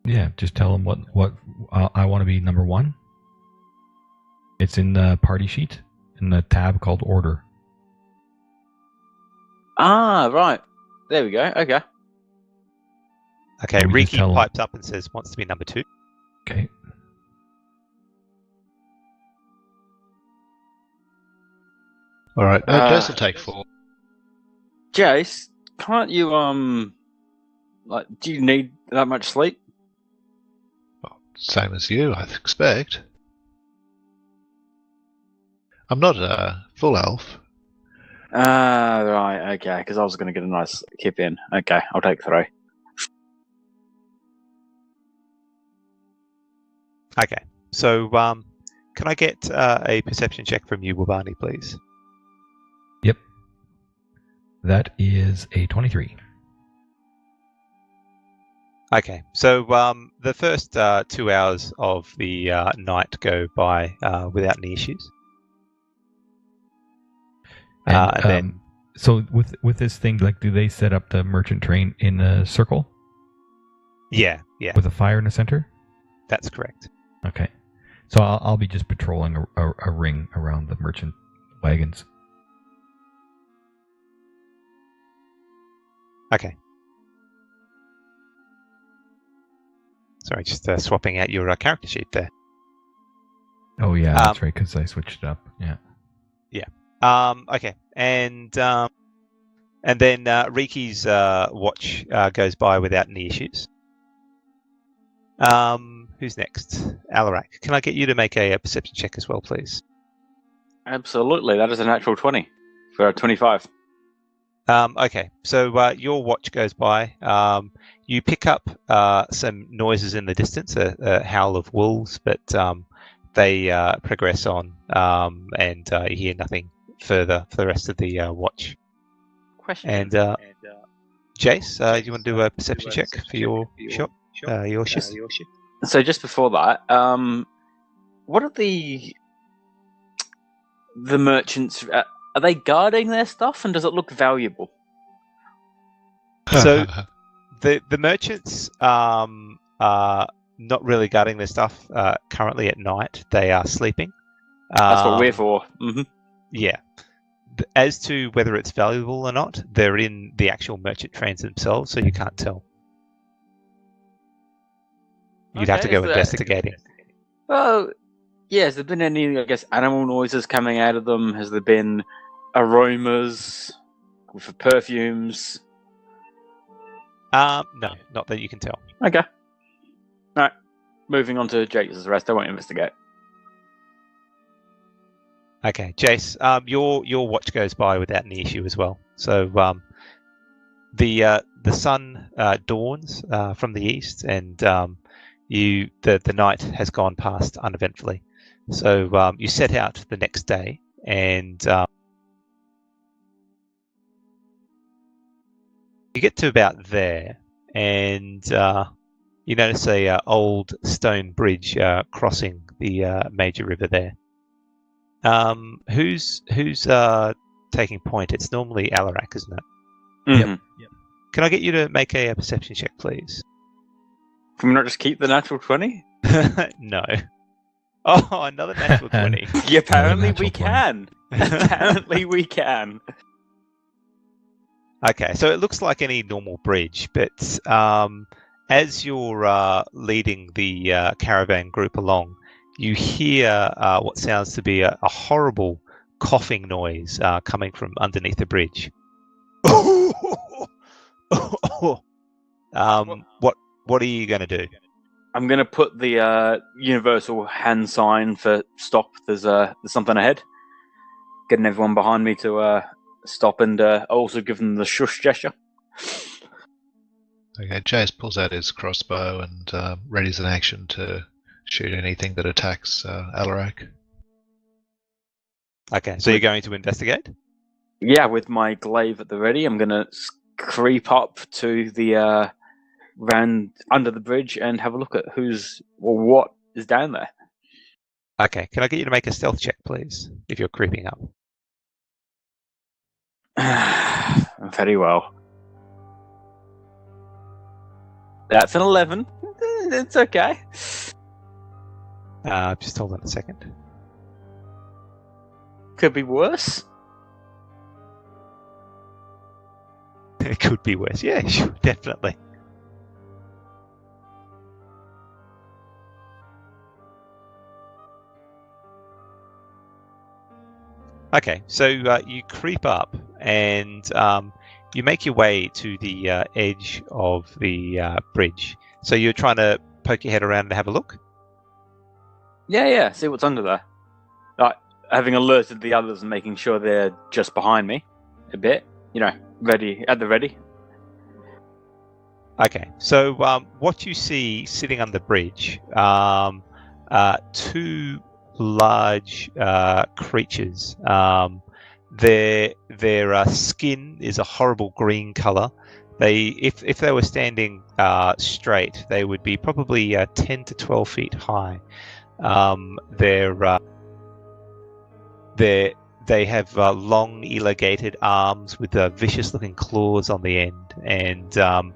Yeah, just tell them what I want to be number 1. It's in the party sheet in the tab called Order. Ah, right. There we go. Okay. Okay, Riki pipes up and says wants to be number 2. Okay. All right. Jace will take 4. Jace, can't you do you need that much sleep? Well, same as you, I expect. I'm not a full elf. Right, okay, because I was going to get a nice kip in. Okay, I'll take 3. Okay, so can I get a perception check from you, Wabani, please? Yep. That is a 23. Okay, so the first 2 hours of the night go by without any issues. And So with this thing, like, do they set up the merchant train in a circle Yeah, with a fire in the center? that's correct. Okay. So I'll be just patrolling a ring around the merchant wagons. Okay. Sorry, just swapping out your character sheet there. Oh yeah, that's right, because I switched it up. Yeah. Okay, and then Riki's watch goes by without any issues. Who's next? Alarak. Can I get you to make a perception check as well, please? Absolutely, that is a natural 20 for a 25. Okay, so your watch goes by. You pick up some noises in the distance, a howl of wolves, but they progress on, and you hear nothing further for the rest of the watch. Question. And Jace, do you want to do a perception check for your shop? Your shift? So just before that, what are the merchants? Are they guarding their stuff, and does it look valuable? So the merchants are not really guarding their stuff currently at night. They are sleeping. That's what we're for. Mm-hmm. Yeah. As to whether it's valuable or not, they're in the actual merchant trains themselves, so you can't tell. You'd have to go investigating. Well, yeah, has there been any, I guess, animal noises coming out of them? Has there been aromas for perfumes? No, not that you can tell. Okay. Alright. Moving on to Jace's rest. I won't investigate. Okay, Jace, your watch goes by without any issue as well. So the sun dawns from the east, and the night has gone past uneventfully. So you set out the next day, and you get to about there, and you notice a old stone bridge crossing the major river there. Who's taking point? It's normally Alarak, isn't it? Mm-hmm. Yep. Can I get you to make a perception check, please? Can we not just keep the natural 20? No. Oh, another natural 20. Yeah, apparently we 20. can. Apparently we can. Okay, so it looks like any normal bridge, but as you're leading the caravan group along, you hear what sounds to be a horrible coughing noise coming from underneath the bridge. What are you going to do? I'm going to put the universal hand sign for stop. There's something ahead. Getting everyone behind me to stop, and also give them the shush gesture. Okay, Jace pulls out his crossbow and readies an action to shoot anything that attacks Alarak. Okay, so you're going to investigate? Yeah, with my glaive at the ready, I'm going to creep up to the round under the bridge and have a look at what is down there. Okay, can I get you to make a stealth check, please, if you're creeping up? Very well. That's an 11. It's okay. Just hold on a second. Could be worse. It could be worse. Yeah, sure, definitely. Okay, so you creep up and you make your way to the edge of the bridge. So you're trying to poke your head around and have a look? Yeah. See what's under there. Like, having alerted the others and making sure they're just behind me a bit. Ready at the ready. Okay, so what you see sitting on the bridge, two large creatures. Their skin is a horrible green color. If they were standing straight, they would be probably 10 to 12 feet high. Their they have long, elongated arms with vicious-looking claws on the end, and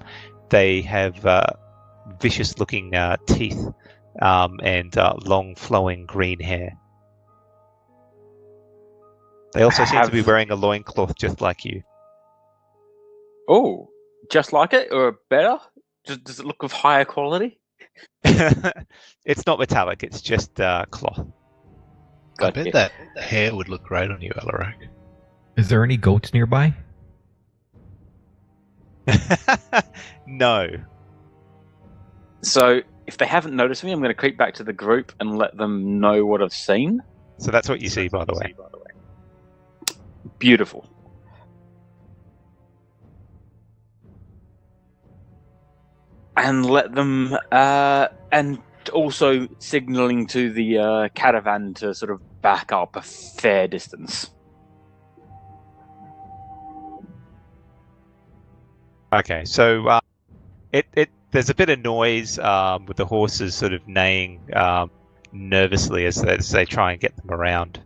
they have vicious-looking teeth and long, flowing green hair. They also seem to be wearing a loincloth just like you. Oh, just like it, or better? Does it look of higher quality? It's not metallic, it's just cloth. I bet that hair would look great on you, Alarak. Is there any goats nearby? No. So, if they haven't noticed me, I'm going to creep back to the group and let them know what I've seen. So that's what you see, by the way. Beautiful. And let them, and also signaling to the caravan to sort of back up a fair distance. Okay, so there's a bit of noise with the horses sort of neighing nervously as they try and get them around.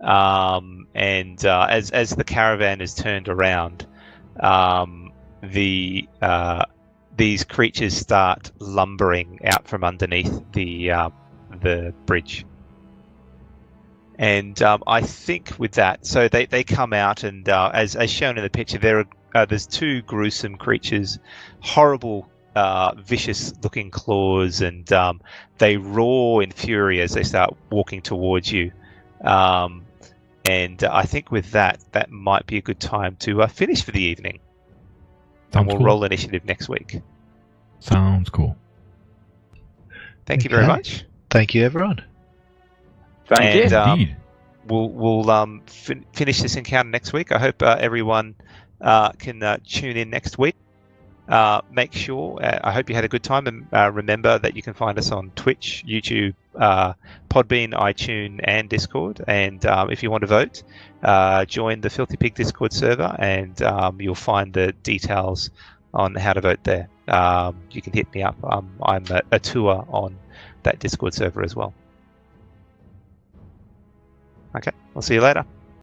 And as the caravan is turned around, these creatures start lumbering out from underneath the bridge. And I think with that, so they come out, and as shown in the picture, there's two gruesome creatures, horrible, vicious-looking claws, and they roar in fury as they start walking towards you. And I think with that might be a good time to finish for the evening. And we'll roll initiative next week. Sounds cool. Thank you very much. Thank you, everyone. Thank you. Indeed. We'll finish this encounter next week. I hope everyone can tune in next week. Make sure, I hope you had a good time, and remember that you can find us on Twitch, YouTube, Podbean, iTunes, and Discord. And if you want to vote, join the Filthy Pig Discord server, and you'll find the details on how to vote there. You can hit me up. I'm a tour on that Discord server as well. Okay, I'll see you later.